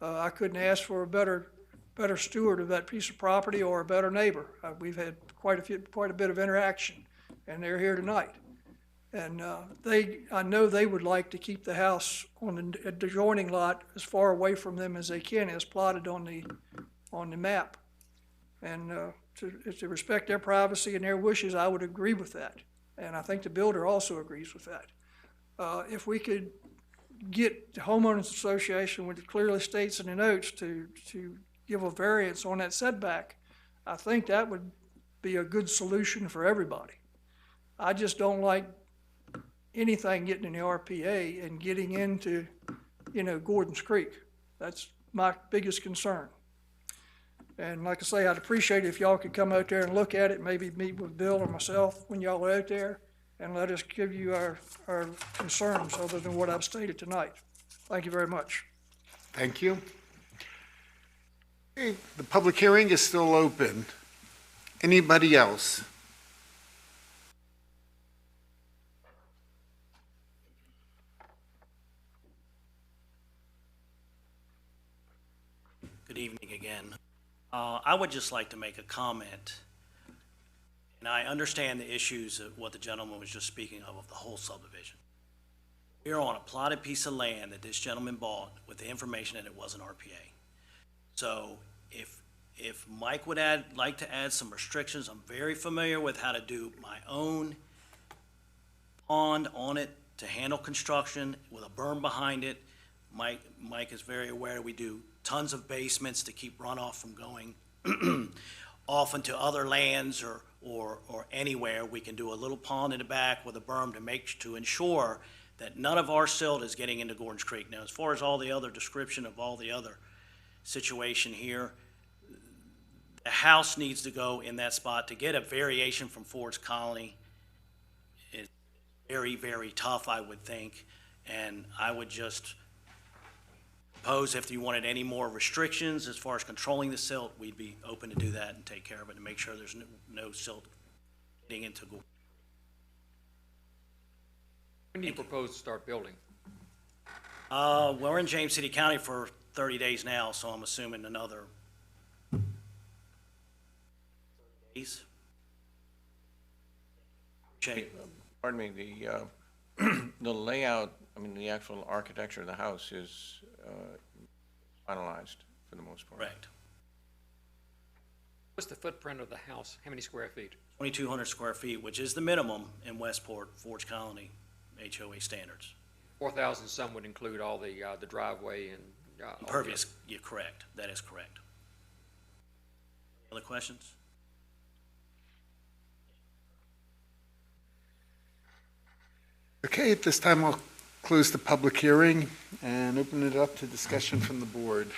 I couldn't ask for a better steward of that piece of property or a better neighbor. We've had quite a bit of interaction, and they're here tonight. And I know they would like to keep the house on the adjoining lot as far away from them as they can, as plotted on the map. And to respect their privacy and their wishes, I would agree with that. And I think the builder also agrees with that. If we could get the homeowners association, which clearly states in the notes, to give a variance on that setback, I think that would be a good solution for everybody. I just don't like anything getting in the RPA and getting into, Gordon's Creek. That's my biggest concern. And like I say, I'd appreciate it if y'all could come out there and look at it, maybe meet with Bill or myself when y'all are out there, and let us give you our concerns other than what I've stated tonight. Thank you very much. Thank you. Okay, the public hearing is still open. Anybody else? Good evening again. I would just like to make a comment, and I understand the issues of what the gentleman was just speaking of the whole subdivision. We're on a plotted piece of land that this gentleman bought with the information that it was an RPA. So if Mike would like to add some restrictions, I'm very familiar with how to do my own pond on it to handle construction with a berm behind it. Mike is very aware we do tons of basements to keep runoff from going off into other lands or anywhere. We can do a little pond in the back with a berm to ensure that none of our silt is getting into Gordon's Creek. Now, as far as all the other description of all the other situation here, the house needs to go in that spot. To get a variation from Ford's Colony is very, very tough, I would think. And I would just propose if you wanted any more restrictions as far as controlling the silt, we'd be open to do that and take care of it and make sure there's no silt getting into Gordon. When do you propose to start building? We're in James City County for 30 days now, so I'm assuming another days. Pardon me, the layout, the actual architecture of the house is finalized for the most part. Correct. What's the footprint of the house? How many square feet? 2,200 square feet, which is the minimum in Westport, Forge Colony, HOA standards. 4,000 some would include all the driveway and. Impervious, you're correct. That is correct. Other questions? Okay, at this time I'll close the public hearing and open it up to discussion from the board.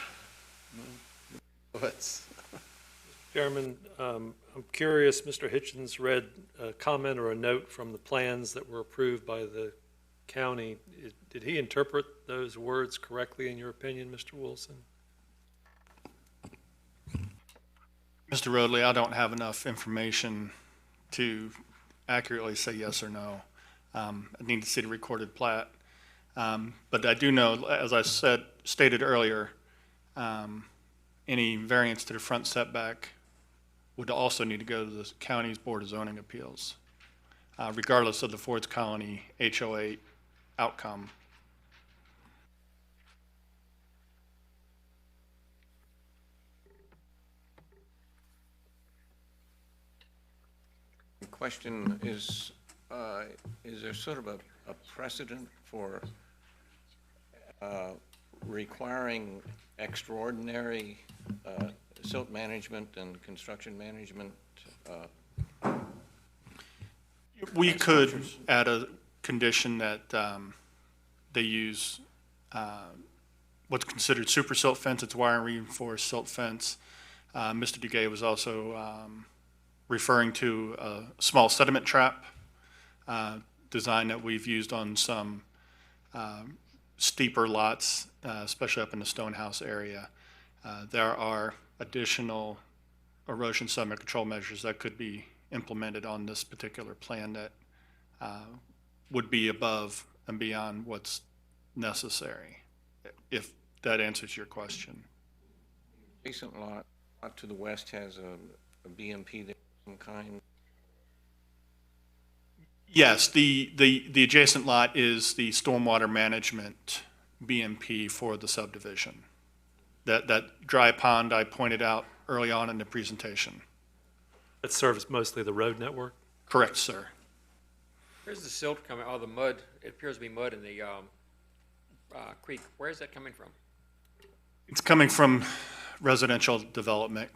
Chairman, I'm curious, Mr. Hitchens read a comment or a note from the plans that were approved by the county. Did he interpret those words correctly in your opinion, Mr. Wilson? Mr. Roadley, I don't have enough information to accurately say yes or no. I need to see the recorded plat. But I do know, as I stated earlier, any variance to the front setback would also need to go to the county's Board of Zoning Appeals, regardless of the Ford's Colony HOA outcome. question is there sort of a precedent for requiring extraordinary silt management and construction management? We could add a condition that they use what's considered super silt fence. It's wire and reinforced silt fence. Mr. Duguay was also referring to a small sediment trap design that we've used on some steeper lots, especially up in the Stonehouse area. There are additional erosion sediment control measures that could be implemented on this particular plan that would be above and beyond what's necessary, if that answers your question. Adjacent lot to the west has a BMP there of some kind. Yes, the adjacent lot is the stormwater management BMP for the subdivision. That dry pond I pointed out early on in the presentation. That serves mostly the road network? Correct, sir. Where's the silt coming, oh, the mud, it appears to be mud in the creek. Where is that coming from? It's coming from residential development,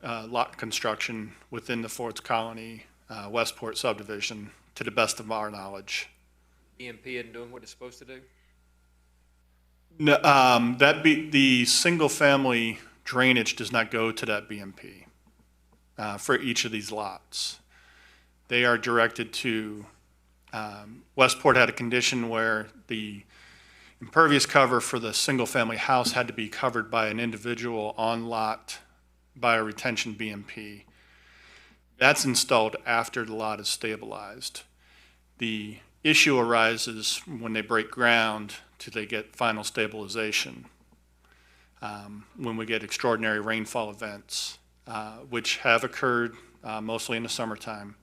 lot construction within the Ford's Colony, Westport subdivision, to the best of our knowledge. EMP isn't doing what it's supposed to do? No, the single-family drainage does not go to that BMP for each of these lots. They are directed to, Westport had a condition where the impervious cover for the single-family house had to be covered by an individual on-lot bioretention BMP. That's installed after the lot is stabilized. The issue arises when they break ground till they get final stabilization. When we get extraordinary rainfall events, which have occurred mostly in the summertime,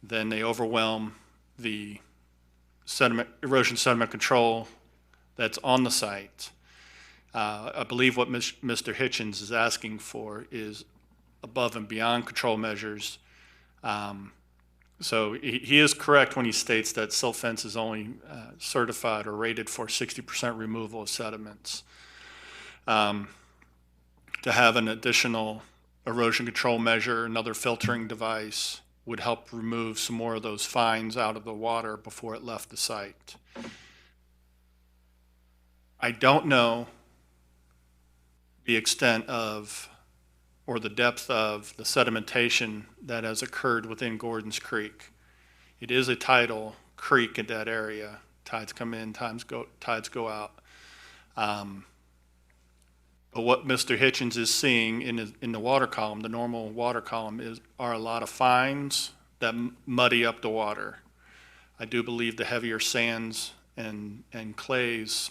then they overwhelm the erosion sediment control that's on the site. I believe what Mr. Hitchens is asking for is above and beyond control measures. So he is correct when he states that silt fence is only certified or rated for 60% removal of sediments. To have an additional erosion control measure, another filtering device, would help remove some more of those fines out of the water before it left the site. I don't know the extent of or the depth of the sedimentation that has occurred within Gordon's Creek. It is a tidal creek in that area. Tides come in, tides go out. But what Mr. Hitchens is seeing in the water column, the normal water column, are a lot of fines that muddy up the water. I do believe the heavier sands and clays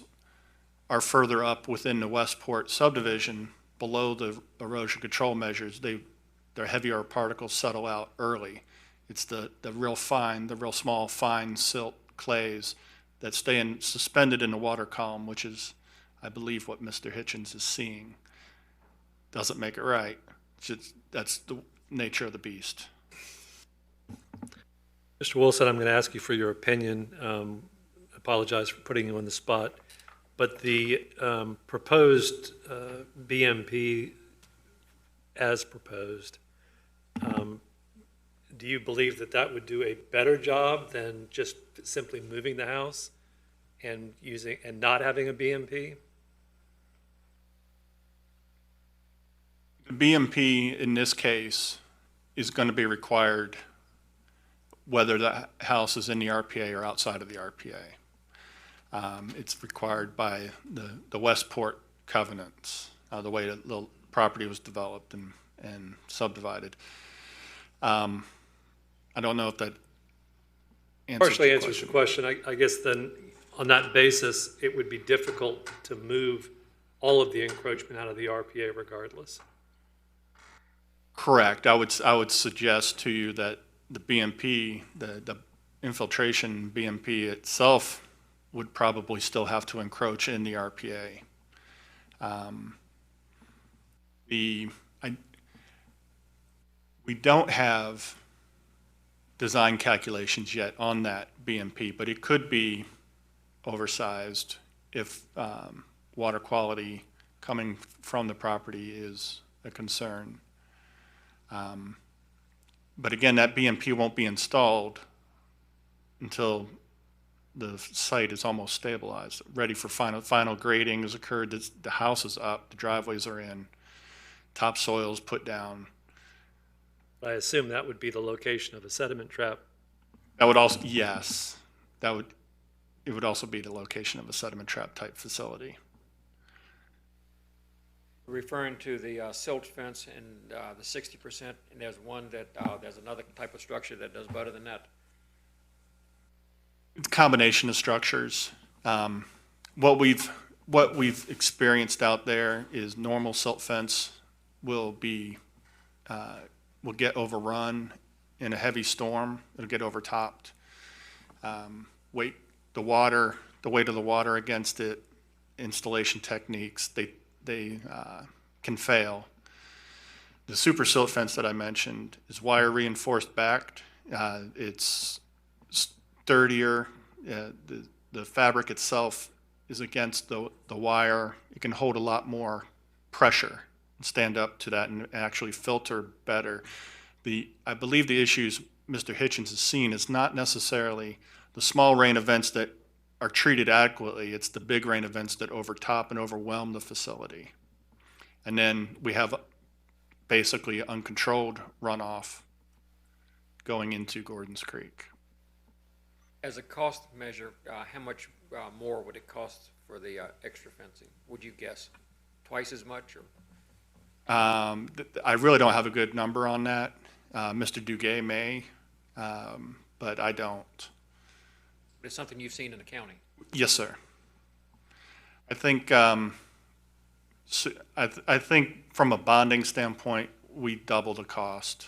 are further up within the Westport subdivision below the erosion control measures. Their heavier particles settle out early. It's the real fine, the real small fine silt clays that stay suspended in the water column, which is, I believe, what Mr. Hitchens is seeing. Doesn't make it right. That's the nature of the beast. Mr. Wilson, I'm going to ask you for your opinion. Apologize for putting you on the spot. But the proposed BMP as proposed, do you believe that that would do a better job than just simply moving the house and not having a BMP? The BMP in this case is going to be required whether the house is in the RPA or outside of the RPA. It's required by the Westport covenants, the way that the property was developed and subdivided. I don't know if that Partially answers the question. I guess then on that basis, it would be difficult to move all of the encroachment out of the RPA regardless. Correct. I would suggest to you that the BMP, the infiltration BMP itself, would probably still have to encroach in the RPA. We don't have design calculations yet on that BMP, but it could be oversized if water quality coming from the property is a concern. But again, that BMP won't be installed until the site is almost stabilized, ready for final grading has occurred, the house is up, the driveways are in, topsoil's put down. I assume that would be the location of a sediment trap. That would also, yes, it would also be the location of a sediment trap type facility. Referring to the silt fence and the 60%, and there's one that, there's another type of structure that does better than that. It's a combination of structures. What we've experienced out there is normal silt fence will get overrun in a heavy storm. It'll get overtopped. Weight of the water against it, installation techniques, they can fail. The super silt fence that I mentioned is wire reinforced backed. It's sturdier. The fabric itself is against the wire. It can hold a lot more pressure and stand up to that and actually filter better. I believe the issues Mr. Hitchens has seen is not necessarily the small rain events that are treated adequately. It's the big rain events that overtop and overwhelm the facility. And then we have basically uncontrolled runoff going into Gordon's Creek. As a cost measure, how much more would it cost for the extra fencing? Would you guess twice as much? Or? I really don't have a good number on that. Mr. Duguay may, but I don't. It's something you've seen in the county. Yes, sir. I think I think from a bonding standpoint, we double the cost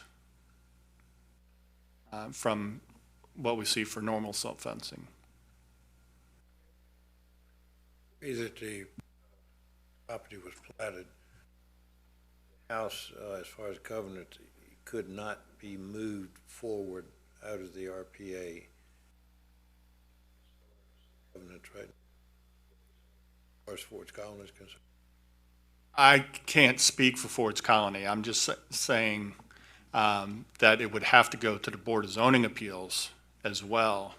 from what we see for normal silt fencing. Is that the property was platted, the house, as far as covenant, could not be moved forward out of the RPA covenant, right? As far as Ford's Colony is concerned. I can't speak for Ford's Colony. I'm just saying that it would have to go to the Board of Zoning Appeals as well.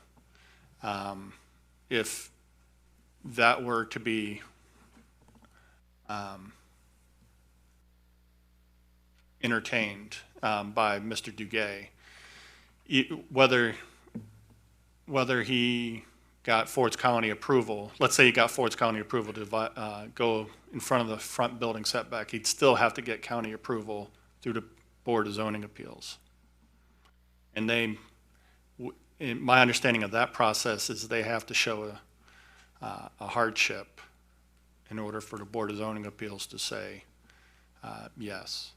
If that were to be entertained by Mr. Duguay, whether he got Ford's Colony approval, let's say he got Ford's Colony approval to go in front of the front building setback, he'd still have to get county approval through the Board of Zoning Appeals. And my understanding of that process is they have to show a hardship in order for the Board of Zoning Appeals to say yes.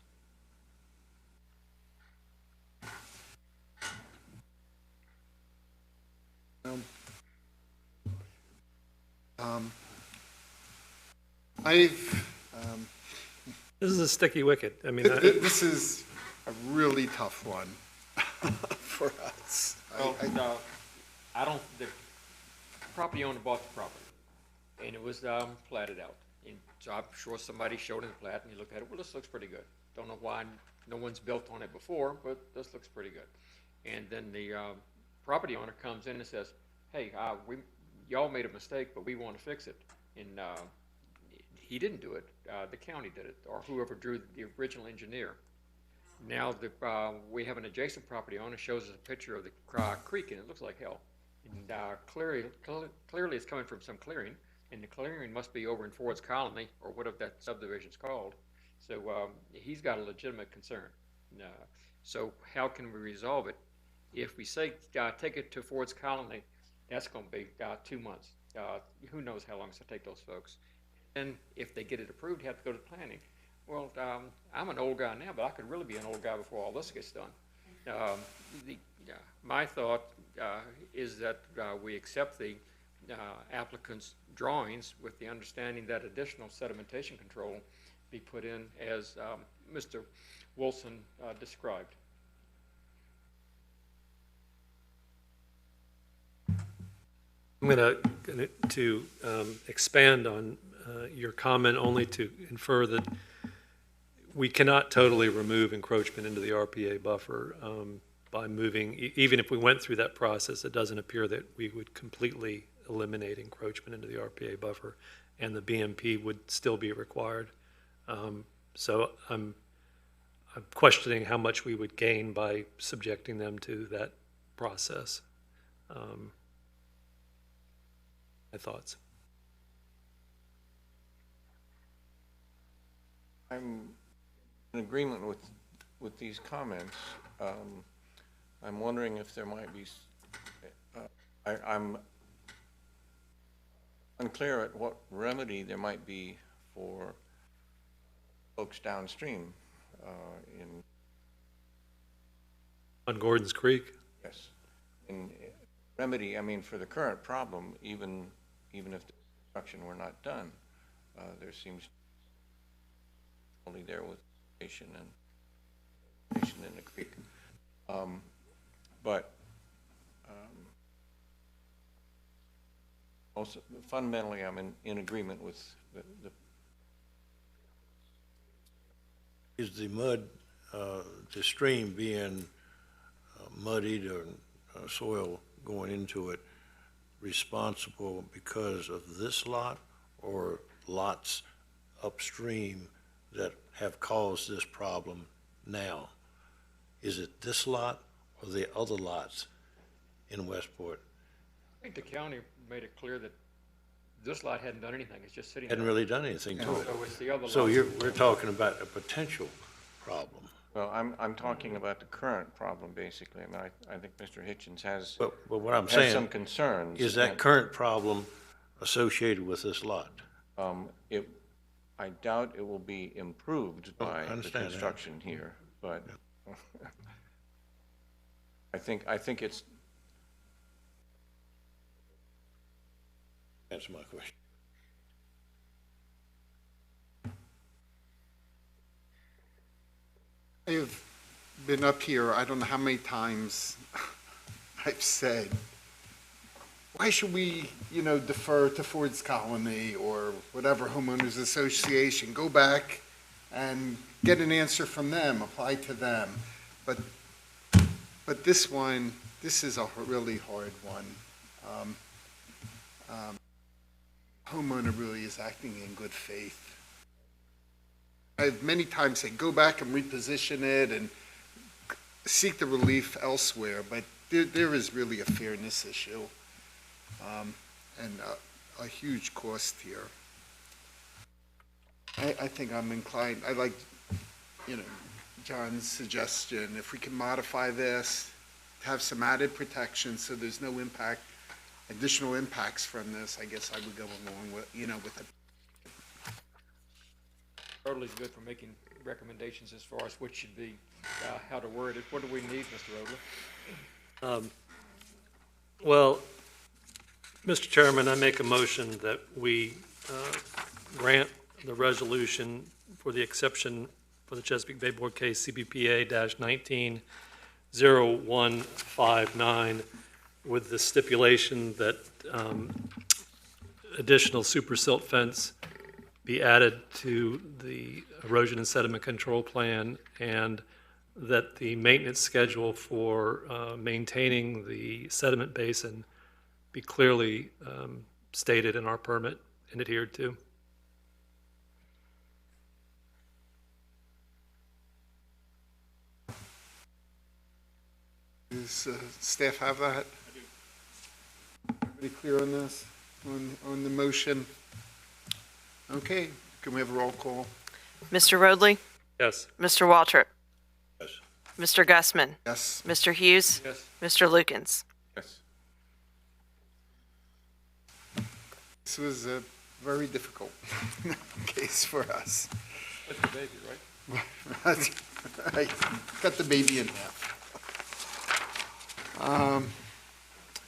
This is a sticky wicket. I mean, This is a really tough one for us. The property owner bought the property, and it was platted out. And so I'm sure somebody showed him the plat, and he looked at it, well, this looks pretty good. Don't know why no one's built on it before, but this looks pretty good. And then the property owner comes in and says, hey, y'all made a mistake, but we want to fix it. And he didn't do it. The county did it, or whoever drew the original engineer. Now we have an adjacent property owner shows us a picture of the creek, and it looks like hell. And clearly it's coming from some clearing, and the clearing must be over in Ford's Colony, or whatever that subdivision's called. So he's got a legitimate concern. So how can we resolve it? If we say take it to Ford's Colony, that's going to be 2 months. Who knows how long it's going to take those folks. And if they get it approved, they have to go to planning. Well, I'm an old guy now, but I could really be an old guy before all this gets done. My thought is that we accept the applicant's drawings with the understanding that additional sedimentation control be put in as Mr. Wilson described. I'm going to expand on your comment only to infer that we cannot totally remove encroachment into the RPA buffer by moving, even if we went through that process, it doesn't appear that we would completely eliminate encroachment into the RPA buffer, and the BMP would still be required. So I'm questioning how much we would gain by subjecting them to that process. My thoughts. I'm in agreement with these comments. I'm wondering if there might be, I'm unclear at what remedy there might be for folks downstream On Gordon's Creek? Yes. In remedy, I mean, for the current problem, even if the construction were not done, there seems only there with station and in the creek. But also fundamentally, I'm in agreement with the Is the mud, the stream being muddied or soil going into it responsible because of this lot or lots upstream that have caused this problem now? Is it this lot or the other lots in Westport? I think the county made it clear that this lot hadn't done anything, it's just sitting there. Hadn't really done anything to it. So it's the other So lots. we're talking about a potential problem. Well, I'm talking about the current problem, basically. I mean, I think Mr. Hitchens has, But what I'm has saying some concerns. is that current problem associated with this lot? I doubt it will be improved by the understand that. construction here, but I think it's. Answer my question. I've been up here, I don't know how many times I've said, why should we, defer to Ford's Colony or whatever homeowners association? Go back and get an answer from them, apply to them. But this one, this is a really hard one. Homeowner really is acting in good faith. I've many times said, go back and reposition it and seek the relief elsewhere, but there is really a fairness issue and a huge cost here. I think I'm inclined, I like, John's suggestion, if we can modify this, have some added protection so there's no impact, additional impacts from this, I guess I would go along with, with it. Rodley's good for making recommendations as far as what should be, how to word it. What do we need, Mr. Rodley? Well, Mr. Chairman, I make a motion that we grant the resolution for the exception for the Chesapeake Bay Board case CBPA-190159 with the stipulation that additional super silt fence be added to the erosion and sediment control plan, and that the maintenance schedule for maintaining the sediment basin be clearly stated in our permit and adhered to. Does staff have that? I do. Everybody clear on this, on the motion? Okay, can we have a roll call? Mr. Rodley? Yes. Mr. Waltrip? Yes. Mr. Gussman? Yes. Mr. Hughes? Yes. Mr. Lukens? Yes. This was a very difficult case for us. That's the baby, right? That's right. Cut the baby in half.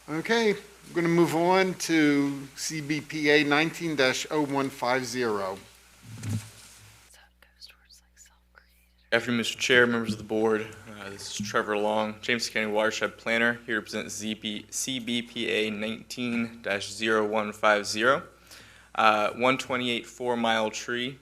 Okay, we're going to move on to CBPA 19-0150. So it goes towards like self-created Afternoon, Mr. Chair, members of the board. This is Trevor Long, James County Watershed Planner, here to present CBPA 19-0150, 128 4-mile tree.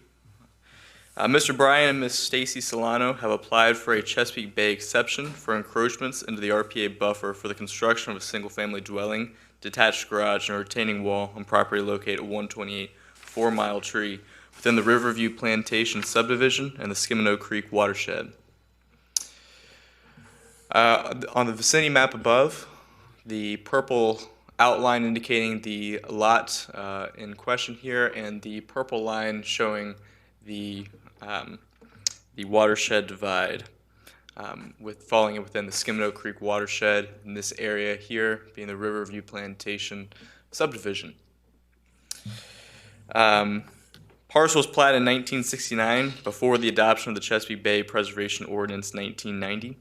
Mr. Bryan and Ms. Stacy Solano have applied for a Chesapeake Bay exception for encroachments into the RPA buffer for the construction of a single-family dwelling, detached garage, and a retaining wall on property located at 128 4-mile tree within the Riverview Plantation subdivision and the Skimino Creek watershed. On the vicinity map above, the purple outline indicating the lot in question here, and the purple line showing the watershed divide, with falling within the Skimino Creek watershed in this area here being the Riverview Plantation subdivision. Parcel was platted in 1969 before the adoption of the Chesapeake Bay Preservation Ordinance 1990.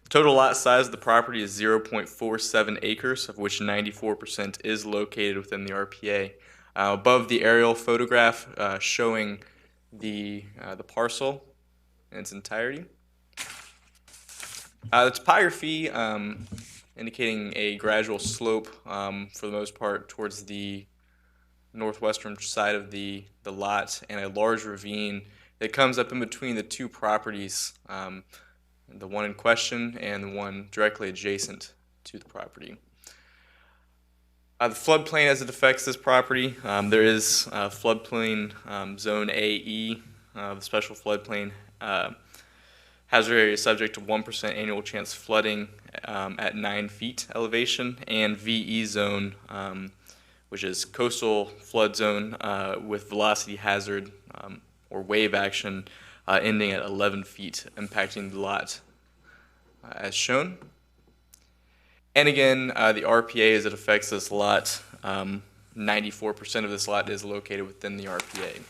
The total lot size of the property is 0.47 acres, of which 94% is located within the RPA. Above the aerial photograph showing the parcel in its entirety. The topography indicating a gradual slope for the most part towards the northwestern side of the lot, and a large ravine that comes up in between the two properties, the one in question and the one directly adjacent to the property. The floodplain as it affects this property, there is floodplain zone AE, the special floodplain hazard area subject to 1% annual chance flooding at 9 feet elevation, and VE zone, which is coastal flood zone with velocity hazard or wave action ending at 11 feet, impacting the lot as shown. And again, the RPA as it affects this lot, 94% of this lot is located within the RPA.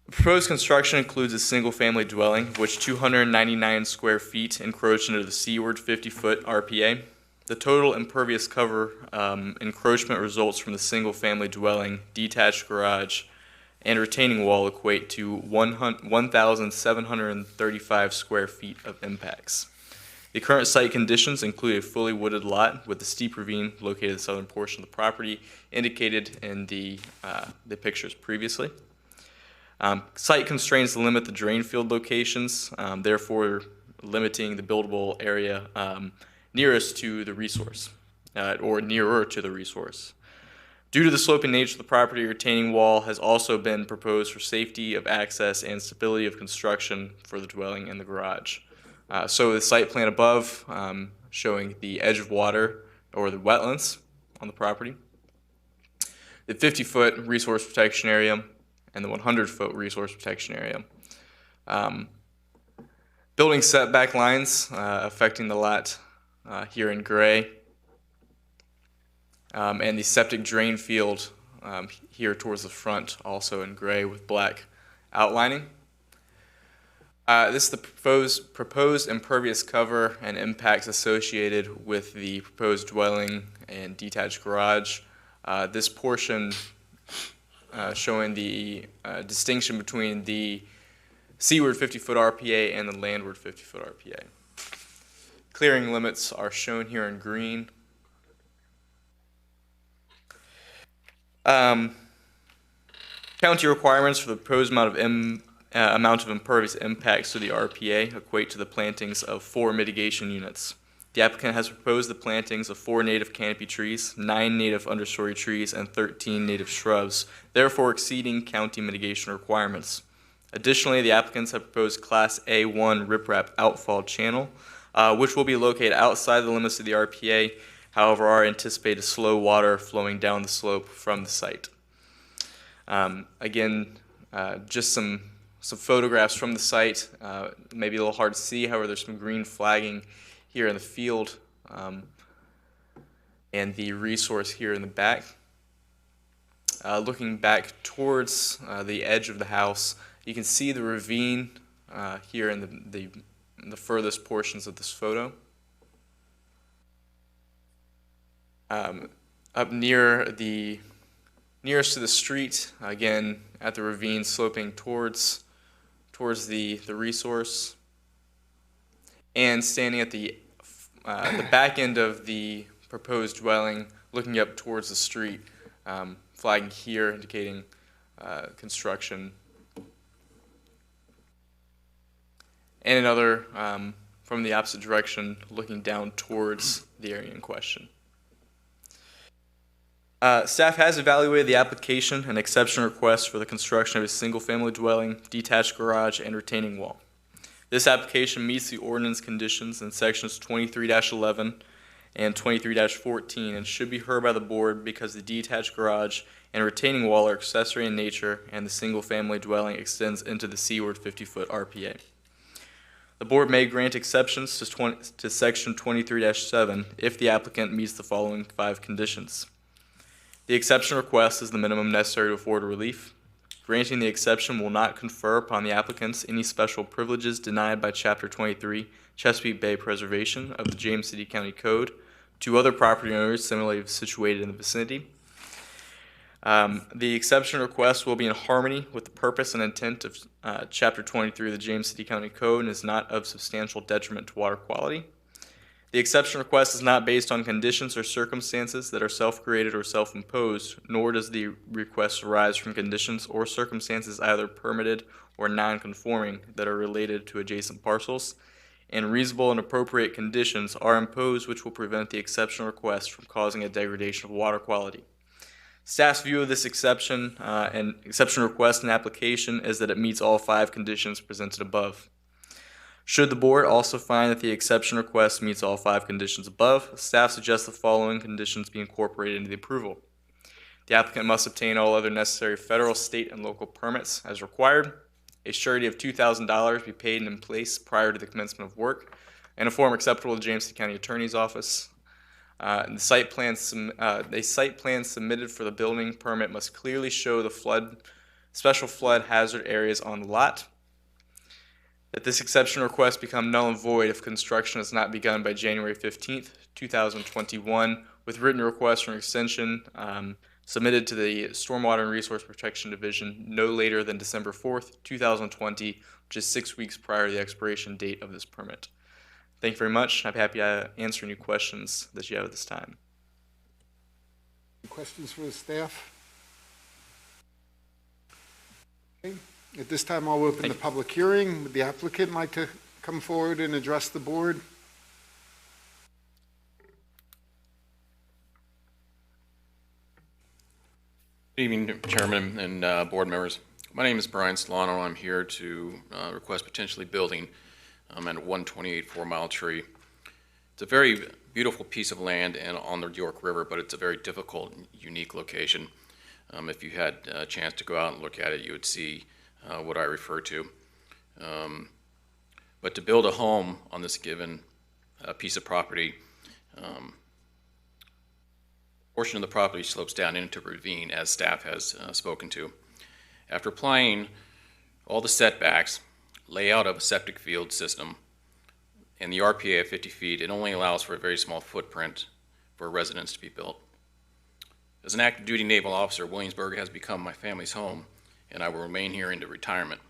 The proposed construction includes a single-family dwelling, of which 299 square feet encroach into the seaward 50-foot RPA. The total impervious cover encroachment results from the single-family dwelling, detached garage, and retaining wall equate to 1,735 square feet of impacts. The current site conditions include a fully wooded lot with a steep ravine located in the southern portion of the property, indicated in the pictures previously. Site constraints limit the drain field locations, therefore limiting the buildable area nearest to the resource, or nearer to the resource. Due to the sloping nature of the property, a retaining wall has also been proposed for safety of access and stability of construction for the dwelling and the garage. So the site plan above showing the edge of water or the wetlands on the property, the 50-foot resource protection area, and the 100-foot resource protection area. Building setback lines affecting the lot here in gray, and the septic drain field here towards the front, also in gray with black outlining. This is the proposed impervious cover and impacts associated with the proposed dwelling and detached garage. This portion showing the distinction between the seaward 50-foot RPA and the landward 50-foot RPA. Clearing limits are shown here in green. County requirements for the proposed amount of impervious impacts to the RPA equate to the plantings of 4 mitigation units. The applicant has proposed the plantings of 4 native canopy trees, 9 native understory trees, and 13 native shrubs, therefore exceeding county mitigation requirements. Additionally, the applicants have proposed Class A1 riprap outfall channel, which will be located outside the limits of the RPA, however, are anticipated slow water flowing down the slope from the site. Again, just some photographs from the site, maybe a little hard to see, however, there's some green flagging here in the field, and the resource here in the back. Looking back towards the edge of the house, you can see the ravine here in the furthest portions of this photo. Up near the nearest to the street, again, at the ravine sloping towards the resource, and standing at the back end of the proposed dwelling, looking up towards the street, flagging here, indicating construction. And another from the opposite direction, looking down towards the area in question. Staff has evaluated the application and exception request for the construction of a single-family dwelling, detached garage, and retaining wall. This application meets the ordinance conditions in sections 23-11 and 23-14 and should be heard by the board because the detached garage and retaining wall are accessory in nature and the single-family dwelling extends into the seaward 50-foot RPA. The board may grant exceptions to section 23-7 if the applicant meets the following 5 conditions. The exception request is the minimum necessary to afford relief. Granting the exception will not confer upon the applicants any special privileges denied by Chapter 23, Chesapeake Bay Preservation of the James City County Code to other property owners similarly situated in the vicinity. The exception request will be in harmony with the purpose and intent of Chapter 23 of the James City County Code and is not of substantial detriment to water quality. The exception request is not based on conditions or circumstances that are self-created or self-imposed, nor does the request arise from conditions or circumstances either permitted or non-conforming that are related to adjacent parcels, and reasonable and appropriate conditions are imposed which will prevent the exception request from causing a degradation of water quality. Staff's view of this exception and exception request and application is that it meets all 5 conditions presented above. Should the board also find that the exception request meets all 5 conditions above, staff suggests the following conditions be incorporated into the approval. The applicant must obtain all other necessary federal, state, and local permits as required. A surety of $2,000 be paid and in place prior to the commencement of work, and a form acceptable to the James City County Attorney's Office. A site plan submitted for the building permit must clearly show the special flood hazard areas on the lot. That this exception request become null and void if construction has not begun by January 15th, 2021, with written request for an extension submitted to the Stormwater and Resource Protection Division no later than December 4th, 2020, which is 6 weeks prior to the expiration date of this permit. Thank you very much. I'd be happy to answer any questions that you have at this time. Questions for the staff? Okay. At this time, I'll open the public hearing. Would the applicant like to come forward and address the board? Good evening, Chairman and board members. My name is Brian Solano. I'm here to request potentially building at 128 4 Mile Tree. It's a very beautiful piece of land and on the York River, but it's a very difficult and unique location. If you had a chance to go out and look at it, you would see what I refer to. But to build a home on this given piece of property, portion of the property slopes down into a ravine, as staff has spoken to. After applying all the setbacks, layout of a septic field system, and the RPA of 50 feet, it only allows for a very small footprint for a residence to be built. As an active duty naval officer, Williamsburg has become my family's home, and I will remain here into retirement.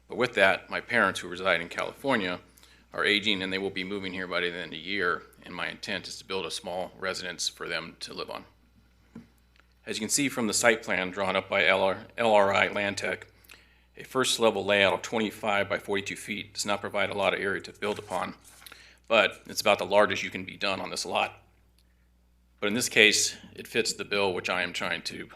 But with that, my parents, who reside in California, are aging and they will be moving here by the end of the year, and my intent is to build a small residence for them to live on. As you can see from the site plan drawn up by LRI Land Tech, a first level layout of 25 by 42 feet does not provide a lot of area to build upon, but it's about the largest you can be done on this lot. But in this case, it fits the bill which I am trying to,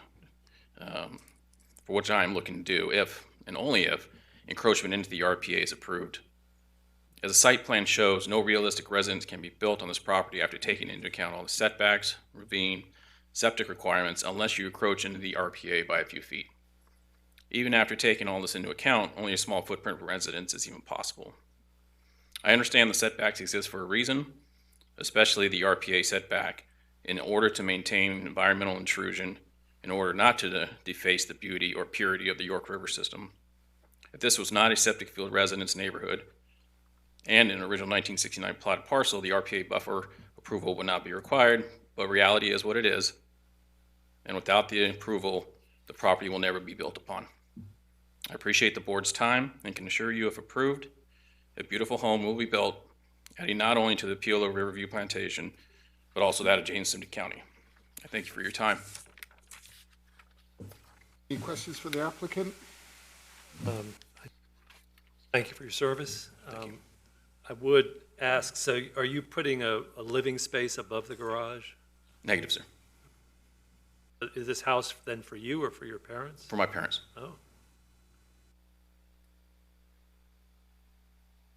for which I am looking to do, if and only if encroachment into the RPA is approved. As the site plan shows, no realistic residence can be built on this property after taking into account all the setbacks, ravine, septic requirements, unless you encroach into the RPA by a few feet. Even after taking all this into account, only a small footprint residence is even possible. I understand the setbacks exist for a reason, especially the RPA setback, in order to maintain environmental intrusion, in order not to deface the beauty or purity of the York River system. If this was not a septic field residence neighborhood, and an original 1969 plotted parcel, the RPA buffer approval would not be required, but reality is what it is. and without the approval, the property will never be built upon. I appreciate the board's time and can assure you, if approved, a beautiful home will be built, adding not only to the appeal of Riverview Plantation, but also that of James City County. I thank you for your time. Any questions for the applicant? Thank you for your service. I would ask, so are you putting a living space above the garage? Negative, sir. Is this house then for you or for your parents? For my parents. Oh.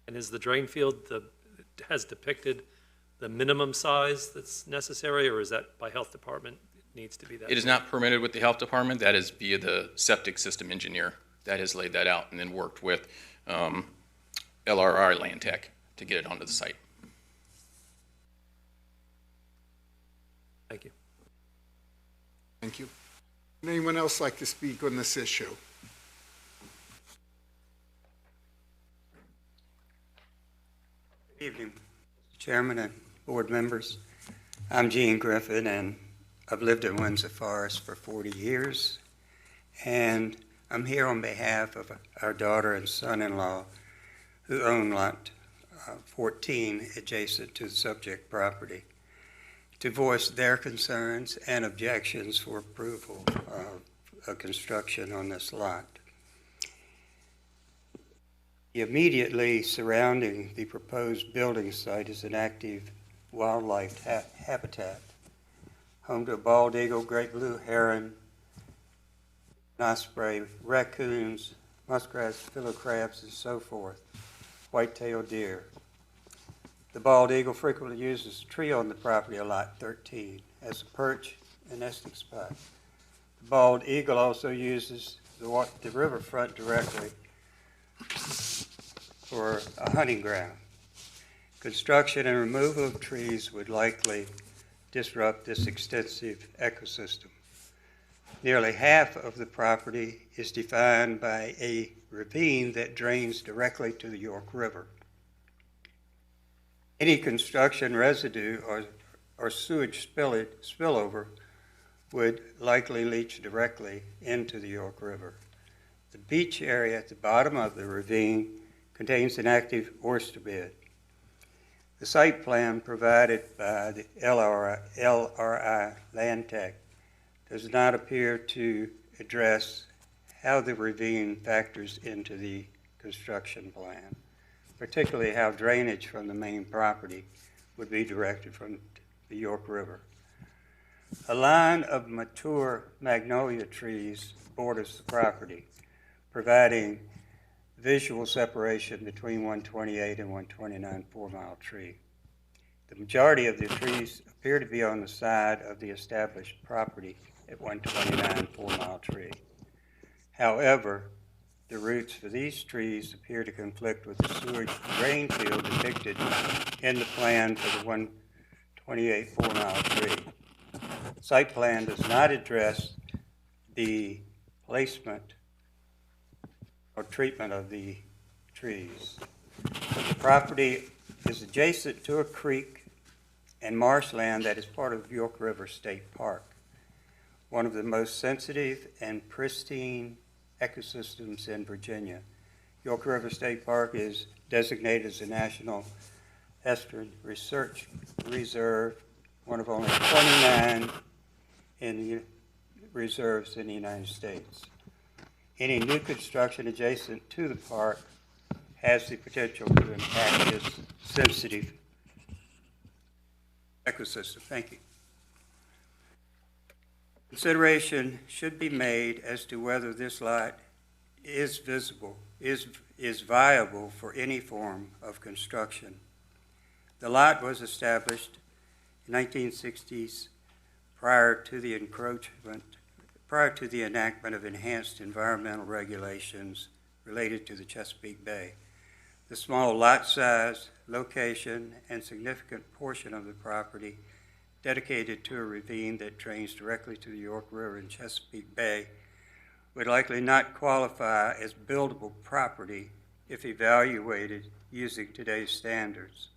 And is the drain field, has depicted the minimum size that's necessary, or is that by health department, it needs to be that? It is not permitted with the health department. That is via the septic system engineer that has laid that out and then worked with LRR Land Tech to get it onto the site. Thank you. Thank you. Would anyone else like to speak on this issue? Good evening, Mr. Chairman and board members. I'm Gene Griffin, and I've lived in Windsor Forest for 40 years, and I'm here on behalf of our daughter and son-in-law who own lot 14 adjacent to the subject property, to voice their concerns and objections for approval of construction on this lot. Immediately surrounding the proposed building site is an active wildlife habitat, home to bald eagle, great blue heron, osprey, raccoons, muskrats, fiddler crabs, and so forth, white-tailed deer. The bald eagle frequently uses a tree on the property of Lot 13 as a perch and nesting spot. The bald eagle also uses the riverfront directly for a hunting ground. Construction and removal of trees would likely disrupt this extensive ecosystem. Nearly half of the property is defined by a ravine that drains directly to the York River. Any construction residue or sewage spillover would likely leach directly into the York River. The beach area at the bottom of the ravine contains an active oyster bed. The site plan provided by the LRI Land Tech does not appear to address how the ravine factors into the construction plan, particularly how drainage from the main property would be directed from the York River. A line of mature magnolia trees borders the property, providing visual separation between 128 and 129 4-mile tree. The majority of the trees appear to be on the side of the established property at 129 4-mile tree. However, the roots for these trees appear to conflict with the sewage drain field depicted in the plan for the 128 4-mile tree. Site plan does not address the placement or treatment of the trees. The property is adjacent to a creek and marshland that is part of York River State Park, one of the most sensitive and pristine ecosystems in Virginia. York River State Park is designated as a National Estuarine Research Reserve, one of only 29 in the reserves in the United States. Any new construction adjacent to the park has the potential to impact this sensitive ecosystem. Thank you. Consideration should be made as to whether this lot is viable for any form of construction. The lot was established in 1960s prior to the enactment of enhanced environmental regulations related to the Chesapeake Bay. The small lot size, location, and significant portion of the property dedicated to a ravine that drains directly to the York River in Chesapeake Bay would likely not qualify as buildable property if evaluated using today's standards,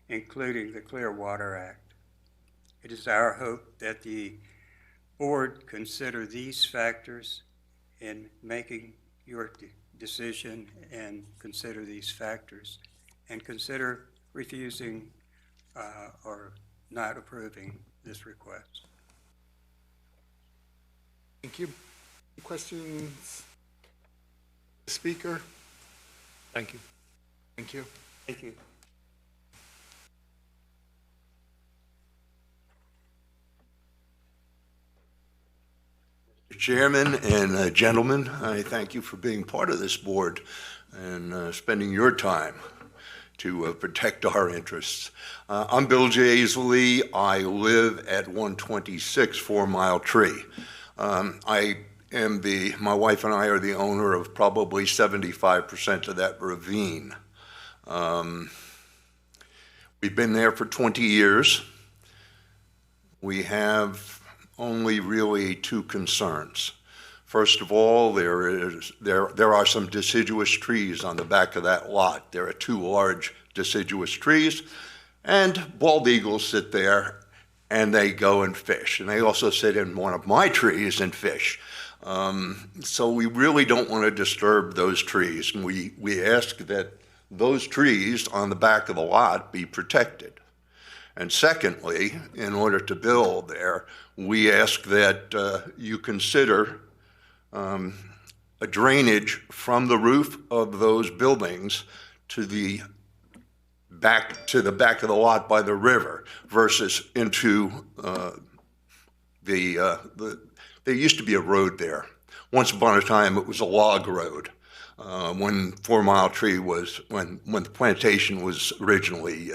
including the Clear Water Act. It is our hope that the board consider these factors in making your decision, and consider these factors, and consider refusing or not approving this request. Thank you. Any questions? Speaker? Thank you. Thank you. Thank you. Chairman and gentlemen, I thank you for being part of this board and spending your time to protect our interests. I'm Bill Jaisley. I live at 126 4 Mile Tree. My wife and I are the owner of probably 75% of that ravine. We've been there for 20 years. We have only really two concerns. First of all, there are some deciduous trees on the back of that lot. There are two large deciduous trees, and bald eagles sit there and they go and fish. And they also sit in one of my trees and fish. So we really don't want to disturb those trees. And we ask that those trees on the back of the lot be protected. And secondly, in order to build there, we ask that you consider a drainage from the roof of those buildings to the back of the lot by the river versus into there used to be a road there. Once upon a time, it was a log road. When 4 Mile Tree when the plantation was originally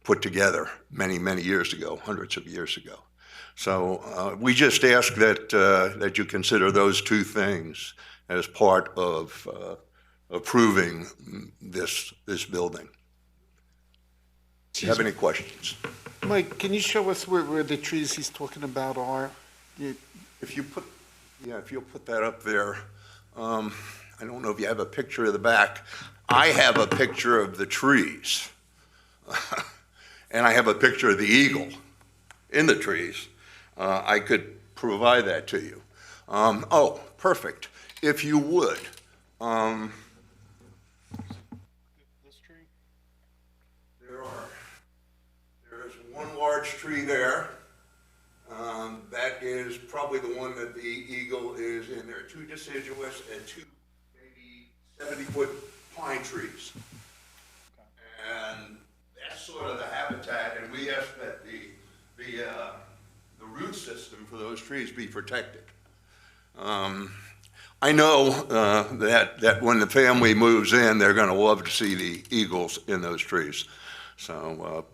put together many years ago, hundreds of years ago. So we just ask that you consider those two things as part of approving this building. Do you have any questions? Mike, can you show us where the trees he's talking about are? If you'll put that up there. I don't know if you have a picture of the back. I have a picture of the trees. And I have a picture of the eagle in the trees. I could provide that to you. Oh, perfect. If you would. This tree? There's one large tree there. That is probably the one that the eagle is in. There are two deciduous and two maybe 70-foot pine trees. And that's sort of the habitat, and we ask that the root system for those trees be protected. I know that when the family moves in, they're going to love to see the eagles in those trees. So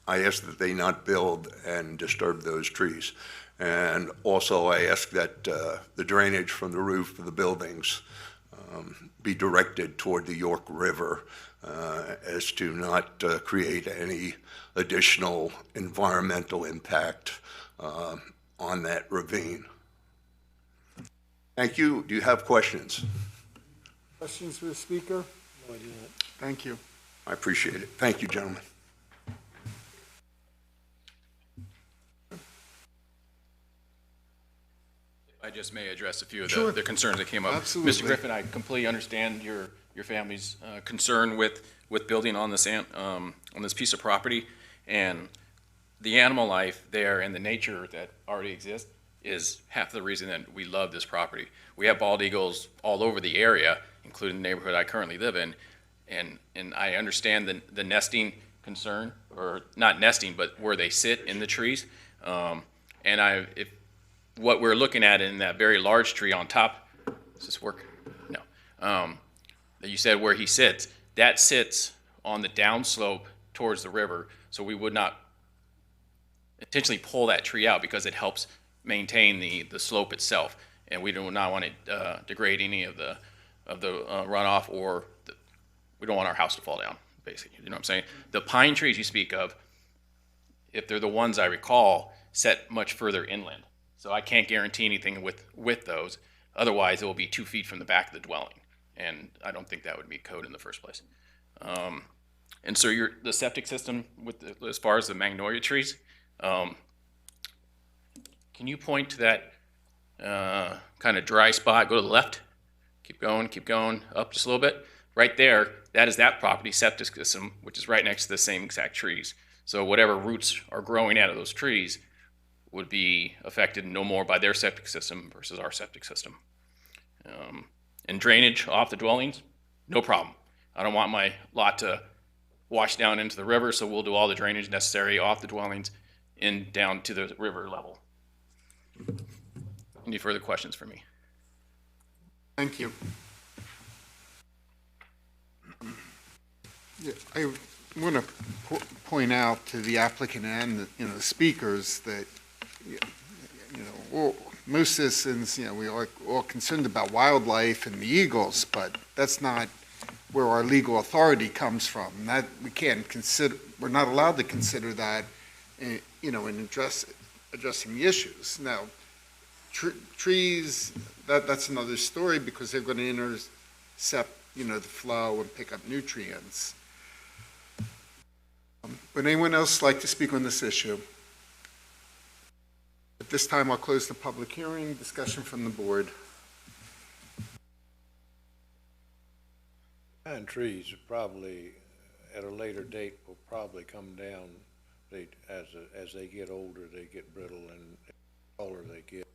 I ask that they not build and disturb those trees. And also I ask that the drainage from the roof of the buildings be directed toward the York River as to not create any additional environmental impact on that ravine. Thank you. Do you have questions? Questions for the speaker? No, I do not. Thank you. I appreciate it. Thank you, gentlemen. I just may address a few of Sure. the concerns that came up. Absolutely. Mr. Griffin, I completely understand your family's concern with building on this piece of property, and the animal life there and the nature that already exists is half the reason that we love this property. We have bald eagles all over the area, including the neighborhood I currently live in, and I understand the nesting concern, or not nesting, but where they sit in the trees. If what we're looking at in that very large tree on top, does this work? No. That you said where he sits, that sits on the downslope towards the river, so we would not intentionally pull that tree out because it helps maintain the slope itself, and we do not want to degrade any of the runoff, or we don't want our house to fall down, basically. You know what I'm saying? The pine trees you speak of, if they're the ones I recall, set much further inland. So I can't guarantee anything with those. Otherwise, it will be 2 feet from the back of the dwelling, and I don't think that would meet code in the first place. And so the septic system, as far as the magnolia trees, can can you point to that kind of dry spot? Go to the left. Keep going, up just a little bit. Right there, that is that property septic system, which is right next to the same exact trees. So whatever roots are growing out of those trees would be affected no more by their septic system versus our septic system. And drainage off the dwellings, no problem. I don't want my lot to wash down into the river, so we'll do all the drainage necessary off the dwellings and down to the river level. Any further questions for me? Thank you. Yeah, I want to point out to the applicant and the speakers that most citizens, we are all concerned about wildlife and the eagles, but that's not where our legal authority comes from. That we can't consider. We're not allowed to consider that, in addressing the issues. Now, trees, that's another story because they're going to intercept, the flow and pick up nutrients. Would anyone else like to speak on this issue? At this time, I'll close the public hearing. Discussion from the board. Pine trees are probably, at a later date, will probably come down. As they get older, they get brittle, and the taller they get.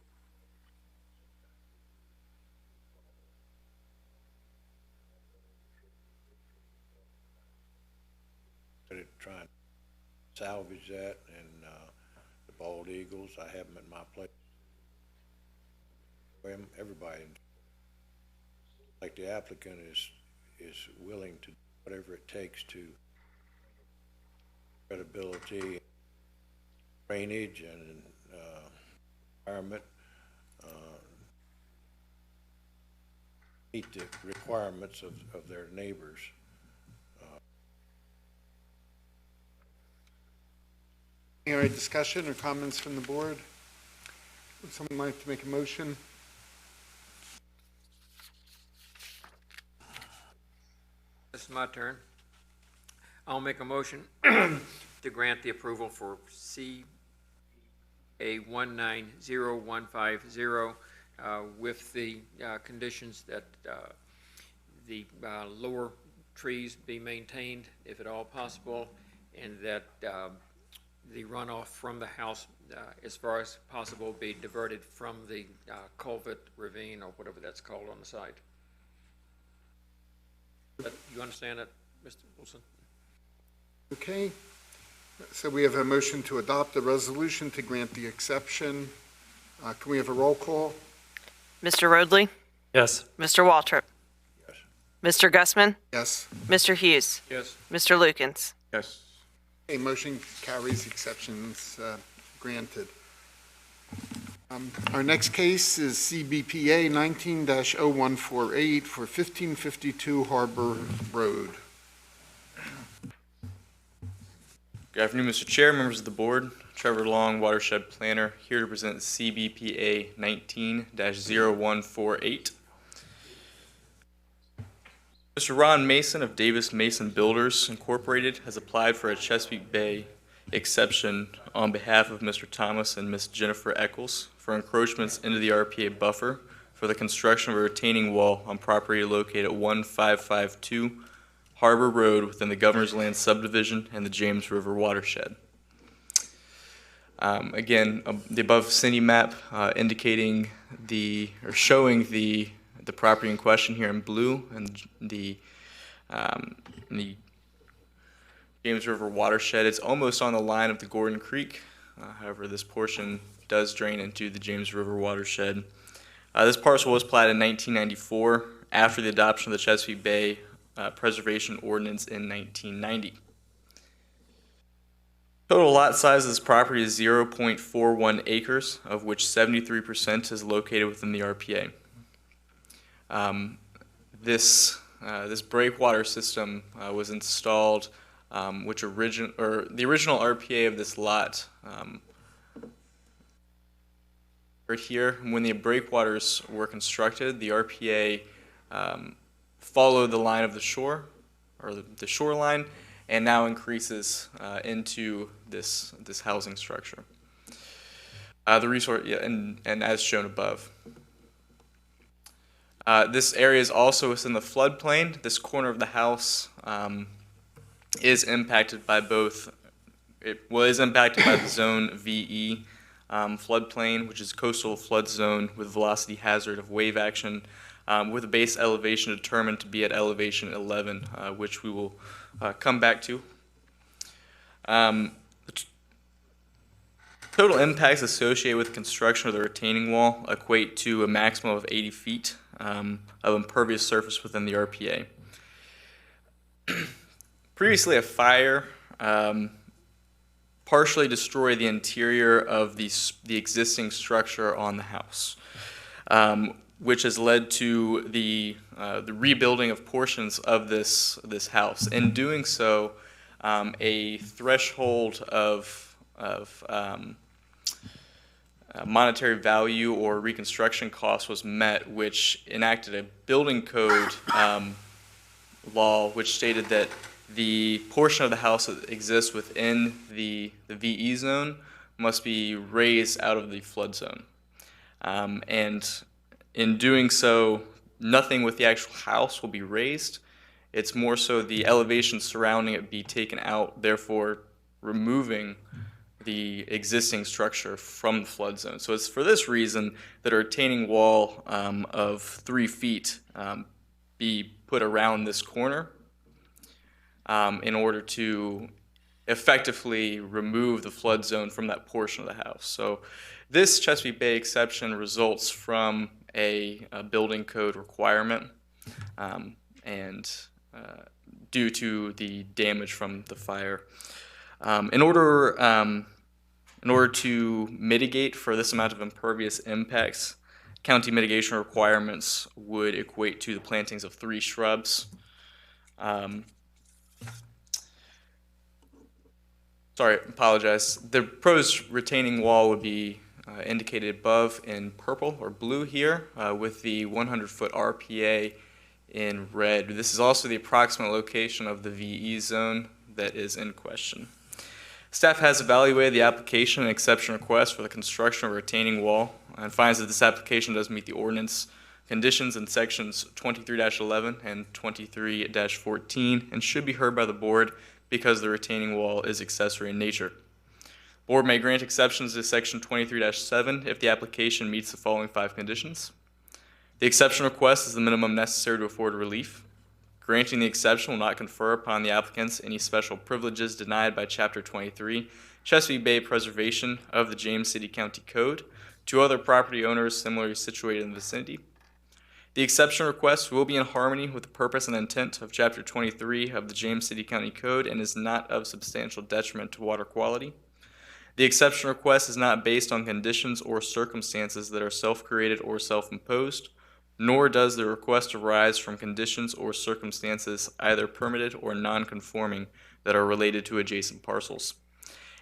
Trying to salvage that, and the bald eagles, I have them at my place. Everybody, like the applicant, is willing to do whatever it takes to credibility, drainage, and environment, meet the requirements of their neighbors. Any other discussion or comments from the board? Would someone like to make a motion? This is my turn. I'll make a motion to grant the approval for CA 190150 with the conditions that the lower trees be maintained if at all possible, and that the runoff from the house, as far as possible, be diverted from the culvert, ravine, or whatever that's called on the site. But you understand that, Mr. Wilson? Okay. So we have a motion to adopt the resolution to grant the exception. Can we have a roll call? Mr. Roadley? Yes. Mr. Waltrip? Yes. Mr. Gussman? Yes. Mr. Hughes? Yes. Mr. Lukens? Yes. A motion carries, exceptions granted. Our next case is CBPA 19-0148 for 1552 Harbor Road. Good afternoon, Mr. Chair, members of the board. Trevor Long, Watershed Planner, here to present CBPA 19-0148. Mr. Ron Mason of Davis Mason Builders Incorporated has applied for a Chesapeake Bay exception on behalf of Mr. Thomas and Ms. Jennifer Eccles for encroachments into the RPA buffer for the construction of a retaining wall on property located at 1552 Harbor Road within the Governor's Land subdivision and the James River watershed. Again, the above vicinity map indicating showing the property in question here in blue, and the James River watershed. It's almost on the line of the Gordon Creek. However, this portion does drain into the James River watershed. This parcel was platted in 1994 after the adoption of the Chesapeake Bay Preservation Ordinance in 1990. Total lot size of this property is 0.41 acres, of which 73% is located within the RPA. This breakwater system was installed, the original RPA of this lot right here. When the breakwaters were constructed, the RPA followed the line of the shore, or the shoreline, and now increases into this housing structure. The resource, yeah, and as shown above. This area is also within the floodplain. This corner of the house is impacted by both, is impacted by the zone VE floodplain, which is coastal flood zone with velocity hazard of wave action, with a base elevation determined to be at elevation 11, which we will come back to. Total impacts associated with construction of the retaining wall equate to a maximum of 80 feet of impervious surface within the RPA. Previously, a fire partially destroyed the interior of the existing structure on the house, which has led to the rebuilding of portions of this house. In doing so, a threshold of monetary value or reconstruction cost was met, which enacted a building code law which stated that the portion of the house that exists within the VE zone must be raised out of the flood zone. And in doing so, nothing with the actual house will be raised. It's more so the elevation surrounding it be taken out, therefore removing the existing structure from the flood zone. So it's for this reason that a retaining wall of 3 feet be put around this corner in order to effectively remove the flood zone from that portion of the house. So this Chesapeake Bay exception results from a building code requirement and due to the damage from the fire. In order to mitigate for this amount of impervious impacts, county mitigation requirements would equate to the plantings of 3 shrubs. Sorry, apologize. The proposed retaining wall would be indicated above in purple or blue here with the 100-foot RPA in red. This is also the approximate location of the VE zone that is in question. Staff has evaluated the application and exception request for the construction of a retaining wall and finds that this application does meet the ordinance conditions in sections 23-11 and 23-14 and should be heard by the board because the retaining wall is accessory in nature. Board may grant exceptions to section 23-7 if the application meets the following 5 conditions. The exception request is the minimum necessary to afford relief. Granting the exception will not confer upon the applicants any special privileges denied by Chapter 23, Chesapeake Bay Preservation of the James City County Code, to other property owners similarly situated in the vicinity. The exception request will be in harmony with the purpose and intent of Chapter 23 of the James City County Code and is not of substantial detriment to water quality. The exception request is not based on conditions or circumstances that are self-created or self-imposed, nor does the request arise from conditions or circumstances either permitted or non-conforming that are related to adjacent parcels.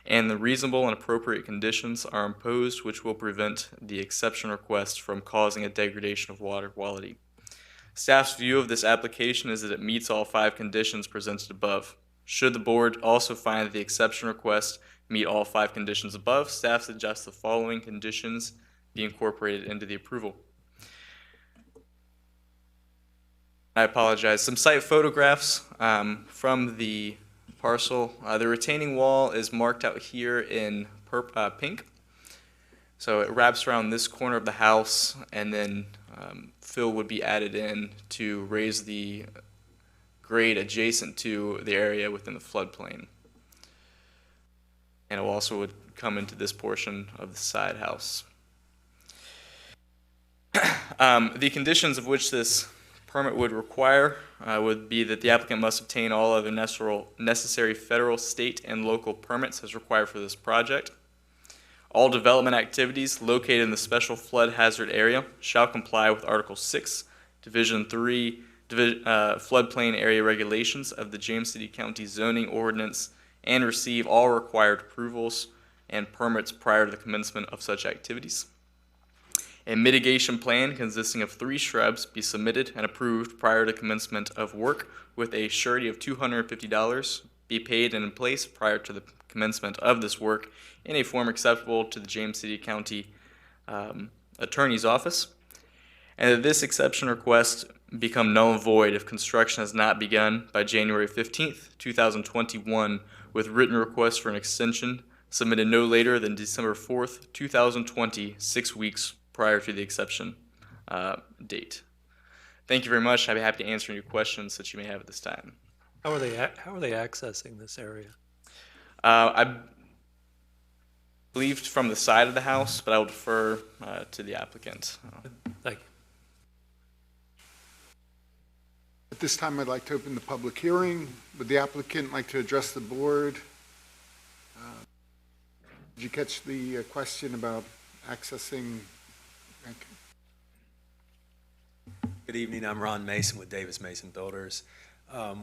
And the reasonable and appropriate conditions are imposed which will prevent the exception request from causing a degradation of water quality. Staff's view of this application is that it meets all 5 conditions presented above. Should the board also find that the exception request meet all 5 conditions above, staff suggests the following conditions be incorporated into the approval. I apologize. Some site photographs from the parcel. The retaining wall is marked out here in pink. So it wraps around this corner of the house, and then fill would be added in to raise the grade adjacent to the area within the floodplain. And it also would come into this portion of the side house. The conditions of which this permit would require would be that the applicant must obtain all other necessary federal, state, and local permits as required for this project. All development activities located in the special flood hazard area shall comply with Article 6, Division 3, floodplain area regulations of the James City County zoning ordinance and receive all required approvals and permits prior to the commencement of such activities. A mitigation plan consisting of 3 shrubs be submitted and approved prior to commencement of work with a surety of $250 be paid and in place prior to the commencement of this work in a form acceptable to the James City County Attorney's Office, and that this exception request become null and void if construction has not begun by January 15th, 2021, with written requests for an extension submitted no later than December 4th, 2020, 6 weeks prior to the exception date. Thank you very much. I'd be happy to answer any questions that you may have at this time. How are they accessing this area? I believe from the side of the house, but I will defer to the applicant. Thank you. At this time, I'd like to open the public hearing. Would the applicant like to address the board? Did you catch the question about accessing? Good evening. I'm Ron Mason with Davis Mason Builders.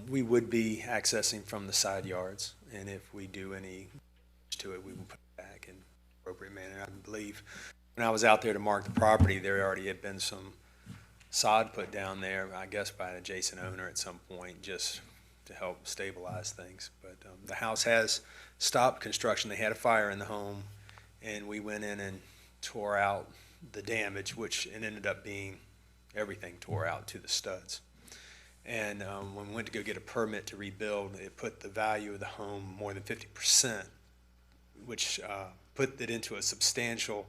We would be accessing from the side yards, and if we do any to it, we will put it back in appropriate manner. I believe when I was out there to mark the property, there already had been some sod put down there, I guess by an adjacent owner at some point, just to help stabilize things. But the house has stopped construction. They had a fire in the home, and we went in and tore out the damage, which it ended up being everything tore out to the studs. And when we went to go get a permit to rebuild, it put the value of the home more than 50%, which put it into a substantial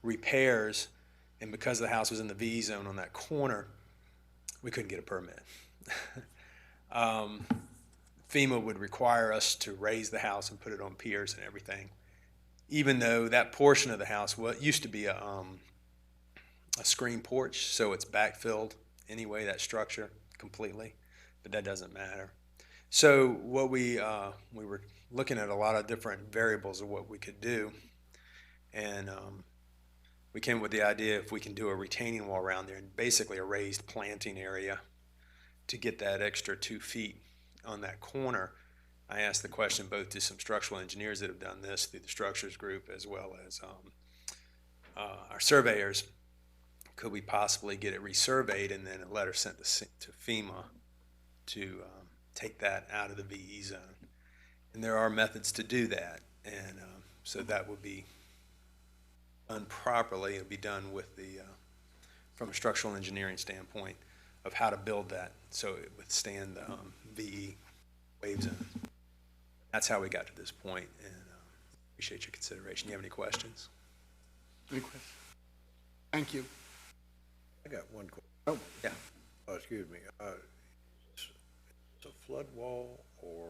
repairs. And because the house was in the V zone on that corner, we couldn't get a permit. FEMA would require us to raise the house and put it on piers and everything, even though that portion of the house used to be a screen porch, so it's backfilled anyway, that structure completely, but that doesn't matter. So what we were looking at a lot of different variables of what we could do, and we came up with the idea if we can do a retaining wall around there and basically a raised planting area to get that extra 2 feet on that corner. I asked the question both to some structural engineers that have done this through the structures group as well as our surveyors. Could we possibly get it resurveyed and then a letter sent to FEMA to take that out of the VE zone? And there are methods to do that, and so that would be done properly. It would be done with from a structural engineering standpoint of how to build that so it withstand the VE wave zone. That's how we got to this point, and appreciate your consideration. You have any questions? Any questions? Thank you. I got one question. Oh, yeah. Oh, excuse me. It's a flood wall or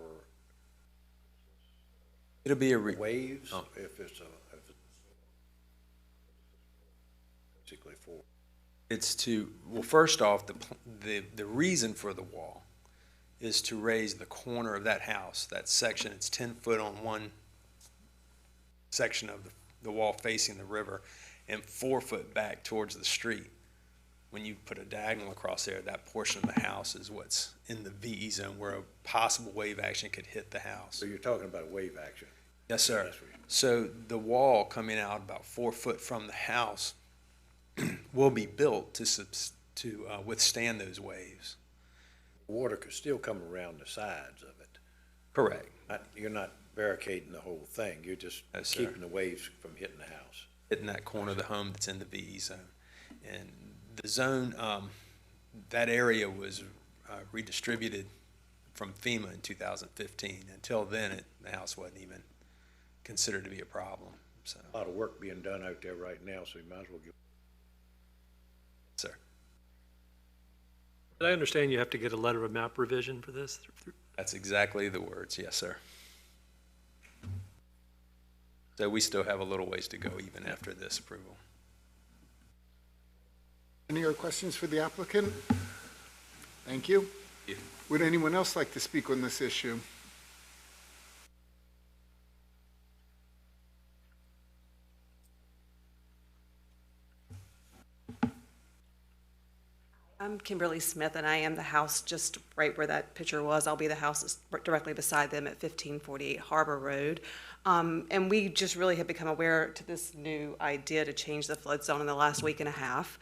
it'll be a waves? Oh. If it's basically for. It's to, well, first off, the reason for the wall is to raise the corner of that house, that section. It's 10 foot on one section of the wall facing the river and 4 foot back towards the street. When you put a diagonal across there, that portion of the house is what's in the VE zone where a possible wave action could hit the house. So you're talking about wave action? Yes, sir. So the wall coming out about 4 foot from the house will be built to withstand those waves. Water could still come around the sides of it. Correct. You're not barricading the whole thing. You're just keeping the waves from hitting the house. Hitting that corner of the home that's in the VE zone. And the zone, that area was redistributed from FEMA in 2015. Until then, the house wasn't even considered to be a problem. So a lot of work being done out there right now, so you might as well get. Sir. Did I understand you have to get a letter of map revision for this? That's exactly the words, yes, sir. So we still have a little ways to go even after this approval. Any other questions for the applicant? Thank you. Thank you. Would anyone else like to speak on this issue? I'm Kimberly Smith, and I am the house just right where that picture was. I'll be the house that's directly beside them at 1548 Harbor Road. And we just really have become aware to this new idea to change the flood zone in the last week and a half.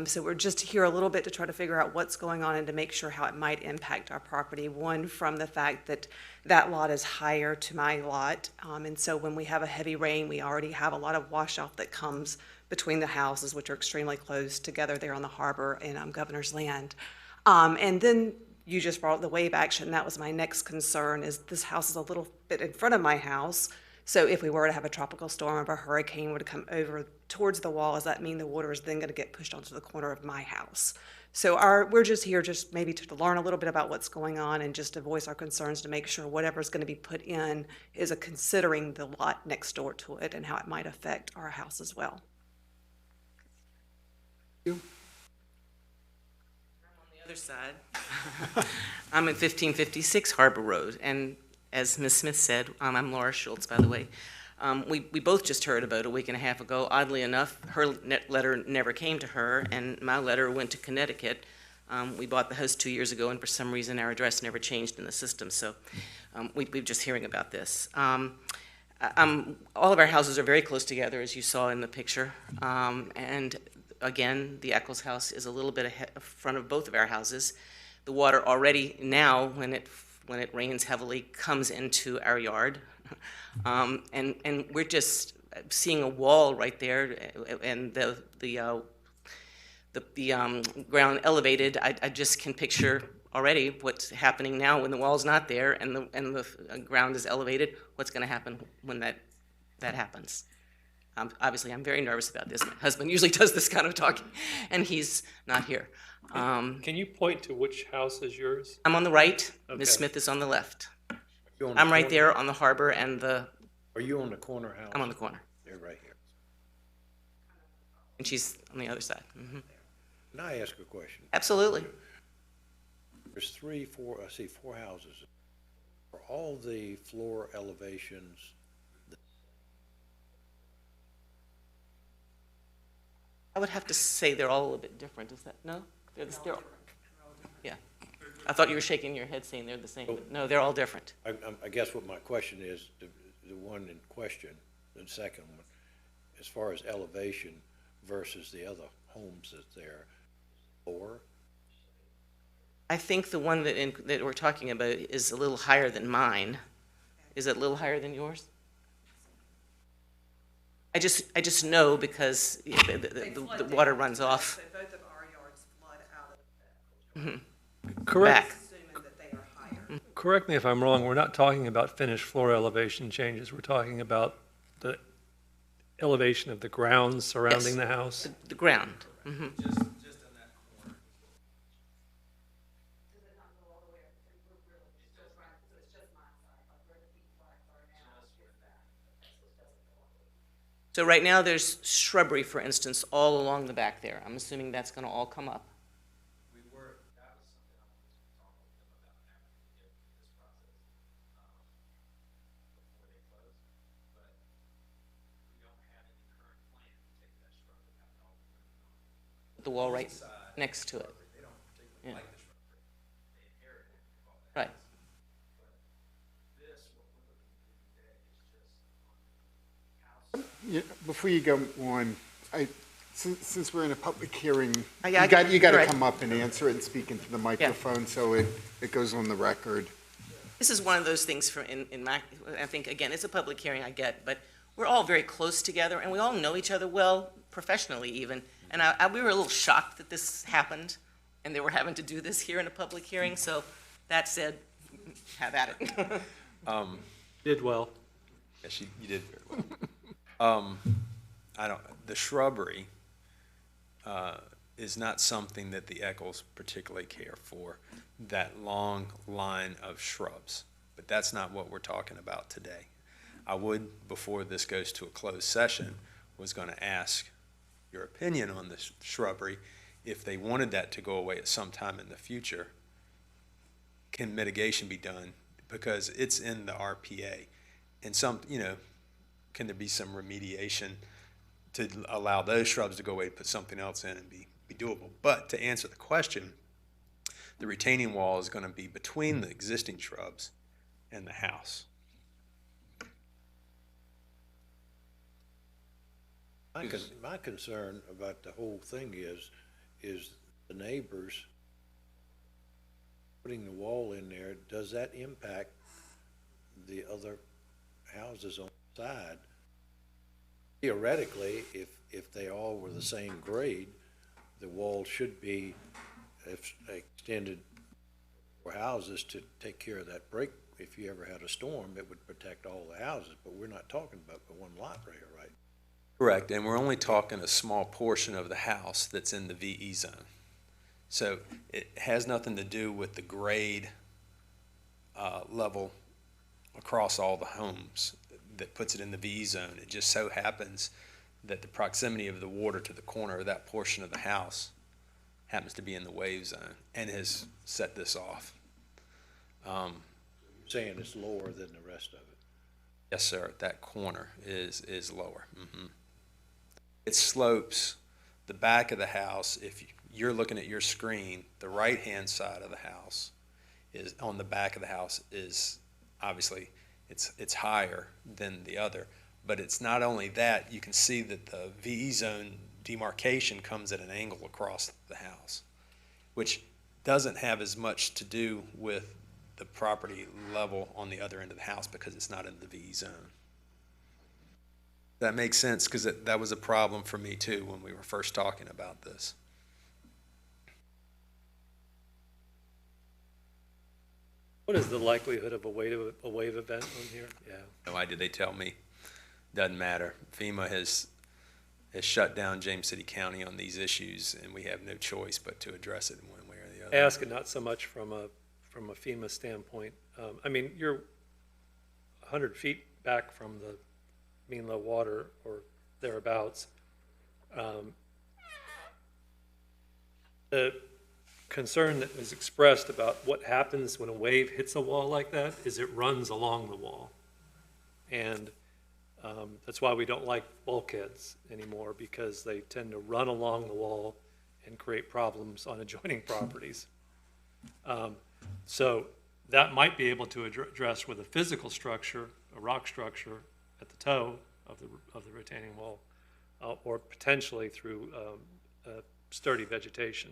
So we're just here a little bit to try to figure out what's going on and to make sure how it might impact our property. One, from the fact that that lot is higher to my lot. And so when we have a heavy rain, we already have a lot of washout that comes between the houses, which are extremely close together there on the harbor and Governor's Land. And then you just brought up the wave action. That was my next concern, is this house is a little bit in front of my house. So if we were to have a tropical storm or a hurricane would come over towards the wall, does that mean the water is then going to get pushed onto the corner of my house? So we're just here just maybe to learn a little bit about what's going on and just to voice our concerns to make sure whatever's going to be put in is considering the lot next door to it and how it might affect our house as well. On the other side, I'm at 1556 Harbor Road, and as Ms. Smith said, I'm Laura Schultz, by the way. We both just heard about a week and a half ago. Oddly enough, her letter never came to her, and my letter went to Connecticut. We bought the house 2 years ago, and for some reason our address never changed in the system, so we're just hearing about this. All of our houses are very close together, as you saw in the picture, and again, the Eccles house is a little bit ahead in front of both of our houses. The water already now, when it rains heavily, comes into our yard. And we're just seeing a wall right there, and the ground elevated. I just can picture already what's happening now when the wall's not there and the ground is elevated. What's going to happen when that happens? Obviously, I'm very nervous about this. My husband usually does this kind of talking, and he's not here. Can you point to which house is yours? I'm on the right. Okay. Ms. Smith is on the left. You're on the I'm right corner? there on the harbor and the... Are you on the corner house? I'm on the corner. They're right here. And she's on the other side. Mm-hmm. Can I ask a question? Absolutely. There's I see four houses. Are all the floor elevations? I would have to say they're all a little bit different. Is that, no? Yeah. I thought you were shaking your head saying they're the same. But no, they're all different. I guess what my question is, the one in question, the second one, as far as elevation versus the other homes that's there, or? I think the one that we're talking about is a little higher than mine. Is it a little higher than yours? I just know because the water runs off. Both of our yards flood out of Mm-hmm. Correct. Back. Correct me if I'm wrong, we're not talking about finished floor elevation changes. We're talking about the elevation of the grounds surrounding the house? The ground. Mm-hmm. Just in that corner. So right now there's shrubbery, for instance, all along the back there. I'm assuming that's going to all come up. The wall right next to it. Yeah. Right. Yeah, before you go on, since we're in a public hearing, I you got to right. come up and answer it and speak into the microphone so it goes on the record. This is one of those things in my, I think, again, it's a public hearing, I get, but we're all very close together and we all know each other well, professionally even. And we were a little shocked that this happened and they were having to do this here in a public hearing. So that said, have at it. Did well. Yes, you did very well. The shrubbery is not something that the Eccles particularly care for, that long line of shrubs. But that's not what we're talking about today. I would, before this goes to a closed session, was going to ask your opinion on this shrubbery. If they wanted that to go away at some time in the future, can mitigation be done? Because it's in the RPA. And can there be some remediation to allow those shrubs to go away, put something else in and be be doable. But to answer the question, the retaining wall is going to be between the existing shrubs and the house. My concern about the whole thing is the neighbors putting the wall in there, does that impact the other houses on the side? Theoretically, if they all were the same grade, the wall should be extended for houses to take care of that break. If you ever had a storm, it would protect all the houses, but we're not talking about the one lot right here, right? Correct, and we're only talking a small portion of the house that's in the VE zone. So it has nothing to do with the grade level across all the homes that puts it in the VE zone. It just so happens that the proximity of the water to the corner of that portion of the house happens to be in the wave zone and has set this off. Saying it's lower than the rest of it. Yes, sir, that corner is lower. It slopes the back of the house. If you're looking at your screen, the right-hand side of the house is, on the back of the house is, obviously, it's higher than the other. But it's not only that, you can see that the VE zone demarcation comes at an angle across the house, which doesn't have as much to do with the property level on the other end of the house because it's not in the VE zone. That makes sense, because that was a problem for me too when we were first talking about this. What is the likelihood of a wave event on here? Yeah. No idea. They tell me. Doesn't matter. FEMA has shut down James City County on these issues, and we have no choice but to address it in one way or the other. I ask it not so much from a FEMA standpoint. I mean, you're 100 feet back from the mean low water or thereabouts. The concern that was expressed about what happens when a wave hits a wall like that is it runs along the wall. And that's why we don't like bulkheads anymore, because they tend to run along the wall and create problems on adjoining properties. So that might be able to address with a physical structure, a rock structure at the toe of the retaining wall, or potentially through sturdy vegetation.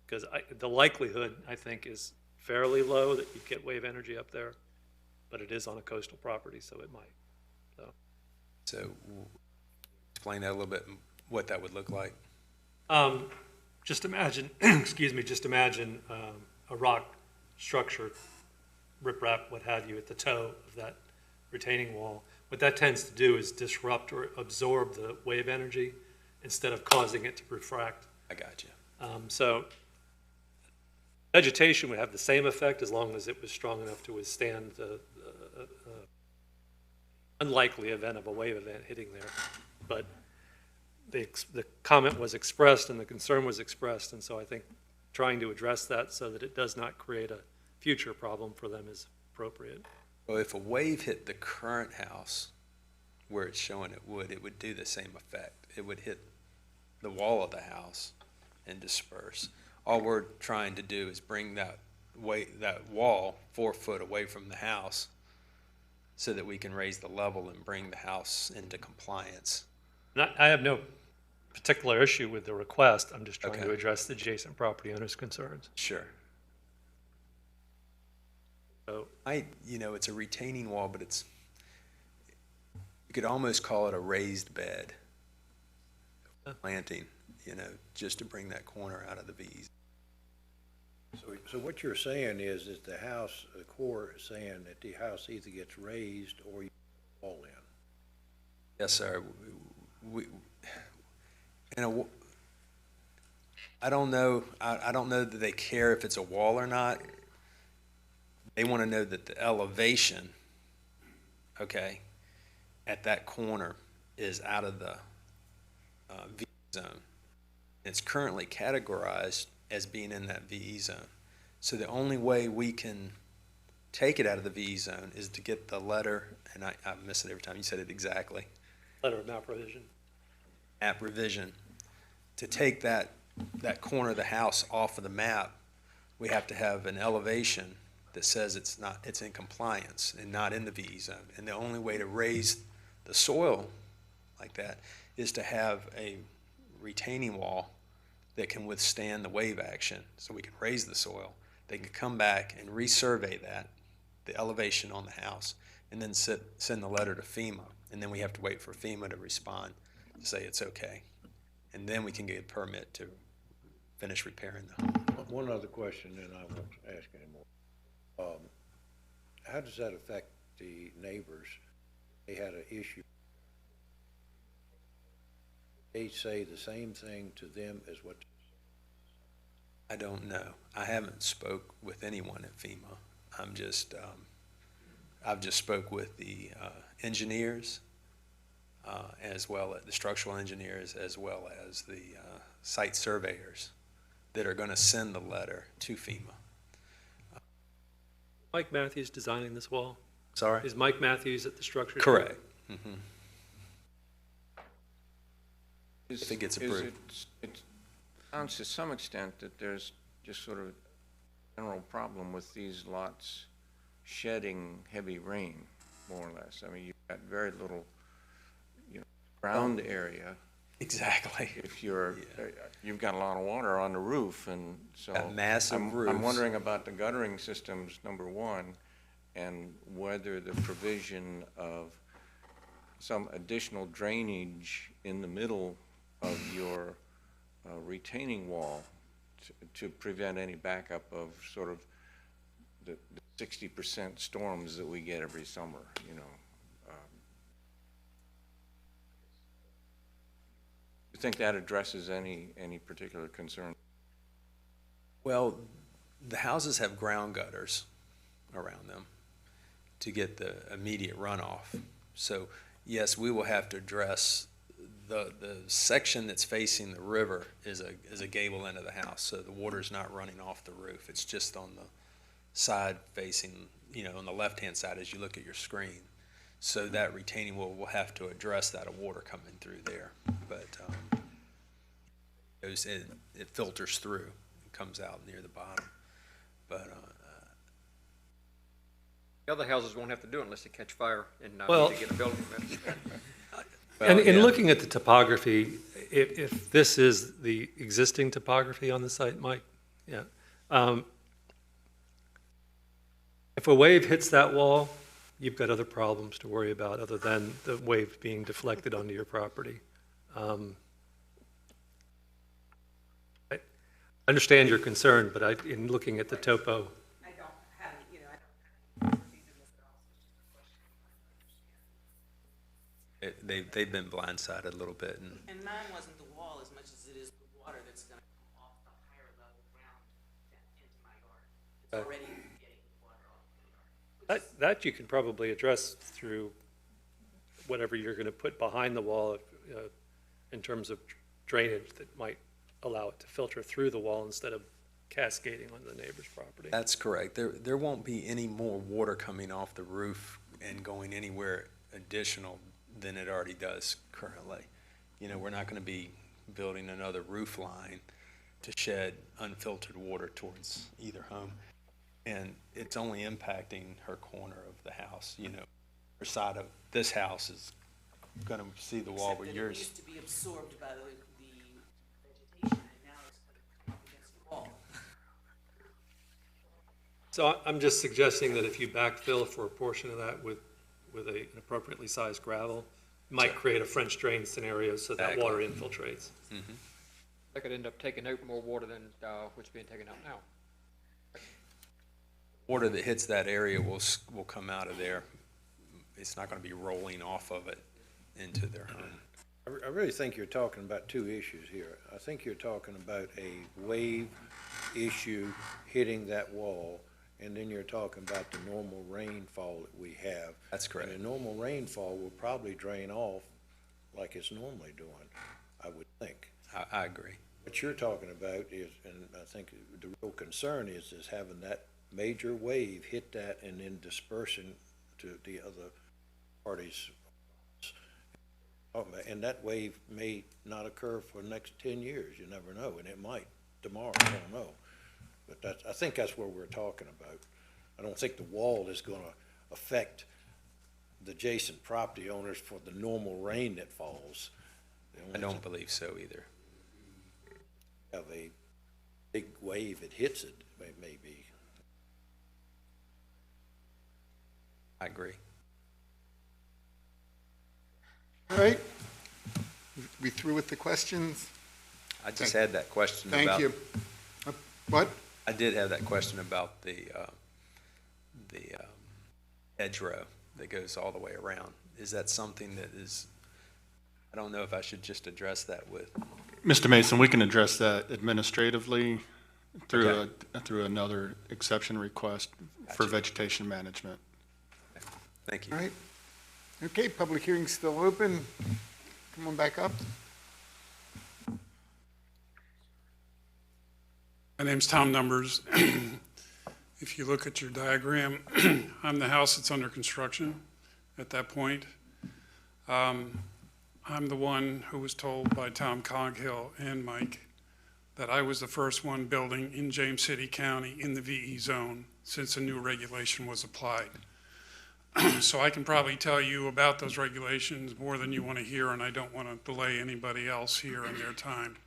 Because the likelihood, I think, is fairly low that you get wave energy up there, but it is on a coastal property, so it might. So explain that a little bit, what that would look like. Just imagine, excuse me, just imagine a rock structure, riprap, what have you, at the toe of that retaining wall. What that tends to do is disrupt or absorb the wave energy instead of causing it to refract. I got you. So vegetation would have the same effect as long as it was strong enough to withstand the unlikely event of a wave event hitting there. But the comment was expressed and the concern was expressed, and so I think trying to address that so that it does not create a future problem for them is appropriate. Well, if a wave hit the current house where it's showing it would do the same effect. It would hit the wall of the house and disperse. All we're trying to do is bring that wall 4 foot away from the house so that we can raise the level and bring the house into compliance. I have no particular issue with the request. I'm just trying to address the adjacent property owner's concerns. Sure. So it's a retaining wall, but you could almost call it a raised bed planting, just to bring that corner out of the V's. So what you're saying is that the Corps is saying that the house either gets raised or you fall in. Yes, sir. I don't know that they care if it's a wall or not. They want to know that the elevation, at that corner is out of the VE zone. It's currently categorized as being in that VE zone. So the only way we can take it out of the VE zone is to get the letter, and I miss it every time you said it exactly. Letter of map revision. Map revision. To take that that corner of the house off of the map, we have to have an elevation that says it's in compliance and not in the VE zone. And the only way to raise the soil like that is to have a retaining wall that can withstand the wave action, so we can raise the soil. They can come back and resurvey that, the elevation on the house, and then send the letter to FEMA. And then we have to wait for FEMA to respond to say it's okay. And then we can get a permit to finish repairing the home. One other question, and I won't ask anymore. How does that affect the neighbors? They had an issue. They say the same thing to them as what? I don't know. I haven't spoke with anyone at FEMA. I've just spoke with the engineers, as well as the structural engineers, as well as the site surveyors that are going to send the letter to FEMA. Mike Matthews designing this wall? Sorry? Is Mike Matthews at the structure? Correct. Mm-hmm. If it gets approved. It sounds to some extent that there's just sort of a general problem with these lots shedding heavy rain, more or less. I mean, you've got very little, ground area. Exactly. If you've got a lot of water on the roof, and so Got massive roofs. I'm wondering about the guttering systems, number one, and whether the provision of some additional drainage in the middle of your retaining wall to prevent any backup of sort of the 60% storms that we get every summer, You think that addresses any particular concern? Well, the houses have ground gutters around them to get the immediate runoff. So, yes, we will have to address the section that's facing the river is a gable end of the house, so the water's not running off the roof. It's just on the side facing, on the left-hand side as you look at your screen. So that retaining wall will have to address that water coming through there. But it filters through and comes out near the bottom. But The other houses won't have to do it unless they catch fire and Well- need to get a building permit. And in looking at the topography, if this is the existing topography on the site, Mike, yeah. If a wave hits that wall, you've got other problems to worry about other than the wave being deflected onto your property. I understand your concern, but in looking at the topo, they've been blindsided a little bit. And mine wasn't the wall as much as it is the water that's going to come off the higher level ground into my yard. It's already getting water off the yard. that you can probably address through whatever you're going to put behind the wall in terms of drainage that might allow it to filter through the wall instead of cascading onto the neighbor's property. That's correct. There won't be any more water coming off the roof and going anywhere additional than it already does currently. We're not going to be building another roof line to shed unfiltered water towards either home. And it's only impacting her corner of the house, her side of this house is going to see the wall, Except but that yours. It used to be absorbed by the vegetation, and now it's going to come up against the wall. So I'm just suggesting that if you backfill for a portion of that with an appropriately sized gravel, it might create a French drain scenario so that Exactly. water infiltrates. Mm-hmm. That could end up taking out more water than what's being taken out now. Water that hits that area will come out of there. It's not going to be rolling off of it into their home. I really think you're talking about two issues here. I think you're talking about a wave issue hitting that wall, and then you're talking about the normal rainfall that we have. That's correct. And the normal rainfall will probably drain off like it's normally doing, I would think. I agree. What you're talking about is, and I think the real concern is having that major wave hit that and then dispersing to the other parties. And that wave may not occur for the next 10 years, you never know, and it might tomorrow, I don't know. But that's, I think that's what we're talking about. I don't think the wall is gonna affect the adjacent property owners for the normal rain that falls. I don't believe so either. Have a big wave that hits it, maybe. I agree. All right. We through with the questions? I just had that question about. Thank you. What? I did have that question about the hedgerow that goes all the way around. Is that something that is, I don't know if I should just address that with. Mr. Mason, we can address that administratively through through another exception request for vegetation management. Thank you. All right. Okay, public hearing's still open. Come on back up. My name's Tom Numbers. If you look at your diagram, I'm the house that's under construction at that point. I'm the one who was told by Tom Coghill and Mike that I was the first one building in James City County in the VE zone since a new regulation was applied. So I can probably tell you about those regulations more than you want to hear, and I don't want to delay anybody else here in their time.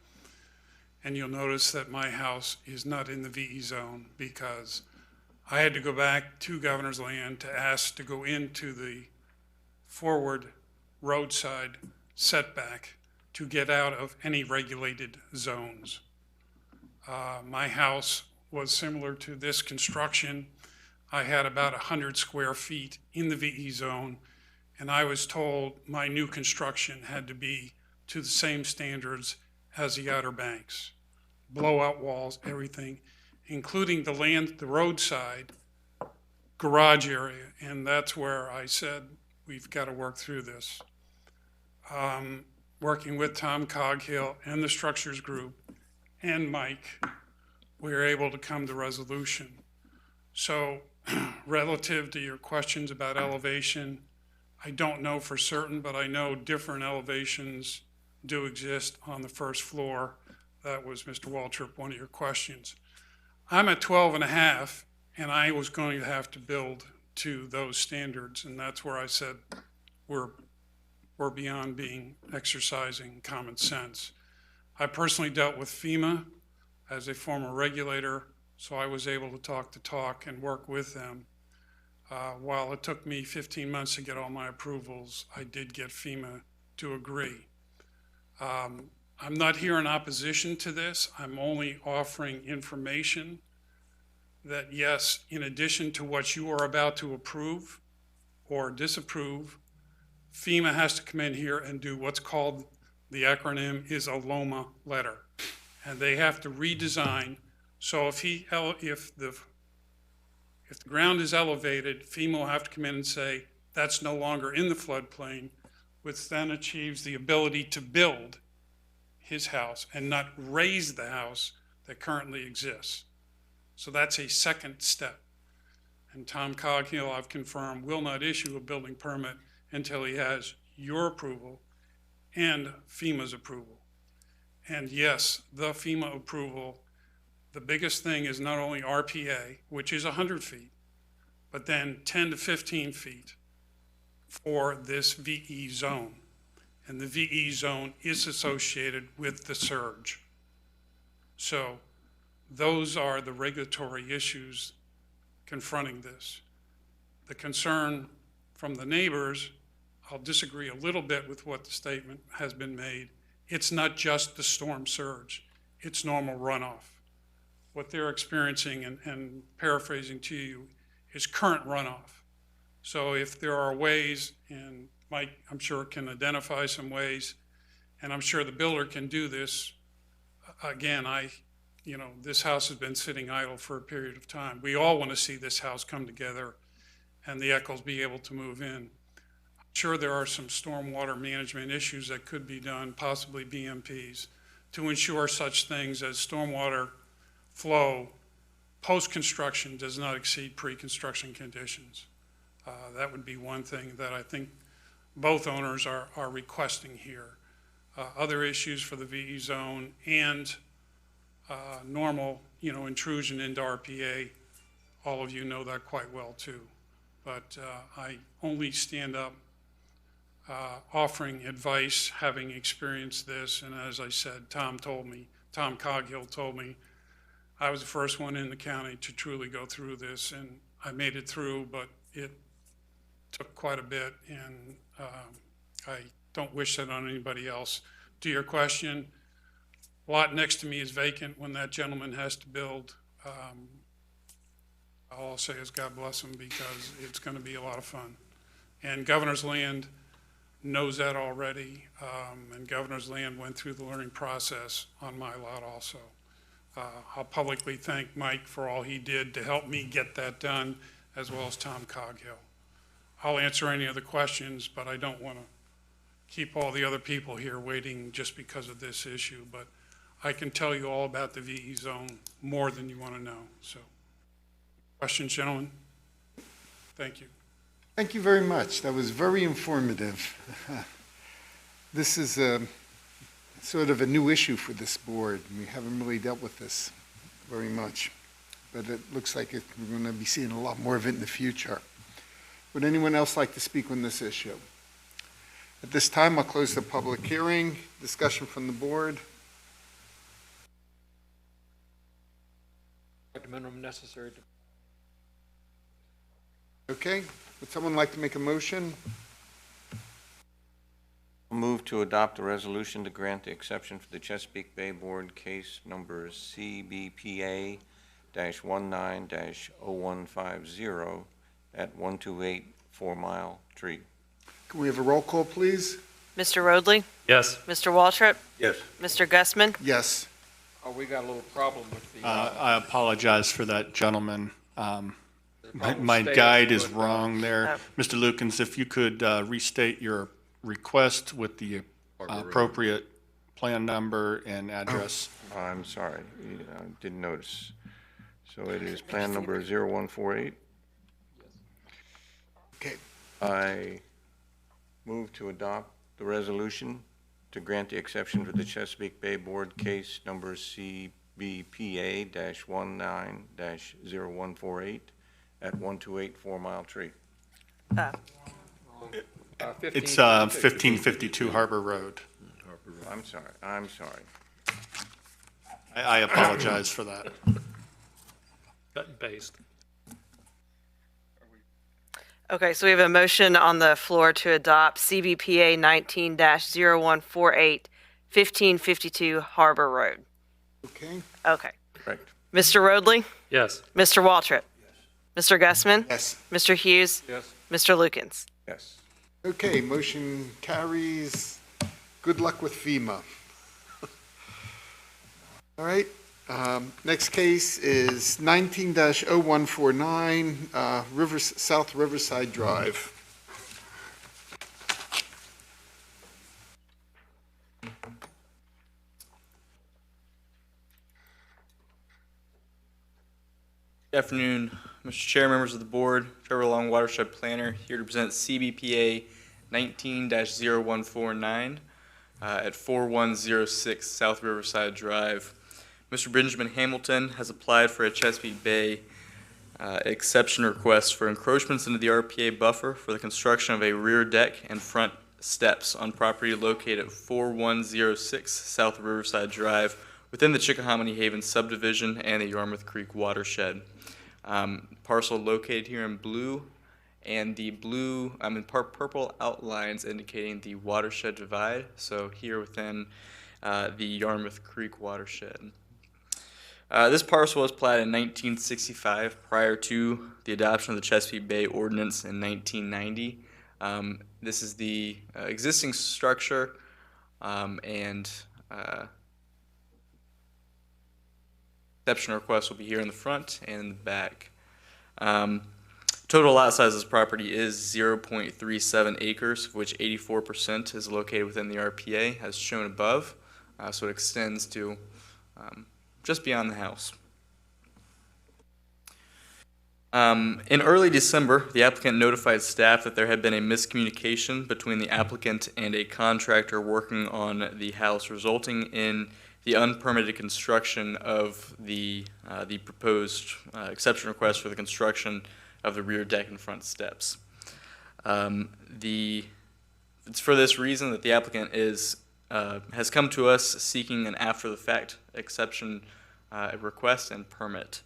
And you'll notice that my house is not in the VE zone because I had to go back to Governor's Land to ask to go into the forward roadside setback to get out of any regulated zones. My house was similar to this construction. I had about 100 square feet in the VE zone, and I was told my new construction had to be to the same standards as the Outer Banks. Blowout walls, everything, including the roadside garage area, and that's where I said, we've got to work through this. Working with Tom Coghill and the Structures Group and Mike, we were able to come to resolution. So relative to your questions about elevation, I don't know for certain, but I know different elevations do exist on the first floor. That was, Mr. Waltrip, one of your questions. I'm at 12 and a half, and I was going to have to build to those standards, and that's where I said we're beyond exercising common sense. I personally dealt with FEMA as a former regulator, so I was able to talk and work with them. While it took me 15 months to get all my approvals, I did get FEMA to agree. I'm not here in opposition to this. I'm only offering information that, yes, in addition to what you are about to approve or disapprove, FEMA has to come in here and do what's called, the acronym is a LOMA letter. And they have to redesign. So if the ground is elevated, FEMA will have to come in and say, that's no longer in the floodplain, which then achieves the ability to build his house and not raise the house that currently exists. So that's a second step. And Tom Coghill, I've confirmed, will not issue a building permit until he has your approval and FEMA's approval. And yes, the FEMA approval, the biggest thing is not only RPA, which is 100 feet, but then 10 to 15 feet for this VE zone. And the VE zone is associated with the surge. So those are the regulatory issues confronting this. The concern from the neighbors, I'll disagree a little bit with what the statement has been made. It's not just the storm surge, it's normal runoff. What they're experiencing, and paraphrasing to you, is current runoff. So if there are ways, and Mike, I'm sure, can identify some ways, and I'm sure the builder can do this. Again, this house has been sitting idle for a period of time. We all want to see this house come together and the Eccles be able to move in. I'm sure there are some stormwater management issues that could be done, possibly BMPs, to ensure such things as stormwater flow post-construction does not exceed pre-construction conditions. That would be one thing that I think both owners are requesting here. Other issues for the VE zone and normal, intrusion into RPA, all of you know that quite well too. But I only stand up offering advice, having experienced this, and as I said, Tom Coghill told me, I was the first one in the county to truly go through this, and I made it through, but it took quite a bit, and I don't wish that on anybody else. To your question, lot next to me is vacant when that gentleman has to build. All I'll say is God bless him, because it's going to be a lot of fun. And Governor's Land knows that already, and Governor's Land went through the learning process on my lot also. I'll publicly thank Mike for all he did to help me get that done, as well as Tom Coghill. I'll answer any other questions, but I don't want to keep all the other people here waiting just because of this issue. But I can tell you all about the VE zone, more than you want to know. So, questions, gentlemen? Thank you. Thank you very much. That was very informative. This is sort of a new issue for this board. We haven't really dealt with this very much, but it looks like we're going to be seeing a lot more of it in the future. Would anyone else like to speak on this issue? At this time, I'll close the public hearing. Discussion from the board. Like the minimum necessary. Okay. Would someone like to make a motion? I'll move to adopt a resolution to grant the exception for the Chesapeake Bay Board case number CBPA-19-0150 at 128 4 Mile Tree. Can we have a roll call, please? Mr. Roadley? Yes. Mr. Waltrip? Yes. Mr. Gussman? Yes. Oh, we got a little problem with the. I apologize for that, gentleman. problem My stated, guide is but, wrong there. Oh. Mr. Lukens, if you could restate your request with the appropriate plan number and address. I'm sorry, I didn't notice. So it is plan number 0148. Okay. I move to adopt the resolution to grant the exception for the Chesapeake Bay Board case number CBPA-19-0148 at 128 4 Mile Tree. It's 1552 Harbor Road. I'm sorry. I apologize for that. Cut and paste. Okay, so we have a motion on the floor to adopt CBPA 19-0148, 1552 Harbor Road. Okay. Okay. Correct. Mr. Roadley? Yes. Mr. Waltrip? Mr. Gussman? Yes. Mr. Hughes? Yes. Mr. Lukens? Yes. Okay, motion carries. Good luck with FEMA. All right, next case is 19-0149, South Riverside Drive. Good afternoon, Mr. Chair, members of the board. Trevor Long, Watershed Planner, here to present CBPA 19-0149 at 4106 South Riverside Drive. Mr. Benjamin Hamilton has applied for a Chesapeake Bay exception request for encroachments into the RPA buffer for the construction of a rear deck and front steps on property located at 4106 South Riverside Drive within the Chickahominy Haven subdivision and the Yarmouth Creek watershed. Parcel located here in blue, and the blue, purple outlines indicating the watershed divide, so here within the Yarmouth Creek watershed. This parcel was platted in 1965 prior to the adoption of the Chesapeake Bay Ordinance in 1990. This is the existing structure and exception request will be here in the front and in the back. Total lot size of this property is 0.37 acres, of which 84% is located within the RPA, as shown above. So it extends to just beyond the house. In early December, the applicant notified staff that there had been a miscommunication between the applicant and a contractor working on the house, resulting in the unpermitted construction of the proposed exception request for the construction of the rear deck and front steps. It's for this reason that the applicant has come to us seeking an after-the-fact exception request and permit.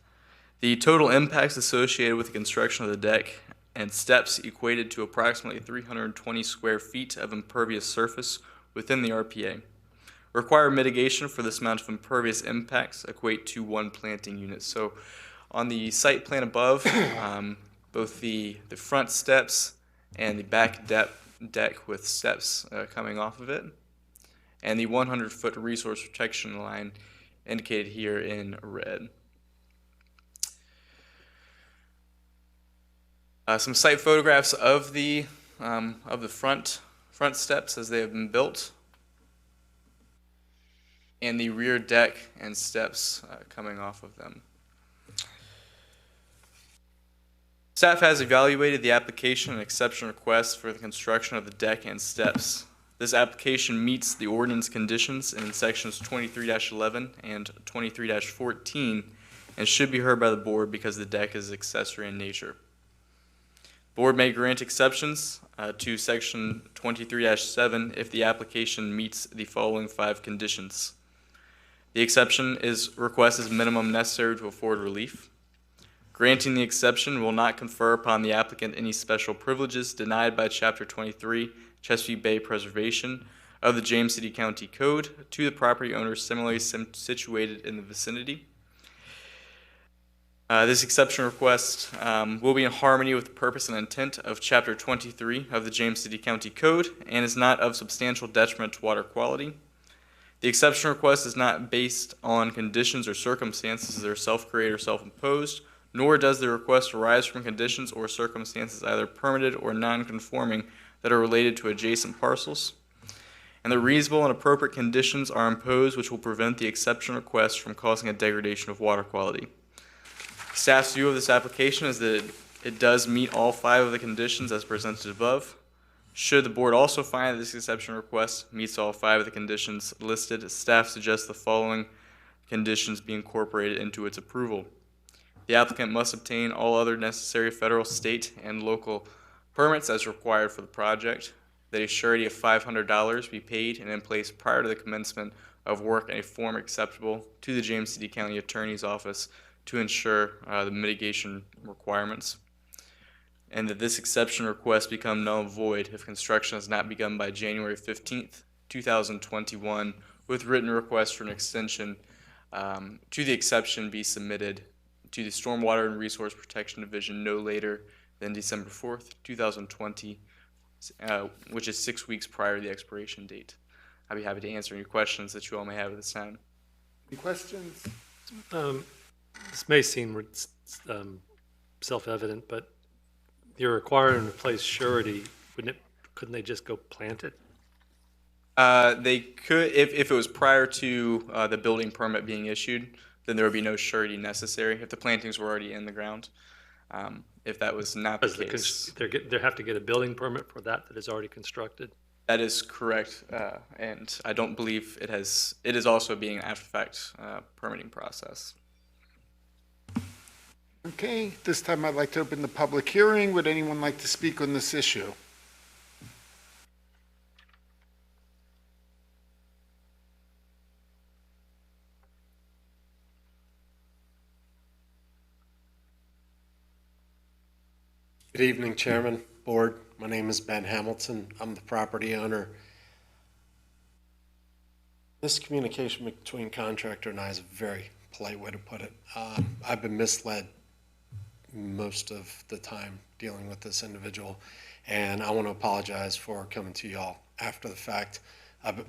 The total impacts associated with the construction of the deck and steps equated to approximately 320 square feet of impervious surface within the RPA. Required mitigation for this amount of impervious impacts equate to 1 planting unit. So on the site plan above, both the front steps and the back deck with steps coming off of it, and the 100-foot resource protection line indicated here in red. Some site photographs of the front steps as they have been built, and the rear deck and steps coming off of them. Staff has evaluated the application and exception request for the construction of the deck and steps. This application meets the ordinance conditions in sections 23-11 and 23-14 and should be heard by the board because the deck is accessory in nature. Board may grant exceptions to section 23-7 if the application meets the following 5 conditions. The exception request is minimum necessary to afford relief. Granting the exception will not confer upon the applicant any special privileges denied by Chapter 23, Chesapeake Bay Preservation of the James City County Code to the property owners similarly situated in the vicinity. This exception request will be in harmony with the purpose and intent of Chapter 23 of the James City County Code and is not of substantial detriment to water quality. The exception request is not based on conditions or circumstances that are self-created or self-imposed, nor does the request arise from conditions or circumstances either permitted or non-conforming that are related to adjacent parcels. And the reasonable and appropriate conditions are imposed which will prevent the exception request from causing a degradation of water quality. Staff's view of this application is that it does meet all 5 of the conditions as presented above. Should the board also find that this exception request meets all 5 of the conditions listed, staff suggests the following conditions be incorporated into its approval. The applicant must obtain all other necessary federal, state, and local permits as required for the project, that a surety of $500 be paid and in place prior to the commencement of work in a form acceptable to the James City County Attorney's Office to ensure the mitigation requirements, and that this exception request become null and void if construction has not begun by January 15th, 2021, with written requests for an extension to the exception be submitted to the Stormwater and Resource Protection Division no later than December 4th, 2020, which is 6 weeks prior to the expiration date. I'd be happy to answer any questions that you all may have at this time. Any questions? This may seem self-evident, but you're requiring to place surety. Couldn't they just go plant it? They could, if it was prior to the building permit being issued, then there would be no surety necessary if the plantings were already in the ground. If that was not the case. They have to get a building permit for that is already constructed? That is correct, and I don't believe it has. It is also being an after-fact permitting process. Okay, this time I'd like to open the public hearing. Would anyone like to speak on this issue? Good evening, Chairman, Board. My name is Ben Hamilton. I'm the property owner. This communication between contractor and I is a very polite way to put it. I've been misled most of the time dealing with this individual, and I want to apologize for coming to y'all after the fact.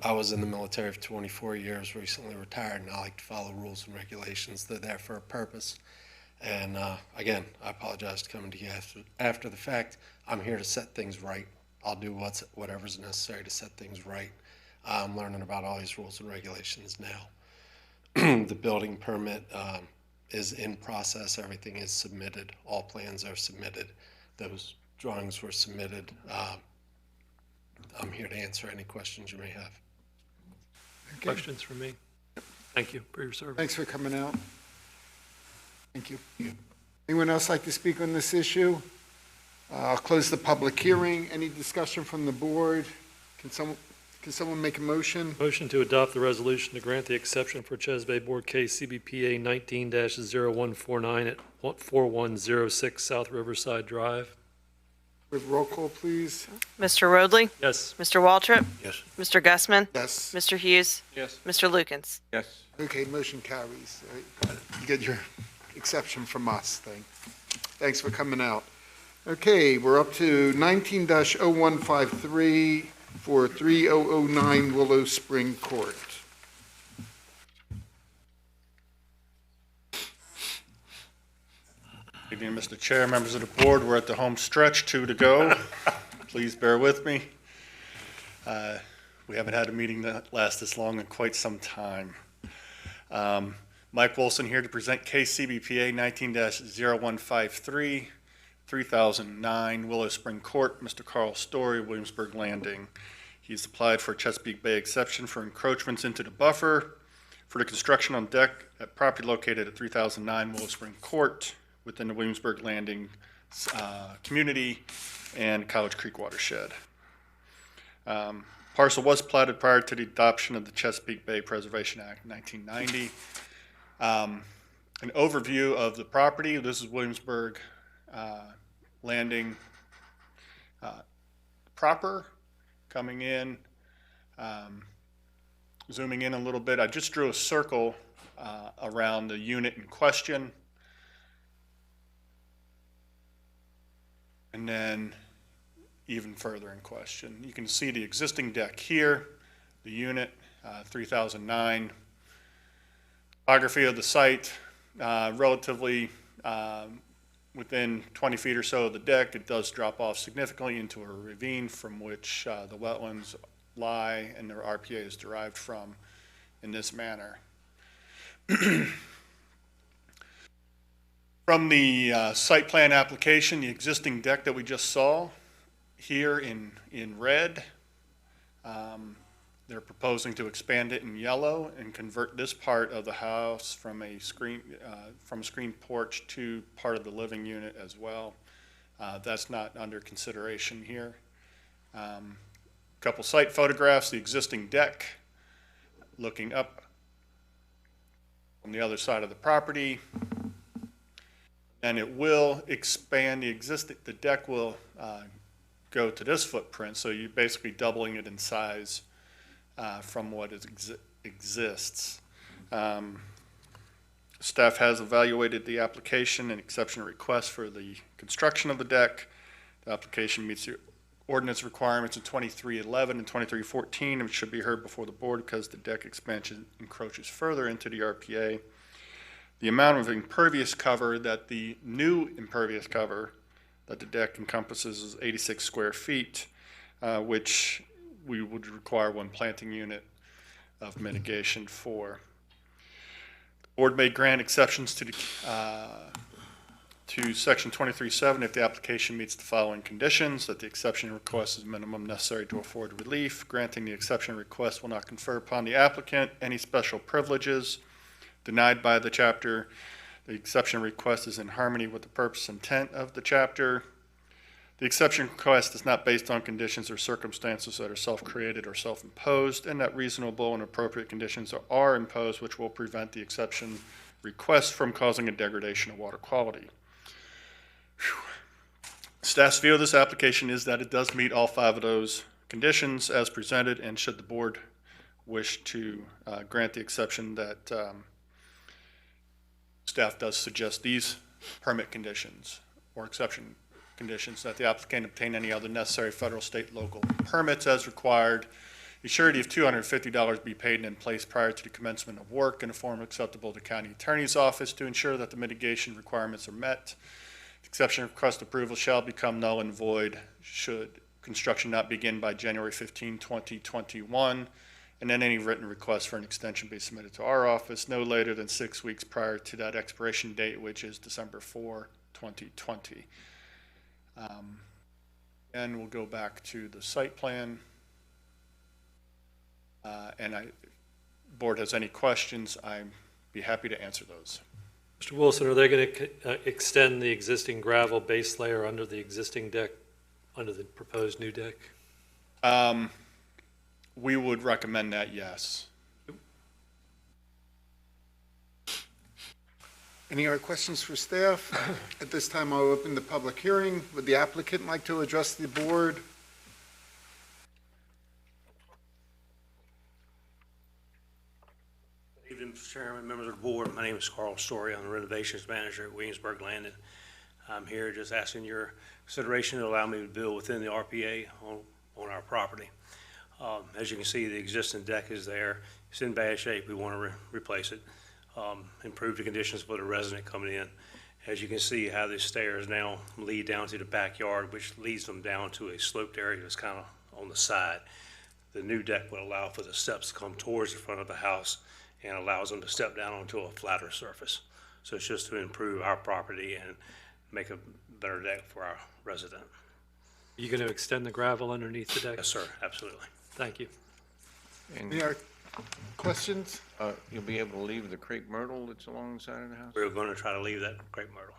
I was in the military for 24 years, recently retired, and I like to follow rules and regulations. They're there for a purpose. And again, I apologize for coming to you after the fact. I'm here to set things right. I'll do whatever's necessary to set things right. I'm learning about all these rules and regulations now. The building permit is in process. Everything is submitted. All plans are submitted. Those drawings were submitted. I'm here to answer any questions you may have. Okay. Questions from me? Thank you for your service. Thanks for coming out. Thank you. Anyone else like to speak on this issue? I'll close the public hearing. Any discussion from the board? Can someone make a motion? Motion to adopt the resolution to grant the exception for Chesapeake Bay Board Case CBPA 19-0149 at 4106 South Riverside Drive. With roll call, please. Mr. Roadley? Yes. Mr. Waltrip? Yes. Mr. Gussman? Yes. Mr. Hughes? Yes. Mr. Lukens? Yes. Okay, motion carries. You get your exception from us thing. Thanks for coming out. Okay, we're up to 19-0153 for 3009 Willow Spring Court. Good evening, Mr. Chair, members of the board. We're at the home stretch, 2 to go. Please bear with me. We haven't had a meeting that lasts this long in quite some time. Mike Wilson here to present case CBPA 19-0153, 3009 Willow Spring Court, Mr. Carl Story, Williamsburg Landing. He's applied for Chesapeake Bay exception for encroachments into the buffer for the construction on deck at property located at 3009 Willow Spring Court within the Williamsburg Landing community and College Creek watershed. Parcel was platted prior to the adoption of the Chesapeake Bay Preservation Act 1990. An overview of the property. This is Williamsburg Landing proper, coming in, zooming in a little bit. I just drew a circle around the unit in question. And then even further in question. You can see the existing deck here, the unit, 3009. Topography of the site, relatively within 20 feet or so of the deck. It does drop off significantly into a ravine from which the wetlands lie and their RPA is derived from in this manner. From the site plan application, the existing deck that we just saw here in red, they're proposing to expand it in yellow and convert this part of the house from a screen porch to part of the living unit as well. That's not under consideration here. Couple site photographs, the existing deck looking up on the other side of the property. And it will expand the deck will go to this footprint, so you're basically doubling it in size from what exists. Staff has evaluated the application and exception request for the construction of the deck. The application meets the ordinance requirements in 2311 and 2314, and should be heard before the board because the deck expansion encroaches further into the RPA. The amount of impervious cover that the new impervious cover that the deck encompasses is 86 square feet, which we would require one planting unit of mitigation for. The board may grant exceptions to section 23.7 if the application meets the following conditions: that the exception request is minimum necessary to afford relief. Granting the exception request will not confer upon the applicant any special privileges denied by the chapter. The exception request is in harmony with the purpose and intent of the chapter. The exception request is not based on conditions or circumstances that are self-created or self-imposed, and that reasonable and appropriate conditions are imposed which will prevent the exception request from causing a degradation of water quality. Staff's view of this application is that it does meet all 5 of those conditions as presented, and should the board wish to grant the exception, that staff does suggest these permit conditions or exception conditions: that the applicant obtain any other necessary federal, state, local permits as required. A surety of $250 be paid and in place prior to the commencement of work in a form acceptable to county attorney's office to ensure that the mitigation requirements are met. The exception request approval shall become null and void should construction not begin by January 15, 2021, and then any written request for an extension be submitted to our office no later than 6 weeks prior to that expiration date, which is December 4, 2020. And we'll go back to the site plan. And board has any questions, I'd be happy to answer those. Mr. Wilson, are they going to extend the existing gravel base layer under the existing deck, under the proposed new deck? We would recommend that, yes. Any other questions for staff? At this time, I'll open the public hearing. Would the applicant like to address the board? Good evening, Mr. Chairman, members of the board. My name is Carl Story. I'm the renovations manager at Williamsburg Landing. I'm here just asking your consideration to allow me to build within the RPA on our property. As you can see, the existing deck is there. It's in bad shape. We want to replace it, improve the conditions for the resident coming in. As you can see how the stairs now lead down to the backyard, which leads them down to a sloped area that's kind of on the side. The new deck will allow for the steps to come towards the front of the house and allows them to step down onto a flatter surface. So it's just to improve our property and make a better deck for our resident. Are you going to extend the gravel underneath the deck? Yes, sir, absolutely. Thank you. And Any other questions? you'll be able to leave the crepe myrtle that's along the side of the house? We're going to try to leave that crepe myrtle.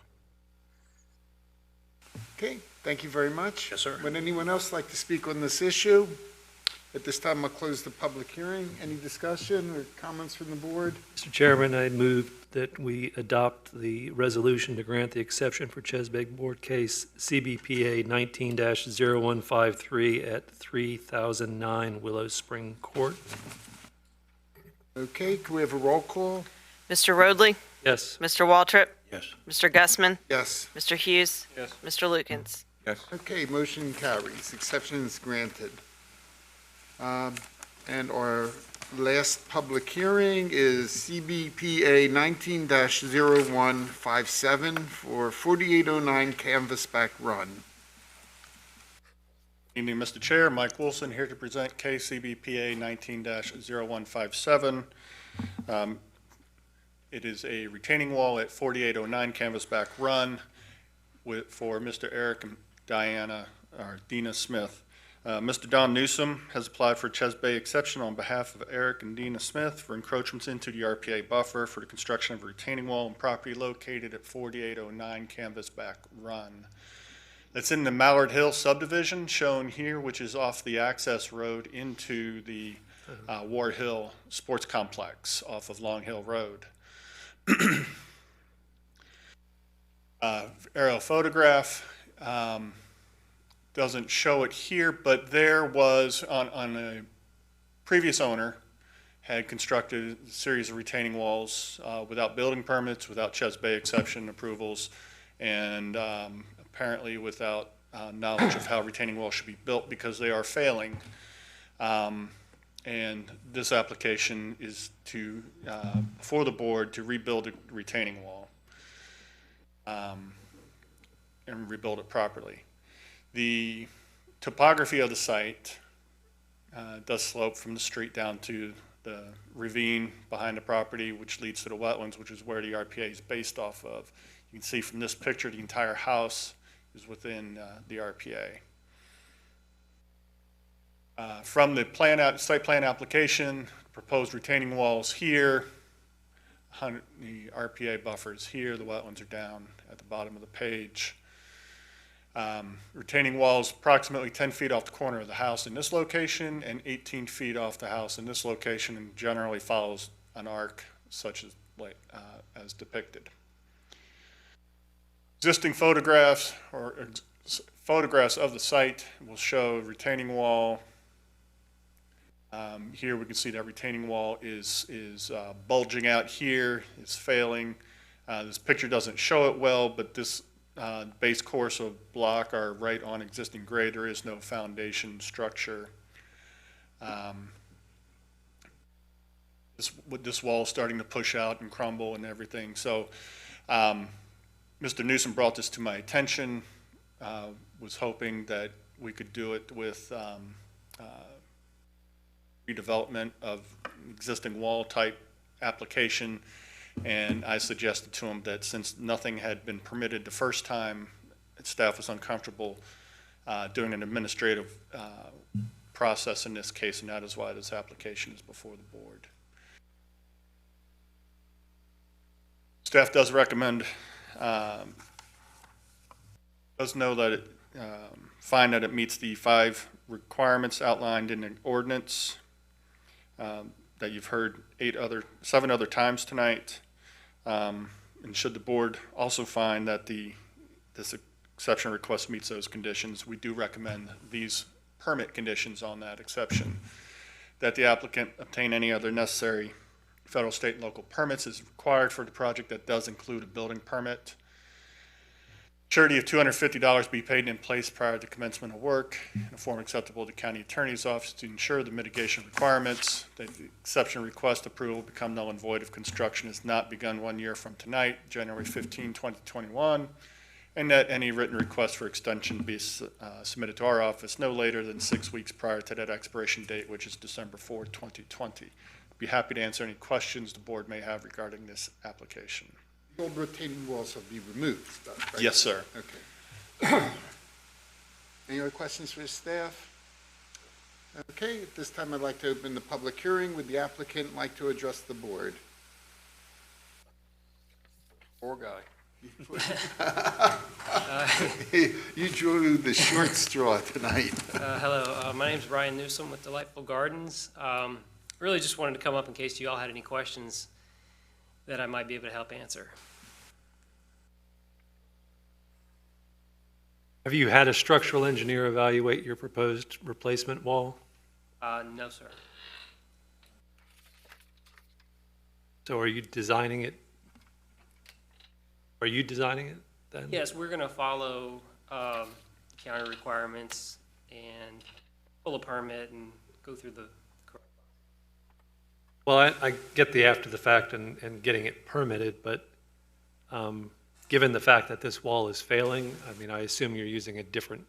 Okay, thank you very much. Yes, sir. Would anyone else like to speak on this issue? At this time, I'll close the public hearing. Any discussion or comments from the board? Mr. Chairman, I move that we adopt the resolution to grant the exception for Chesapeake Board Case CBPA 19-0153 at 3009 Willow Spring Court. Okay, can we have a roll call? Mr. Roadley? Yes. Mr. Waltrip? Yes. Mr. Gussman? Yes. Mr. Hughes? Yes. Mr. Lukens? Yes. Okay, motion carries. Exception is granted. And our last public hearing is CBPA 19-0157 for 4809 Canvasback Run. Evening, Mr. Chair. Mike Wilson here to present case CBPA 19-0157. It is a retaining wall at 4809 Canvasback Run for Mr. Eric and Dina Smith. Mr. Don Newsom has applied for Ches Bay exception on behalf of Eric and Dina Smith for encroachments into the RPA buffer for the construction of a retaining wall and property located at 4809 Canvasback Run. That's in the Mallard Hill subdivision shown here, which is off the access road into the Ward Hill Sports Complex off of Long Hill Road. Aerial photograph. Doesn't show it here, but there was, on a previous owner, had constructed a series of retaining walls without building permits, without Ches Bay exception approvals, and apparently without knowledge of how retaining walls should be built because they are failing. And this application is to, for the board to rebuild a retaining wall and rebuild it properly. The topography of the site does slope from the street down to the ravine behind the property, which leads to the wetlands, which is where the RPA is based off of. You can see from this picture, the entire house is within the RPA. From the site plan application, proposed retaining walls here, the RPA buffers here, the wetlands are down at the bottom of the page. Retaining walls approximately 10 feet off the corner of the house in this location and 18 feet off the house in this location, and generally follows an arc such as depicted. Existing photographs photographs of the site will show retaining wall. Here we can see that retaining wall is bulging out here, it's failing. This picture doesn't show it well, but this base course of block are right on existing grade. There is no foundation structure. This wall is starting to push out and crumble and everything. So Mr. Newsom brought this to my attention. Was hoping that we could do it with redevelopment of existing wall type application. And I suggested to him that since nothing had been permitted the first time, staff was uncomfortable doing an administrative process in this case, and that is why this application is before the board. Staff does recommend, does know that it, find that it meets the 5 requirements outlined in the ordinance that you've heard 7 other times tonight. And should the board also find that this exception request meets those conditions, we do recommend these permit conditions on that exception. That the applicant obtain any other necessary federal, state, and local permits is required for the project. That does include a building permit. Surety of $250 be paid in place prior to commencement of work in a form acceptable to county attorney's office to ensure the mitigation requirements. That the exception request approval become null and void if construction is not begun 1 year from tonight, January 15, 2021. And that any written request for extension be submitted to our office no later than 6 weeks prior to that expiration date, which is December 4, 2020. Be happy to answer any questions the board may have regarding this application. The old retaining walls will be removed, though, right? Yes, sir. Okay. Any other questions for the staff? Okay, at this time I'd like to open the public hearing. Would the applicant like to address the board? Poor guy. You drew the short straw tonight. Hello, my name's Brian Newsom with Delightful Gardens. Really just wanted to come up in case you all had any questions that I might be able to help answer. Have you had a structural engineer evaluate your proposed replacement wall? No, sir. So are you designing it? Are you designing it then? Yes, we're going to follow county requirements and pull a permit and go through the. Well, I get the after the fact and getting it permitted, but given the fact that this wall is failing, I mean, I assume you're using a different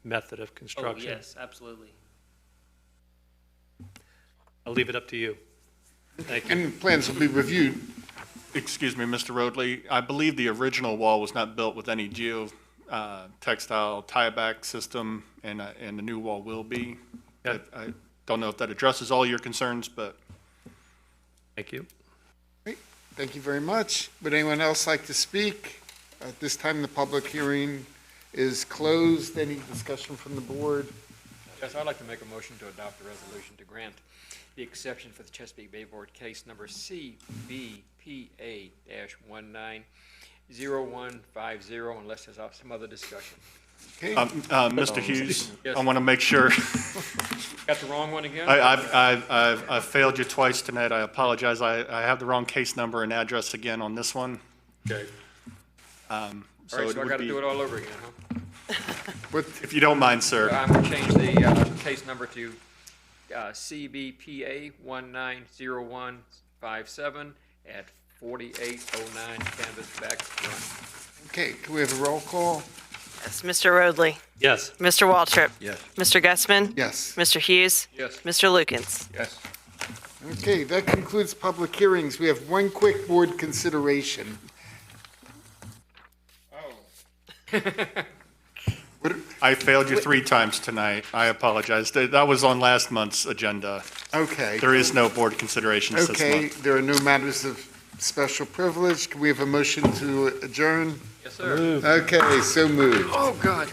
method of construction. Oh, yes, absolutely. I'll leave it up to you. Thank you. And plans will be reviewed. Excuse me, Mr. Roadley. I believe the original wall was not built with any textile tie-back system, and the new wall will be. Okay. I don't know if that addresses all your concerns, but. Thank you. Great. Thank you very much. Would anyone else like to speak? At this time, the public hearing is closed. Any discussion from the board? Yes, I'd like to make a motion to adopt a resolution to grant the exception for the Chesapeake Bay Board case number CBPA-190150 unless there's some other discussion. Okay. Mr. Hughes, Yes. I want to make sure. Got the wrong one again? I've failed you twice tonight. I apologize. I have the wrong case number and address again on this one. Okay. All So I got to do it all over again, huh? If you don't mind, sir. I'm going to change the case number to CBPA 190157 at 4809 Canvasback Run. Okay, can we have a roll call? Yes, Mr. Roadley. Yes. Mr. Waltrip. Yes. Mr. Gussman. Yes. Mr. Hughes. Yes. Mr. Lukens. Yes. Okay, that concludes public hearings. We have one quick board consideration. I failed you 3 times tonight. I apologize. That was on last month's agenda. Okay. There is no board considerations this Okay, month. there are no matters of special privilege. Can we have a motion to adjourn? Yes, sir. Okay, so moved. Oh, God.